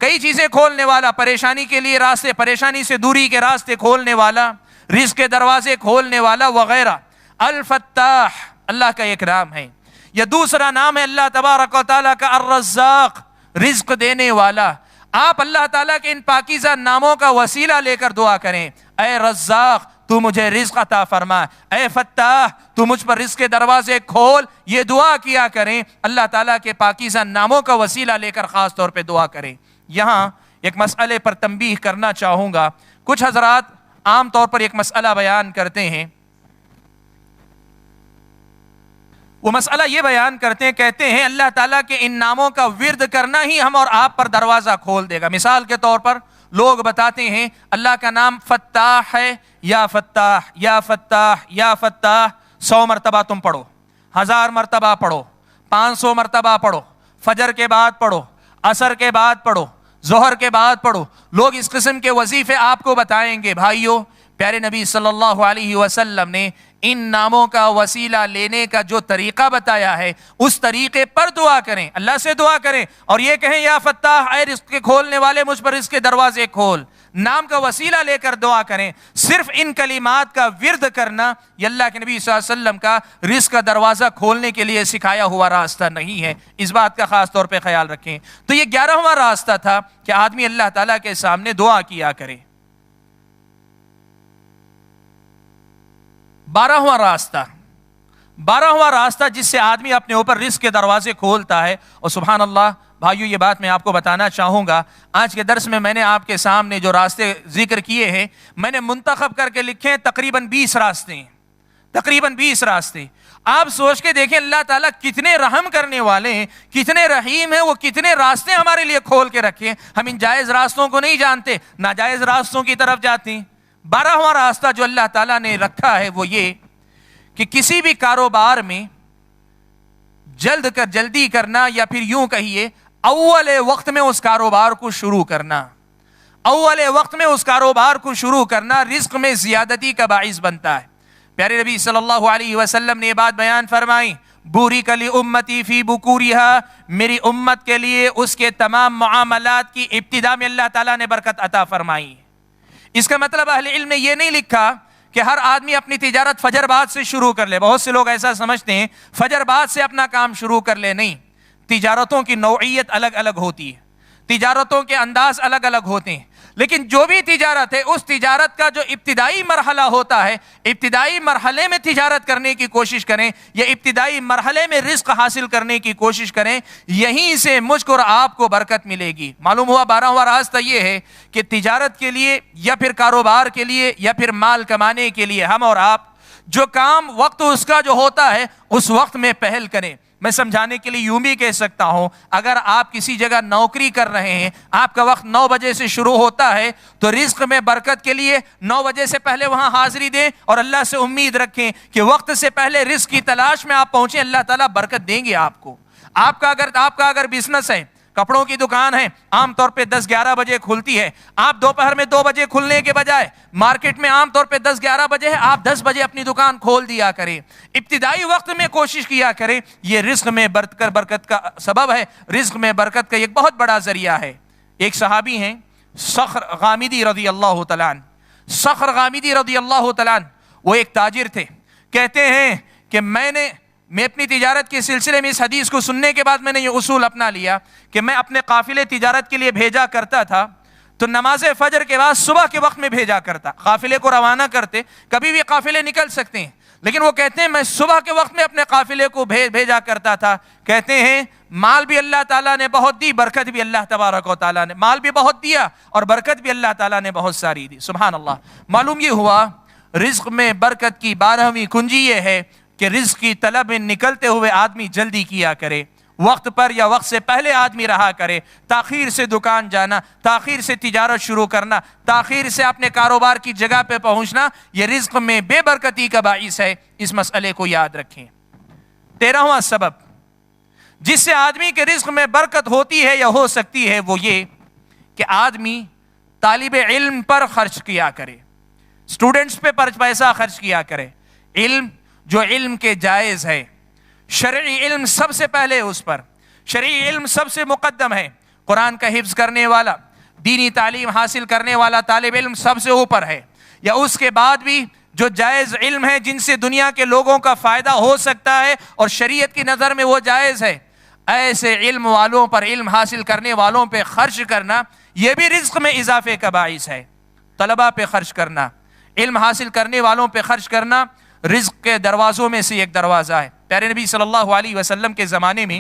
کئی چیزیں کھولنے والا، پریشانی کے لیے راستے، پریشانی سے دوری کے راستے کھولنے والا، رزق کے دروازے کھولنے والا وغیرہ. الفتاح اللہ کا ایک نام ہے. یا دوسرا نام ہے اللہ تبارک و تعالیٰ کا الرزاق، رزق دینے والا. آپ اللہ تعالیٰ کے ان پاکیزہ ناموں کا وسیلہ لے کر دعا کریں، اے رزاق تو مجھے رزق عطا فرما، اے فتاح تو مجھ پر رزق کے دروازے کھول. یہ دعا کیا کریں، اللہ تعالیٰ کے پاکیزہ ناموں کا وسیلہ لے کر خاص طور پہ دعا کریں. یہاں ایک مسئلے پر تنبیہ کرنا چاہوں گا. کچھ حضرات عام طور پر ایک مسئلہ بیان کرتے ہیں، وہ مسئلہ یہ بیان کرتے ہیں، کہتے ہیں اللہ تعالیٰ کے ان ناموں کا ورد کرنا ہی ہم اور آپ پر دروازہ کھول دے گا. مثال کے طور پر لوگ بتاتے ہیں اللہ کا نام فتاح ہے، یا فتاح یا فتاح یا فتاح 100 مرتبہ تم پڑھو، 1000 مرتبہ پڑھو، 500 مرتبہ پڑھو، فجر کے بعد پڑھو، عصر کے بعد پڑھو، ظہر کے بعد پڑھو. لوگ اس قسم کے وظیفے آپ کو بتائیں گے. بھائیو، پیارے نبی صلی اللہ علیہ وسلم نے ان ناموں کا وسیلہ لینے کا جو طریقہ بتایا ہے اس طریقے پر دعا کریں، اللہ سے دعا کریں اور یہ کہیں یا فتاح، اے رزق کے کھولنے والے مجھ پر رزق کے دروازے کھول. نام کا وسیلہ لے کر دعا کریں. صرف ان کلمات کا ورد کرنا یہ اللہ کے نبی صلی اللہ علیہ وسلم کا رزق کا دروازہ کھولنے کے لیے سکھایا ہوا راستہ نہیں ہے. اس بات کا خاص طور پہ خیال رکھیں. تو یہ 11واں راستہ تھا کہ آدمی اللہ تعالیٰ کے سامنے دعا کیا کرے. 12واں راستہ جس سے آدمی اپنے اوپر رزق کے دروازے کھولتا ہے. اور سبحان اللہ بھائیو، یہ بات میں آپ کو بتانا چاہوں گا، آج کے درس میں نے آپ کے سامنے جو راستے ذکر کیے ہیں میں نے منتخب کر کے لکھے ہیں، تقریباً 20 راستے ہیں، تقریباً 20 راستے. آپ سوچ کے دیکھیں اللہ تعالیٰ کتنے رحم کرنے والے ہیں، کتنے رحیم ہیں، وہ کتنے راستے ہمارے لیے کھول کے رکھے. ہم ان جائز راستوں کو نہیں جانتے، ناجائز راستوں کی طرف جاتے ہیں. 12واں راستہ جو اللہ تعالیٰ نے رکھا ہے وہ یہ کہ کسی بھی کاروبار میں جلدی کرنا، یا پھر یوں کہیے اول وقت میں اس کاروبار کو شروع کرنا. اول وقت میں اس کاروبار کو شروع کرنا رزق میں زیادتی کا باعث بنتا ہے. پیارے نبی صلی اللہ علیہ وسلم نے یہ بات بیان فرمائی، بورک لامتی فی بکورہا، میری امت کے لیے اس کے تمام معاملات کی ابتدا میں اللہ تعالیٰ نے برکت عطا فرمائی. اس کا مطلب اہل علم نے یہ نہیں لکھا کہ ہر آدمی اپنی تجارت فجر بعد سے شروع کر لے. بہت سے لوگ ایسا سمجھتے ہیں فجر بعد سے اپنا کام شروع کر لے. نہیں، تجارتوں کی نوعیت الگ الگ ہوتی ہے، تجارتوں کے انداز الگ الگ ہوتے ہیں، لیکن جو بھی تجارت ہے اس تجارت کا جو ابتدائی مرحلہ ہوتا ہے، ابتدائی مرحلے میں تجارت کرنے کی کوشش کریں یا ابتدائی مرحلے میں رزق حاصل کرنے کی کوشش کریں، یہیں سے مجھ کو اور آپ کو برکت ملے گی. معلوم ہوا 12واں راستہ یہ ہے کہ تجارت کے لیے یا پھر کاروبار کے لیے یا پھر مال کمانے کے لیے ہم اور آپ جو کام وقت اس کا جو ہوتا ہے اس وقت میں پہل کریں. میں سمجھانے کے لیے یوں بھی کہہ سکتا ہوں، اگر آپ کسی جگہ نوکری کر رہے ہیں، آپ کا وقت 9 بجے سے شروع ہوتا ہے، تو رزق میں برکت کے لیے 9 بجے سے پہلے وہاں حاضری دیں اور اللہ سے امید رکھیں کہ وقت سے پہلے رزق کی تلاش میں آپ پہنچیں، اللہ تعالیٰ برکت دیں گے آپ کو. آپ کا اگر بزنس ہے، کپڑوں کی دکان ہے، عام طور پہ 10-11 بجے کھلتی ہے، آپ دوپہر میں 2 بجے کھلنے کے بجائے مارکیٹ میں عام طور پہ 10-11 بجے ہے، آپ 10 بجے اپنی دکان کھول دیا کریں. ابتدائی وقت میں کوشش کیا کریں، یہ رزق میں برکت کا سبب ہے، رزق میں برکت کا ایک بہت بڑا ذریعہ ہے. ایک صحابی ہیں صخر غامدی رضی اللہ تعالیٰ عنہ. صخر غامدی رضی اللہ تعالیٰ عنہ وہ ایک تاجر تھے. کہتے ہیں کہ میں اپنی تجارت کے سلسلے میں اس حدیث کو سننے کے بعد میں نے یہ اصول اپنا لیا کہ میں اپنے قافلے تجارت کے لیے بھیجا کرتا تھا تو نماز فجر کے بعد صبح کے وقت میں بھیجا کرتا. قافلے کو روانہ کرتے، کبھی بھی قافلے نکل سکتے ہیں، لیکن وہ کہتے ہیں میں صبح کے وقت میں اپنے قافلے کو بھیجا کرتا تھا. کہتے ہیں مال بھی اللہ تعالیٰ نے بہت دی، برکت بھی اللہ تبارک و تعالیٰ نے، مال بھی بہت دیا اور برکت بھی اللہ تعالیٰ نے بہت ساری دی. سبحان اللہ. معلوم یہ ہوا رزق میں برکت کی 12ویں کنجی یہ ہے کہ رزق کی طلب میں نکلتے ہوئے آدمی جلدی کیا کرے، وقت پر یا وقت سے پہلے آدمی رہا کرے. تاخیر سے دکان جانا، تاخیر سے تجارت شروع کرنا، تاخیر سے اپنے کاروبار کی جگہ پہ پہنچنا، یہ رزق میں بے برکتی کا باعث ہے. اس مسئلے کو یاد رکھیں. 13واں سبب جس سے آدمی کے رزق میں برکت ہوتی ہے یا ہو سکتی ہے وہ یہ کہ آدمی طالب علم پر خرچ کیا کرے، اسٹوڈنٹس پہ پیسہ خرچ کیا کرے. علم جو علم کے جائز ہے، شرعی علم سب سے پہلے اس پر، شرعی علم سب سے مقدم ہے. قرآن کا حفظ کرنے والا، دینی تعلیم حاصل کرنے والا طالب علم سب سے اوپر ہے. یا اس کے بعد بھی جو جائز علم ہے جن سے دنیا کے لوگوں کا فائدہ ہو سکتا ہے اور شریعت کی نظر میں وہ جائز ہے، ایسے علم والوں پر، علم حاصل کرنے والوں پہ خرچ کرنا یہ بھی رزق میں اضافے کا باعث ہے. طلبہ پہ خرچ کرنا، علم حاصل کرنے والوں پہ خرچ کرنا رزق کے دروازوں میں سے ایک دروازہ ہے. پیارے نبی صلی اللہ علیہ وسلم کے زمانے میں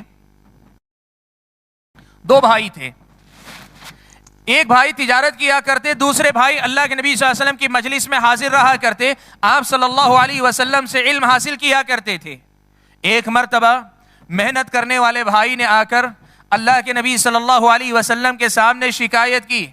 2 بھائی تھے. ایک بھائی تجارت کیا کرتے، دوسرے بھائی اللہ کے نبی صلی اللہ علیہ وسلم کی مجلس میں حاضر رہا کرتے، آپ صلی اللہ علیہ وسلم سے علم حاصل کیا کرتے تھے. ایک مرتبہ محنت کرنے والے بھائی نے آ کر اللہ کے نبی صلی اللہ علیہ وسلم کے سامنے شکایت کی.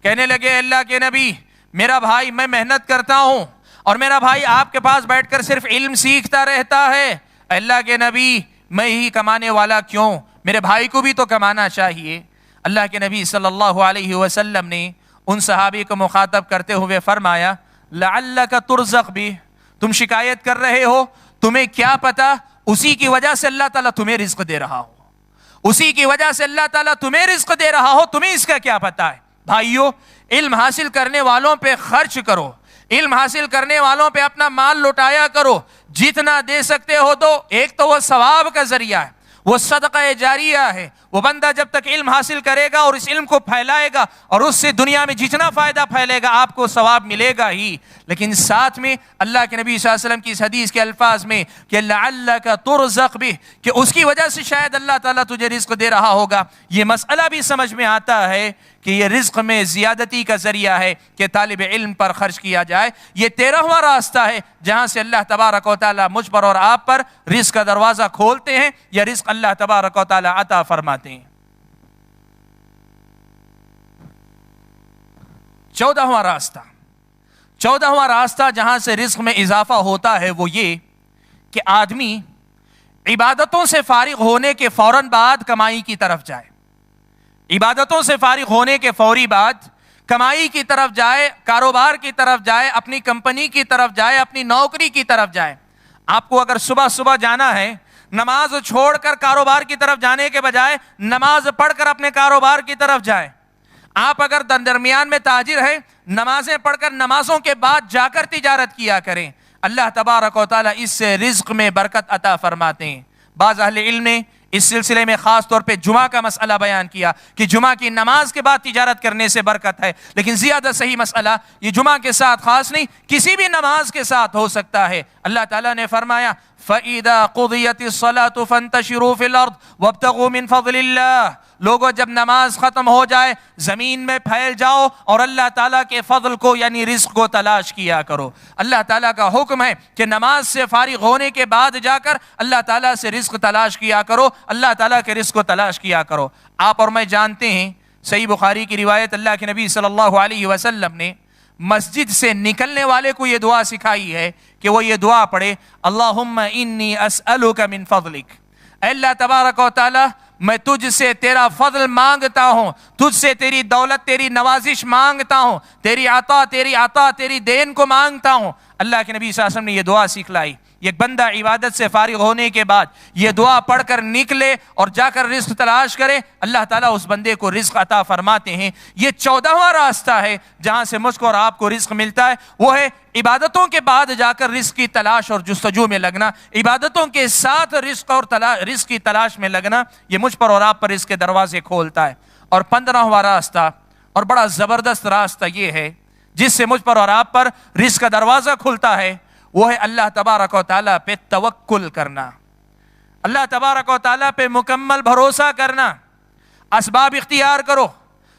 کہنے لگے اللہ کے نبی، میرا بھائی، میں محنت کرتا ہوں اور میرا بھائی آپ کے پاس بیٹھ کر صرف علم سیکھتا رہتا ہے. اللہ کے نبی، میں ہی کمانے والا کیوں؟ میرے بھائی کو بھی تو کمانا چاہیے. اللہ کے نبی صلی اللہ علیہ وسلم نے ان صحابی کو مخاطب کرتے ہوئے فرمایا لعلک ترزق بھی، تم شکایت کر رہے ہو، تمہیں کیا پتا اسی کی وجہ سے اللہ تعالیٰ تمہیں رزق دے رہا ہو، اسی کی وجہ سے اللہ تعالیٰ تمہیں رزق دے رہا ہو، تمہیں اس کا کیا پتا ہے. بھائیو، علم حاصل کرنے والوں پہ خرچ کرو، علم حاصل کرنے والوں پہ اپنا مال لٹایا کرو، جتنا دے سکتے ہو دو. ایک تو وہ ثواب کا ذریعہ ہے، وہ صدقہ جاریہ ہے. وہ بندہ جب تک علم حاصل کرے گا اور اس علم کو پھیلائے گا اور اس سے دنیا میں جتنا فائدہ پھیلے گا آپ کو ثواب ملے گا ہی. لیکن ساتھ میں اللہ کے نبی صلی اللہ علیہ وسلم کی اس حدیث کے الفاظ میں کہ لعلک ترزق بھی، کہ اس کی وجہ سے شاید اللہ تعالیٰ تجھے رزق دے رہا ہوگا. یہ مسئلہ بھی سمجھ میں آتا ہے کہ یہ رزق میں زیادتی کا ذریعہ ہے کہ طالب علم پر خرچ کیا جائے. یہ 13واں راستہ ہے جہاں سے اللہ تبارک و تعالیٰ مجھ پر اور آپ پر رزق کا دروازہ کھولتے ہیں یا رزق اللہ تبارک و تعالیٰ عطا فرماتے ہیں. 14واں راستہ جہاں سے رزق میں اضافہ ہوتا ہے وہ یہ کہ آدمی عبادتوں سے فارغ ہونے کے فوراً بعد کمائی کی طرف جائے. عبادتوں سے فارغ ہونے کے فوری بعد کمائی کی طرف جائے، کاروبار کی طرف جائے، اپنی کمپنی کی طرف جائے، اپنی نوکری کی طرف جائے. آپ کو اگر صبح جانا ہے، نماز چھوڑ کر کاروبار کی طرف جانے کے بجائے نماز پڑھ کر اپنے کاروبار کی طرف جائے. آپ اگر درمیان میں تاجر ہیں، نمازیں پڑھ کر نمازوں کے بعد جا کر تجارت کیا کریں، اللہ تبارک و تعالیٰ اس سے رزق میں برکت عطا فرماتے ہیں۔ بعض اہل علم نے اس سلسلے میں خاص طور پہ جمعہ کا مسئلہ بیان کیا کہ جمعہ کی نماز کے بعد تجارت کرنے سے برکت ہے، لیکن زیادہ صحیح مسئلہ یہ جمعہ کے ساتھ خاص نہیں، کسی بھی نماز کے ساتھ ہو سکتا ہے۔ اللہ تعالیٰ نے فرمایا فَإِذَا قُضِيَتِ الصَّلَاةُ فَانتَشِرُوا فِي الْأَرْضِ وَابْتَغُوا مِنْ فَضْلِ اللَّهِ، لوگوں جب نماز ختم ہو جائے زمین میں پھیل جاؤ اور اللہ تعالیٰ کے فضل کو یعنی رزق کو تلاش کیا کرو۔ اللہ تعالیٰ کا حکم ہے کہ نماز سے فارغ ہونے کے بعد جا کر اللہ تعالیٰ سے رزق تلاش کیا کرو، اللہ تعالیٰ کے رزق کو تلاش کیا کرو۔ آپ اور میں جانتے ہیں، صحیح بخاری کی روایت، اللہ کے نبی صلی اللہ علیہ وسلم نے مسجد سے نکلنے والے کو یہ دعا سکھائی ہے کہ وہ یہ دعا پڑھے، اللہم انی اسألک من فضلک، اے اللہ تبارک و تعالیٰ میں تجھ سے تیرا فضل مانگتا ہوں، تجھ سے تیری دولت، تیری نوازش مانگتا ہوں، تیری عطا تیری دین کو مانگتا ہوں۔ اللہ کے نبی صلی اللہ علیہ وسلم نے یہ دعا سکھلائی۔ ایک بندہ عبادت سے فارغ ہونے کے بعد یہ دعا پڑھ کر نکلے اور جا کر رزق تلاش کرے، اللہ تعالیٰ اس بندے کو رزق عطا فرماتے ہیں۔ یہ 14واں راستہ ہے جہاں سے مجھ کو اور آپ کو رزق ملتا ہے، وہ ہے عبادتوں کے بعد جا کر رزق کی تلاش اور جستجو میں لگنا، عبادتوں کے ساتھ رزق کی تلاش میں لگنا، یہ مجھ پر اور آپ پر رزق کے دروازے کھولتا ہے۔ اور 15واں راستہ اور بڑا زبردست راستہ یہ ہے جس سے مجھ پر اور آپ پر رزق کا دروازہ کھلتا ہے، وہ ہے اللہ تبارک و تعالیٰ پہ توکل کرنا، اللہ تبارک و تعالیٰ پہ مکمل بھروسہ کرنا۔ اسباب اختیار کرو،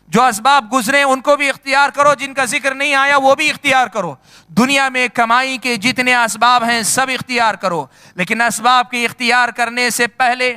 جو اسباب گزرے ان کو بھی اختیار کرو، جن کا ذکر نہیں آیا وہ بھی اختیار کرو۔ دنیا میں کمائی کے جتنے اسباب ہیں سب اختیار کرو، لیکن اسباب کے اختیار کرنے سے پہلے،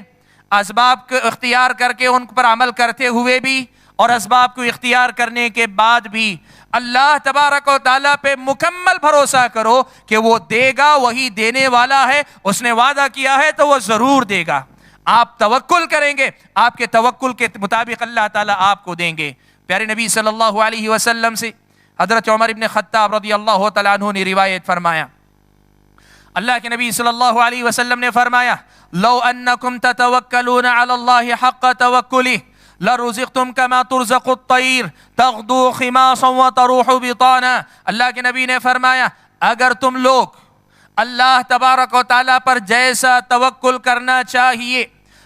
اسباب کو اختیار کر کے ان پر عمل کرتے ہوئے بھی اور اسباب کو اختیار کرنے کے بعد بھی اللہ تبارک و تعالیٰ پہ مکمل بھروسہ کرو کہ وہ دے گا، وہی دینے والا ہے، اس نے وعدہ کیا ہے تو وہ ضرور دے گا۔ آپ توکل کریں گے، آپ کے توکل کے مطابق اللہ تعالیٰ آپ کو دیں گے۔ پیارے نبی صلی اللہ علیہ وسلم سے حضرت عمر ابن خطاب رضی اللہ تعالیٰ عنہ نے روایت فرمایا، اللہ کے نبی صلی اللہ علیہ وسلم نے فرمایا لو انکم تتوکلون علی اللہ حق توکلہ لرزقتم کما ترزق الطیر تغدو خماصا وتروح بطانا۔ اللہ کے نبی نے فرمایا اگر تم لوگ اللہ تبارک و تعالیٰ پر جیسا توکل کرنا چاہیے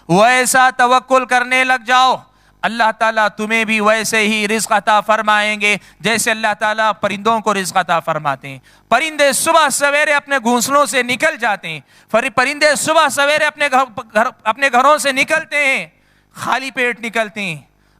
ویسا توکل کرنے لگ جاؤ، اللہ تعالیٰ تمہیں بھی ویسے ہی رزق عطا فرمائیں گے جیسے اللہ تعالیٰ پرندوں کو رزق عطا فرماتے ہیں۔ پرندے صبح سویرے اپنے گھونسلوں سے نکل جاتے ہیں، پرندے صبح سویرے اپنے گھروں سے نکلتے ہیں، خالی پیٹ نکلتے ہیں،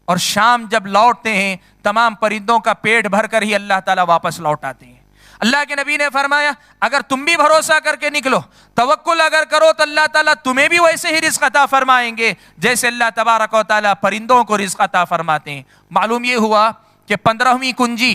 اور شام جب لوٹتے ہیں تمام پرندوں کا پیٹ بھر کر ہی اللہ تعالیٰ واپس لوٹ آتے ہیں۔ اللہ کے نبی نے فرمایا اگر تم بھی بھروسہ کر کے نکلو، توکل اگر کرو تو اللہ تعالیٰ تمہیں بھی ویسے ہی رزق عطا فرمائیں گے جیسے اللہ تبارک و تعالیٰ پرندوں کو رزق عطا فرماتے ہیں۔ معلوم یہ ہوا کہ 15ویں کنجی،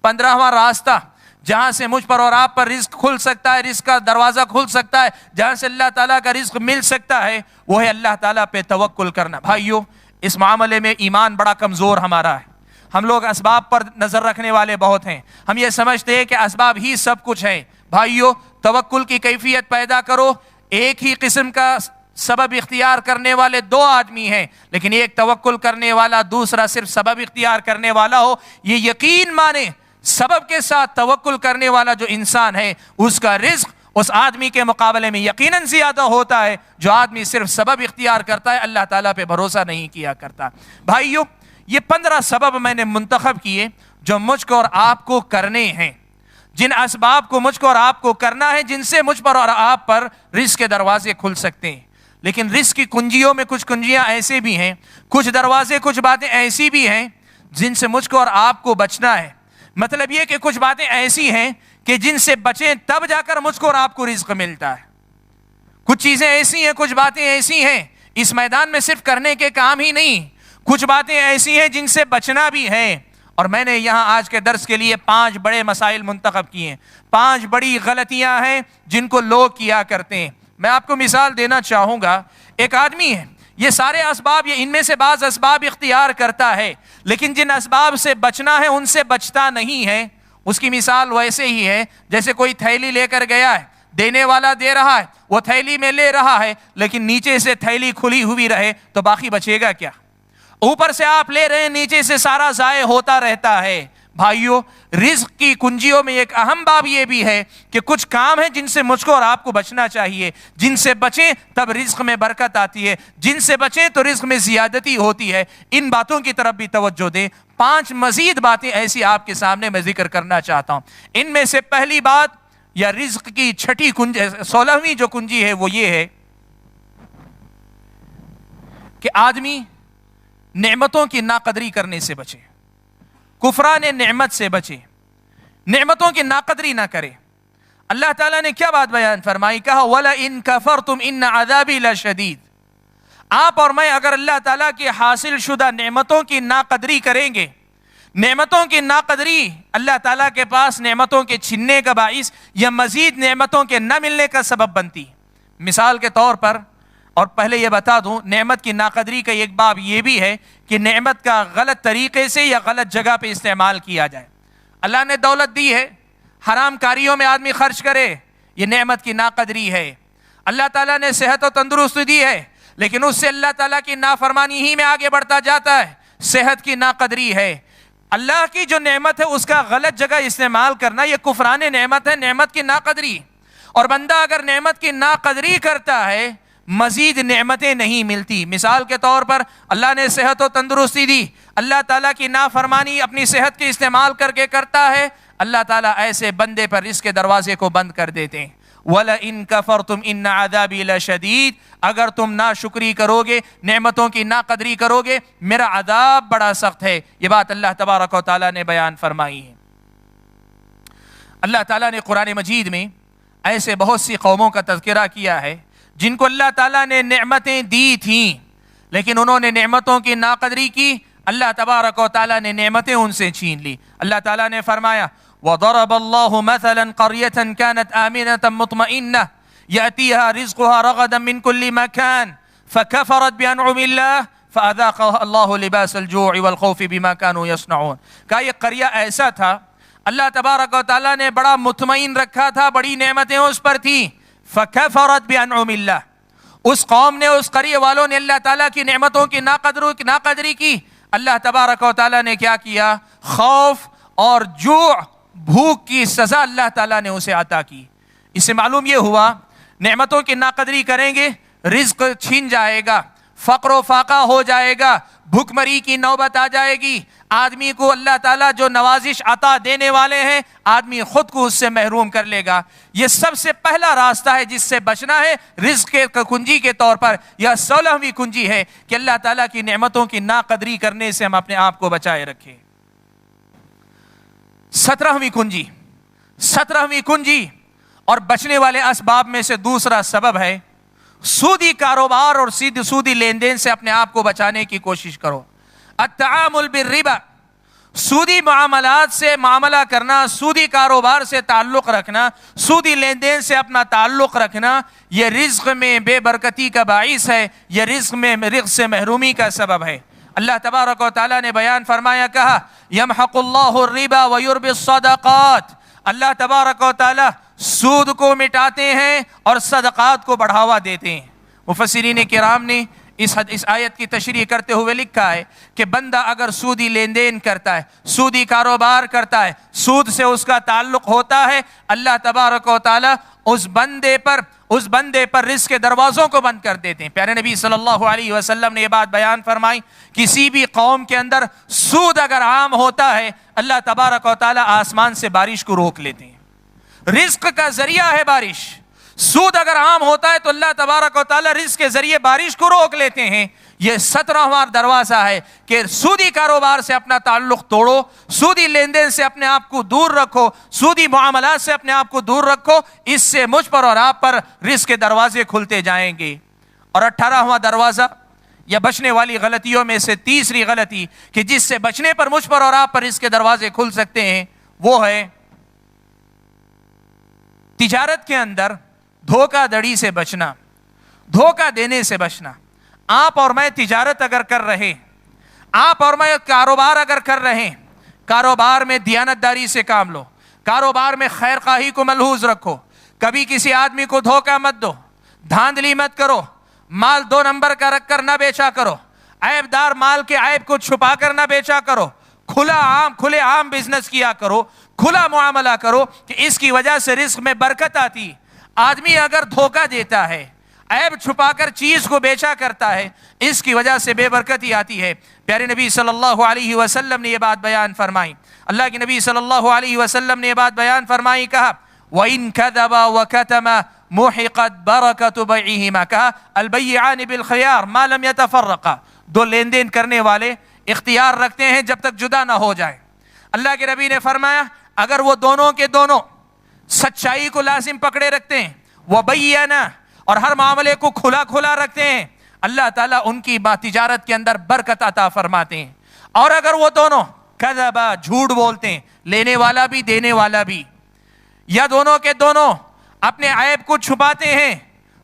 15واں راستہ جہاں سے مجھ پر اور آپ پر رزق کھل سکتا ہے، رزق کا دروازہ کھل سکتا ہے، جہاں سے اللہ تعالیٰ کا رزق مل سکتا ہے، وہ ہے اللہ تعالیٰ پہ توکل کرنا۔ بھائیو، اس معاملے میں ایمان بڑا کمزور ہمارا ہے۔ ہم لوگ اسباب پر نظر رکھنے والے بہت ہیں، ہم یہ سمجھتے ہیں کہ اسباب ہی سب کچھ ہیں۔ بھائیو، توکل کی کیفیت پیدا کرو۔ ایک ہی قسم کا سبب اختیار کرنے والے 2 آدمی ہیں، لیکن ایک توکل کرنے والا، دوسرا صرف سبب اختیار کرنے والا ہو، یہ یقین مانے سبب کے ساتھ توکل کرنے والا جو انسان ہے اس کا رزق اس آدمی کے مقابلے میں یقیناً زیادہ ہوتا ہے جو آدمی صرف سبب اختیار کرتا ہے، اللہ تعالیٰ پہ بھروسہ نہیں کیا کرتا۔ بھائیو، یہ 15 سبب میں نے منتخب کیے جو مجھ کو اور آپ کو کرنے ہیں، جن اسباب کو مجھ کو اور آپ کو کرنا ہے، جن سے مجھ پر اور آپ پر رزق کے دروازے کھل سکتے ہیں۔ لیکن رزق کی کنجیوں میں کچھ کنجیاں ایسے بھی ہیں، کچھ دروازے، کچھ باتیں ایسی بھی ہیں جن سے مجھ کو اور آپ کو بچنا ہے۔ مطلب یہ کہ کچھ باتیں ایسی ہیں کہ جن سے بچیں تب جا کر مجھ کو اور آپ کو رزق ملتا ہے۔ کچھ چیزیں ایسی ہیں، کچھ باتیں ایسی ہیں، اس میدان میں صرف کرنے کے کام ہی نہیں، کچھ باتیں ایسی ہیں جن سے بچنا بھی ہے۔ اور میں نے یہاں آج کے درس کے لیے 5 بڑے مسائل منتخب کیے ہیں، 5 بڑی غلطیاں ہیں جن کو لوگ کیا کرتے ہیں۔ میں آپ کو مثال دینا چاہوں گا۔ ایک آدمی ہے، یہ سارے اسباب، یہ ان میں سے بعض اسباب اختیار کرتا ہے، لیکن جن اسباب سے بچنا ہے ان سے بچتا نہیں ہے۔ اس کی مثال ویسے ہی ہے جیسے کوئی تھیلی لے کر گیا ہے، دینے والا دے رہا ہے، وہ تھیلی میں لے رہا ہے، لیکن نیچے سے تھیلی کھلی ہوئی رہے تو باقی بچے گا کیا؟ اوپر سے آپ لے رہے ہیں، نیچے سے سارا ضائع ہوتا رہتا ہے۔ بھائیو، رزق کی کنجیوں میں ایک اہم باب یہ بھی ہے کہ کچھ کام ہیں جن سے مجھ کو اور آپ کو بچنا چاہیے، جن سے بچیں تب رزق میں برکت آتی ہے، جن سے بچیں تو رزق میں زیادتی ہوتی ہے۔ ان باتوں کی طرف بھی توجہ دیں۔ 5 مزید باتیں ایسی آپ کے سامنے میں ذکر کرنا چاہتا ہوں۔ ان میں سے پہلی بات یا رزق کی چھٹی کنجی 16ویں جو کنجی ہے وہ یہ ہے کہ آدمی نعمتوں کی ناقدری کرنے سے بچے، کفران نعمت سے بچے، نعمتوں کی ناقدری نہ کرے۔ اللہ تعالیٰ نے کیا بات بیان فرمائی؟ کہا وَلَئِن كَفَرْتُمْ إِنَّ عَذَابِي لَشَدِيدٌ۔ آپ اور میں اگر اللہ تعالیٰ کی حاصل شدہ نعمتوں کی ناقدری کریں گے، نعمتوں کی ناقدری اللہ تعالیٰ کے پاس نعمتوں کے چھننے کا باعث یا مزید نعمتوں کے نہ ملنے کا سبب بنتی۔ مثال کے طور پر، اور پہلے یہ بتا دوں، نعمت کی ناقدری کا ایک باب یہ بھی ہے کہ نعمت کا غلط طریقے سے یا غلط جگہ پہ استعمال کیا جائے۔ اللہ نے دولت دی ہے، حرام کاریوں میں آدمی خرچ کرے، یہ نعمت کی ناقدری ہے۔ اللہ تعالیٰ نے صحت و تندرستی دی ہے، لیکن اس سے اللہ تعالیٰ کی نافرمانی ہی میں آگے بڑھتا جاتا ہے، صحت کی ناقدری ہے۔ اللہ کی جو نعمت ہے اس کا غلط جگہ استعمال کرنا یہ کفران نعمت ہے، نعمت کی ناقدری۔ اور بندہ اگر نعمت کی ناقدری کرتا ہے مزید نعمتیں نہیں ملتی۔ مثال کے طور پر اللہ نے صحت و تندرستی دی، اللہ تعالیٰ کی نافرمانی اپنی صحت کے استعمال کر کے کرتا ہے، اللہ تعالیٰ ایسے بندے پر رزق کے دروازے کو بند کر دیتے ہیں۔ وَلَئِن كَفَرْتُمْ إِنَّ عَذَابِي لَشَدِيدٌ۔ اگر تم ناشکری کرو گے، نعمتوں کی ناقدری کرو گے، میرا عذاب بڑا سخت ہے۔ یہ بات اللہ تبارک و تعالیٰ نے بیان فرمائی ہے۔ اللہ تعالیٰ نے قرآن مجید میں ایسے بہت سی قوموں کا تذکرہ کیا ہے جن کو اللہ تعالیٰ نے نعمتیں دی تھیں، لیکن انہوں نے نعمتوں کی ناقدری کی، اللہ تبارک و تعالیٰ نے نعمتیں ان سے چھین لی۔ اللہ تعالیٰ نے فرمایا وَضَرَبَ اللَّهُ مَثَلًا قَرْيَةً كَانَتْ آمِنَةً مُطْمَئِنَّةً يَأْتِيهَا رِزْقُهَا رَغَدًا مِنْ كُلِّ مَكَانٍ فَكَفَرَتْ بِأَنْعُمِ اللَّهِ فَأَذَاقَهَا اللَّهُ لِبَاسَ الْجُوعِ وَالْخَوْفِ بِمَا كَانُوا يَصْنَعُونَ۔ کہا یہ قریہ ایسا تھا، اللہ تبارک و تعالیٰ نے بڑا مطمئن رکھا تھا، بڑی نعمتیں اس پر تھیں، فَكَفَرَتْ بِأَنْعُمِ اللَّهِ، اس قوم نے، اس قریہ والوں نے اللہ تعالیٰ کی نعمتوں کی ناقدری کی۔ اللہ تبارک و تعالیٰ نے کیا کیا؟ خوف اور جوع، بھوک کی سزا اللہ تعالیٰ نے اسے عطا کی۔ اس سے معلوم یہ ہوا نعمتوں کی ناقدری کریں گے رزق چھین جائے گا، فقر و فاقہ ہو جائے گا، بھوک مری کی نوبت آ جائے گی۔ آدمی کو اللہ تعالیٰ جو نوازش عطا دینے والے ہیں، آدمی خود کو اس سے محروم کر لے گا۔ یہ سب سے پہلا راستہ ہے جس سے بچنا ہے رزق کے کنجی کے طور پر۔ یہ 16ویں کنجی ہے کہ اللہ تعالیٰ کی نعمتوں کی ناقدری کرنے سے ہم اپنے آپ کو بچائے رکھیں۔ 17ویں کنجی اور بچنے والے اسباب میں سے دوسرا سبب ہے سودی کاروبار اور سودی لین دین سے اپنے آپ کو بچانے کی کوشش کرو۔ التعامل بالربا، سودی معاملات سے معاملہ کرنا، سودی کاروبار سے تعلق رکھنا، سودی لین دین سے اپنا تعلق رکھنا، یہ رزق میں بے برکتی کا باعث ہے، یہ رزق سے محرومی کا سبب ہے۔ اللہ تبارک و تعالیٰ نے بیان فرمایا، کہا یمحق اللہ الربا ویربی الصدقات، اللہ تبارک و تعالیٰ سود کو مٹاتے ہیں اور صدقات کو بڑھاوا دیتے ہیں۔ مفسرین کرام نے اس آیت کی تشریح کرتے ہوئے لکھا ہے کہ بندہ اگر سودی لین دین کرتا ہے، سودی کاروبار کرتا ہے، سود سے اس کا تعلق ہوتا ہے، اللہ تبارک و تعالیٰ اس بندے پر رزق کے دروازوں کو بند کر دیتے ہیں۔ پیارے نبی صلی اللہ علیہ وسلم نے یہ بات بیان فرمائی، کسی بھی قوم کے اندر سود اگر عام ہوتا ہے، اللہ تبارک و تعالیٰ آسمان سے بارش کو روک لیتے ہیں۔ رزق کا ذریعہ ہے بارش، سود اگر عام ہوتا ہے تو اللہ تبارک و تعالیٰ رزق کے ذریعے بارش کو روک لیتے ہیں۔ یہ 17واں دروازہ ہے کہ سودی کاروبار سے اپنا تعلق توڑو، سودی لین دین سے اپنے آپ کو دور رکھو، سودی معاملات سے اپنے آپ کو دور رکھو، اس سے مجھ پر اور آپ پر رزق کے دروازے کھلتے جائیں گے۔ اور 18واں دروازہ یا بچنے والی غلطیوں میں سے تیسری غلطی کہ جس سے بچنے پر مجھ پر اور آپ پر رزق کے دروازے کھل سکتے ہیں، وہ ہے تجارت کے اندر دھوکہ دڑی سے بچنا، دھوکہ دینے سے بچنا۔ آپ اور میں تجارت اگر کر رہے، آپ اور میں کاروبار اگر کر رہے، کاروبار میں دیانتداری سے کام لو، کاروبار میں خیر خواہی کو ملحوظ رکھو، کبھی کسی آدمی کو دھوکہ مت دو، دھاندلی مت کرو، مال 2 نمبر کا رکھ کر نہ بیچا کرو۔ عیبدار مال کے عیب کو چھپا کر نہ بیچا کرو، کھلے عام بزنس کیا کرو، کھلا معاملہ کرو کہ اس کی وجہ سے رزق میں برکت آتی۔ آدمی اگر دھوکہ دیتا ہے، عیب چھپا کر چیز کو بیچا کرتا ہے، اس کی وجہ سے بے برکتی آتی ہے۔ پیارے نبی صلی اللہ علیہ وسلم نے یہ بات بیان فرمائی، اللہ کے نبی صلی اللہ علیہ وسلم نے یہ بات بیان فرمائی، کہا وَإِن كَذَبَ وَكَتَمَ مُحِقَتْ بَرَكَةُ بَيْعِهِمَا، کہا الْبَيِّعَانِ بِالْخِيَارِ مَا لَمْ يَتَفَرَّقَا، دو لین دین کرنے والے اختیار رکھتے ہیں جب تک جدا نہ ہو جائیں۔ اللہ کے نبی نے فرمایا اگر وہ دونوں کے دونوں سچائی کو لازم پکڑے رکھتے ہیں، وَبَيَّنَا، اور ہر معاملے کو کھلا رکھتے ہیں، اللہ تعالیٰ ان کی تجارت کے اندر برکت عطا فرماتے ہیں۔ اور اگر وہ دونوں کذبا، جھوٹ بولتے ہیں، لینے والا بھی دینے والا بھی، یا دونوں کے دونوں اپنے عیب کو چھپاتے ہیں،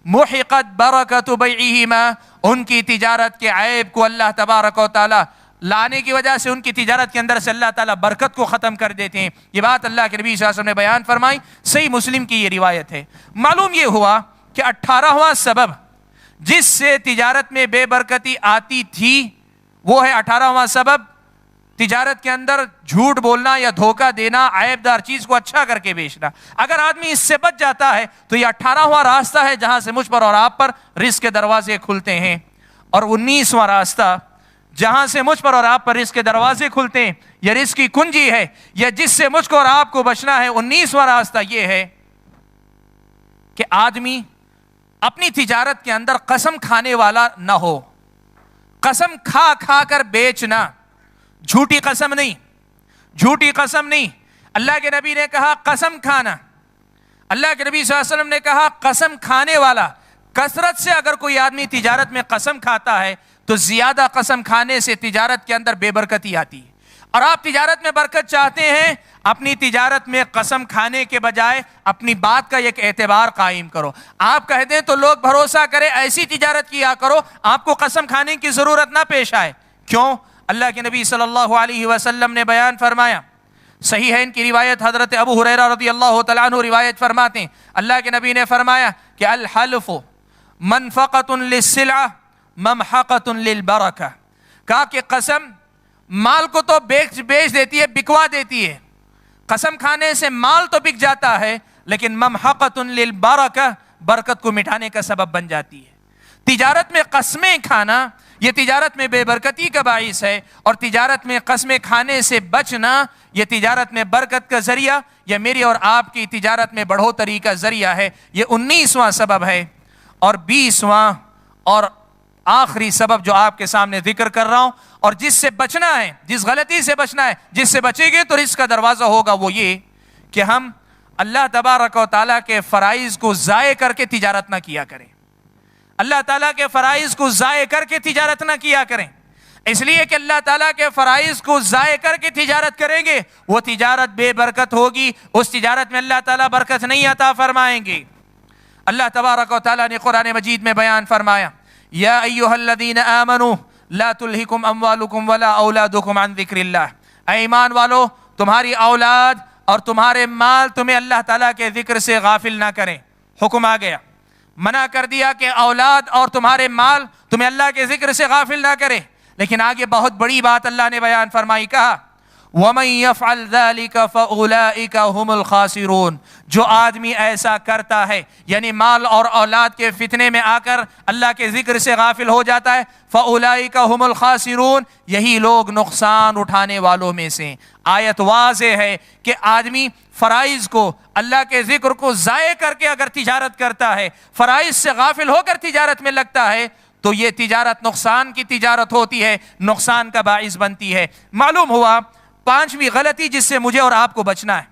محقت برکت بیعہما، ان کی تجارت کے عیب کو اللہ تبارک و تعالیٰ لانے کی وجہ سے ان کی تجارت کے اندر سے اللہ تعالیٰ برکت کو ختم کر دیتے ہیں۔ یہ بات اللہ کے نبی صلی اللہ علیہ وسلم نے بیان فرمائی، صحیح مسلم کی یہ روایت ہے۔ معلوم یہ ہوا کہ 18واں سبب جس سے تجارت میں بے برکتی آتی تھی وہ ہے 18واں سبب تجارت کے اندر جھوٹ بولنا یا دھوکہ دینا، عیب دار چیز کو اچھا کر کے بیچنا۔ اگر آدمی اس سے بچ جاتا ہے تو یہ 18واں راستہ ہے جہاں سے مجھ پر اور آپ پر رزق کے دروازے کھلتے ہیں، اور 19واں راستہ جہاں سے مجھ پر اور آپ پر رزق کے دروازے کھلتے ہیں، یہ رزق کی کنجی ہے، یا جس سے مجھ کو اور آپ کو بچنا ہے، 19واں راستہ یہ ہے کہ آدمی اپنی تجارت کے اندر قسم کھانے والا نہ ہو۔ قسم کھا کر بیچنا، جھوٹی قسم نہیں۔ اللہ کے نبی نے کہا قسم کھانا، اللہ کے نبی صلی اللہ علیہ وسلم نے کہا قسم کھانے والا، کثرت سے اگر کوئی آدمی تجارت میں قسم کھاتا ہے تو زیادہ قسم کھانے سے تجارت کے اندر بے برکتی آتی ہے۔ اور آپ تجارت میں برکت چاہتے ہیں، اپنی تجارت میں قسم کھانے کے بجائے اپنی بات کا ایک اعتبار قائم کرو۔ آپ کہہ دیں تو لوگ بھروسہ کریں، ایسی تجارت کیا کرو آپ کو قسم کھانے کی ضرورت نہ پیش آئے۔ کیوں؟ اللہ کے نبی صلی اللہ علیہ وسلم نے بیان فرمایا، صحیح ہے ان کی روایت، حضرت ابو ہریرہ رضی اللہ تعالیٰ عنہ روایت فرماتے ہیں، اللہ کے نبی نے فرمایا کہ الحلف منفقۃ للسلعہ ممحقۃ للبرکہ، کہا کہ قسم مال کو تو بیچ دیتی ہے، بکوا دیتی ہے، قسم کھانے سے مال تو بک جاتا ہے لیکن ممحقۃ للبرکہ، برکت کو مٹانے کا سبب بن جاتی ہے۔ تجارت میں قسمیں کھانا یہ تجارت میں بے برکتی کا باعث ہے، اور تجارت میں قسمیں کھانے سے بچنا یہ تجارت میں برکت کا ذریعہ، یا میری اور آپ کی تجارت میں بڑھوتری کا ذریعہ ہے۔ یہ 19واں سبب ہے۔ اور 20واں اور آخری سبب جو آپ کے سامنے ذکر کر رہا ہوں، اور جس سے بچنا ہے، جس غلطی سے بچنا ہے، جس سے بچے گے تو رزق کا دروازہ ہوگا، وہ یہ کہ ہم اللہ تبارک و تعالیٰ کے فرائض کو ضائع کر کے تجارت نہ کیا کریں۔ اللہ تعالیٰ کے فرائض کو ضائع کر کے تجارت نہ کیا کریں، اس لیے کہ اللہ تعالیٰ کے فرائض کو ضائع کر کے تجارت کریں گے وہ تجارت بے برکت ہوگی، اس تجارت میں اللہ تعالیٰ برکت نہیں عطا فرمائیں گے۔ اللہ تبارک و تعالیٰ نے قرآن مجید میں بیان فرمایا، یا ایھا الذین آمنوا لا تلہکم اموالکم ولا اولادکم عن ذکر اللہ، اے ایمان والو تمہاری اولاد اور تمہارے مال تمہیں اللہ تعالیٰ کے ذکر سے غافل نہ کریں۔ حکم آ گیا، منع کر دیا کہ اولاد اور تمہارے مال تمہیں اللہ کے ذکر سے غافل نہ کرے، لیکن آگے بہت بڑی بات اللہ نے بیان فرمائی، کہا وَمَن يَفْعَلْ ذَلِكَ فَأُولَئِكَ هُمُ الْخَاسِرُونَ، جو آدمی ایسا کرتا ہے یعنی مال اور اولاد کے فتنے میں آ کر اللہ کے ذکر سے غافل ہو جاتا ہے، فَأُولَئِكَ هُمُ الْخَاسِرُونَ، یہی لوگ نقصان اٹھانے والوں میں سے۔ آیت واضح ہے کہ آدمی فرائض کو، اللہ کے ذکر کو ضائع کر کے اگر تجارت کرتا ہے، فرائض سے غافل ہو کر تجارت میں لگتا ہے تو یہ تجارت نقصان کی تجارت ہوتی ہے، نقصان کا باعث بنتی ہے۔ معلوم ہوا 5ویں غلطی جس سے مجھے اور آپ کو بچنا ہے،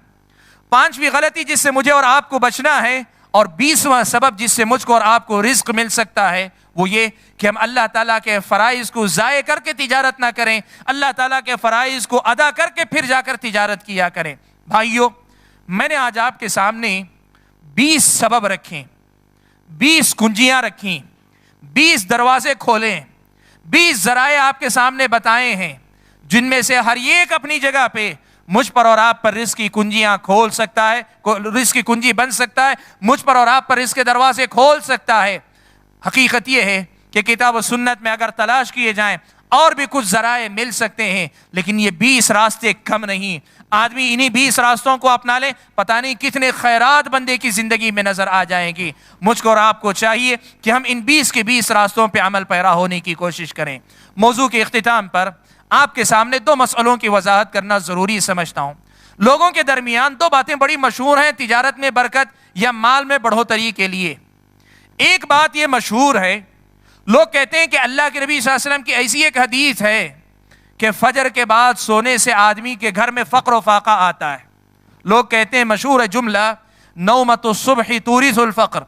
5ویں غلطی جس سے مجھے اور آپ کو بچنا ہے، اور 20واں سبب جس سے مجھ کو اور آپ کو رزق مل سکتا ہے، وہ یہ کہ ہم اللہ تعالیٰ کے فرائض کو ضائع کر کے تجارت نہ کریں، اللہ تعالیٰ کے فرائض کو ادا کر کے پھر جا کر تجارت کیا کریں۔ بھائیو، میں نے آج آپ کے سامنے 20 سبب رکھیں، 20 کنجیاں رکھیں، 20 دروازے کھولیں، 20 ذرائع آپ کے سامنے بتائے ہیں، جن میں سے ہر ایک اپنی جگہ پہ مجھ پر اور آپ پر رزق کی کنجیاں کھول سکتا ہے، رزق کی کنجی بن سکتا ہے، مجھ پر اور آپ پر رزق کے دروازے کھول سکتا ہے۔ حقیقت یہ ہے کہ کتاب و سنت میں اگر تلاش کیے جائیں، اور بھی کچھ ذرائع مل سکتے ہیں، لیکن یہ 20 راستے کم نہیں۔ آدمی انہی 20 راستوں کو اپنا لے، پتہ نہیں کتنے خیرات بندے کی زندگی میں نظر آ جائیں گی۔ مجھ کو اور آپ کو چاہیے کہ ہم ان 20 کے 20 راستوں پہ عمل پیرا ہونے کی کوشش کریں۔ موضوع کے اختتام پر آپ کے سامنے 2 مسئلوں کی وضاحت کرنا ضروری سمجھتا ہوں۔ لوگوں کے درمیان 2 باتیں بڑی مشہور ہیں تجارت میں برکت یا مال میں بڑھوتری کے لیے۔ ایک بات یہ مشہور ہے، لوگ کہتے ہیں کہ اللہ کے نبی صلی اللہ علیہ وسلم کی ایسی ایک حدیث ہے کہ فجر کے بعد سونے سے آدمی کے گھر میں فقر و فاقہ آتا ہے۔ لوگ کہتے ہیں، مشہور ہے جملہ، نومۃ الصبح تورث الفقر،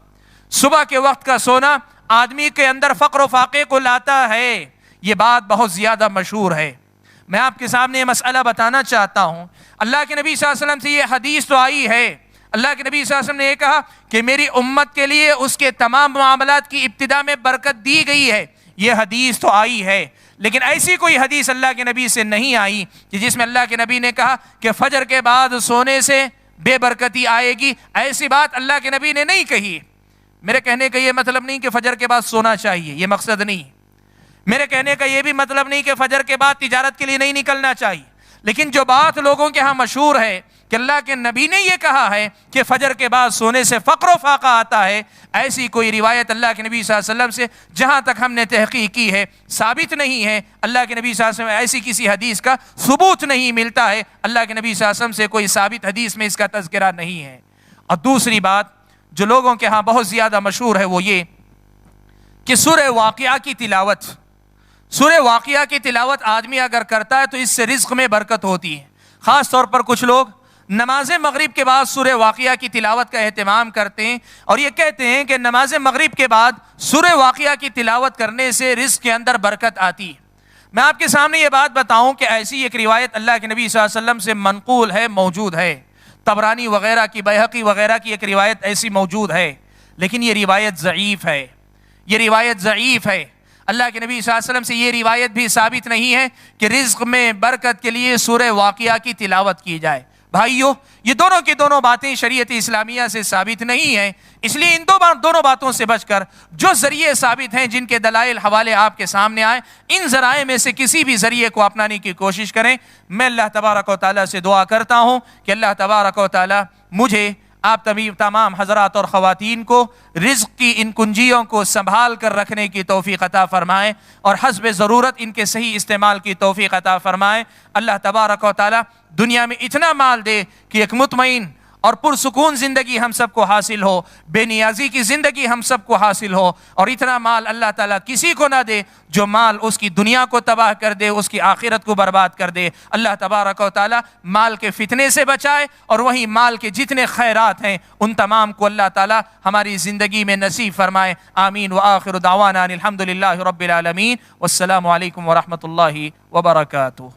صبح کے وقت کا سونا آدمی کے اندر فقر و فاقے کو لاتا ہے۔ یہ بات بہت زیادہ مشہور ہے۔ میں آپ کے سامنے یہ مسئلہ بتانا چاہتا ہوں، اللہ کے نبی صلی اللہ علیہ وسلم سے یہ حدیث تو آئی ہے، اللہ کے نبی صلی اللہ علیہ وسلم نے یہ کہا کہ میری امت کے لیے اس کے تمام معاملات کی ابتدا میں برکت دی گئی ہے، یہ حدیث تو آئی ہے، لیکن ایسی کوئی حدیث اللہ کے نبی سے نہیں آئی کہ جس میں اللہ کے نبی نے کہا کہ فجر کے بعد سونے سے بے برکتی آئے گی۔ ایسی بات اللہ کے نبی نے نہیں کہی۔ میرے کہنے کا یہ مطلب نہیں کہ فجر کے بعد سونا چاہیے، یہ مقصد نہیں۔ میرے کہنے کا یہ بھی مطلب نہیں کہ فجر کے بعد تجارت کے لیے نہیں نکلنا چاہیے، لیکن جو بات لوگوں کے ہاں مشہور ہے کہ اللہ کے نبی نے یہ کہا ہے کہ فجر کے بعد سونے سے فقر و فاقہ آتا ہے، ایسی کوئی روایت اللہ کے نبی صلی اللہ علیہ وسلم سے جہاں تک ہم نے تحقیق کی ہے ثابت نہیں ہے۔ اللہ کے نبی صلی اللہ علیہ وسلم ایسی کسی حدیث کا ثبوت نہیں ملتا ہے، اللہ کے نبی صلی اللہ علیہ وسلم سے کوئی ثابت حدیث میں اس کا تذکرہ نہیں ہے۔ اور دوسری بات جو لوگوں کے ہاں بہت زیادہ مشہور ہے وہ یہ کہ سورہ واقعہ کی تلاوت، سورہ واقعہ کی تلاوت آدمی اگر کرتا ہے تو اس سے رزق میں برکت ہوتی ہے۔ خاص طور پر کچھ لوگ نماز مغرب کے بعد سورہ واقعہ کی تلاوت کا اہتمام کرتے ہیں اور یہ کہتے ہیں کہ نماز مغرب کے بعد سورہ واقعہ کی تلاوت کرنے سے رزق کے اندر برکت آتی ہے۔ میں آپ کے سامنے یہ بات بتاؤں کہ ایسی ایک روایت اللہ کے نبی صلی اللہ علیہ وسلم سے منقول ہے، موجود ہے، طبرانی وغیرہ کی، بیہقی وغیرہ کی ایک روایت ایسی موجود ہے، لیکن یہ روایت ضعیف ہے، یہ روایت ضعیف ہے۔ اللہ کے نبی صلی اللہ علیہ وسلم سے یہ روایت بھی ثابت نہیں ہے کہ رزق میں برکت کے لیے سورہ واقعہ کی تلاوت کی جائے۔ بھائیو، یہ دونوں کی دونوں باتیں شریعت اسلامیہ سے ثابت نہیں ہیں، اس لیے ان دونوں باتوں سے بچ کر جو ذریعے ثابت ہیں، جن کے دلائل حوالے آپ کے سامنے آئے، ان ذرائع میں سے کسی بھی ذریعے کو اپنانے کی کوشش کریں۔ میں اللہ تبارک و تعالیٰ سے دعا کرتا ہوں کہ اللہ تبارک و تعالیٰ مجھے، آپ تمام حضرات اور خواتین کو رزق کی ان کنجیوں کو سنبھال کر رکھنے کی توفیق عطا فرمائیں اور حسب ضرورت ان کے صحیح استعمال کی توفیق عطا فرمائیں۔ اللہ تبارک و تعالیٰ دنیا میں اتنا مال دے کہ ایک مطمئن اور پرسکون زندگی ہم سب کو حاصل ہو، بے نیازی کی زندگی ہم سب کو حاصل ہو، اور اتنا مال اللہ تعالیٰ کسی کو نہ دے جو مال اس کی دنیا کو تباہ کر دے، اس کی آخرت کو برباد کر دے۔ اللہ تبارک و تعالیٰ مال کے فتنے سے بچائے اور وہی مال کے جتنے خیرات ہیں ان تمام کو اللہ تعالیٰ ہماری زندگی میں نصیب فرمائے۔ آمین۔ وآخر دعوانا الحمدللہ رب العالمین، والسلام علیکم ورحمۃ اللہ وبرکاتہ۔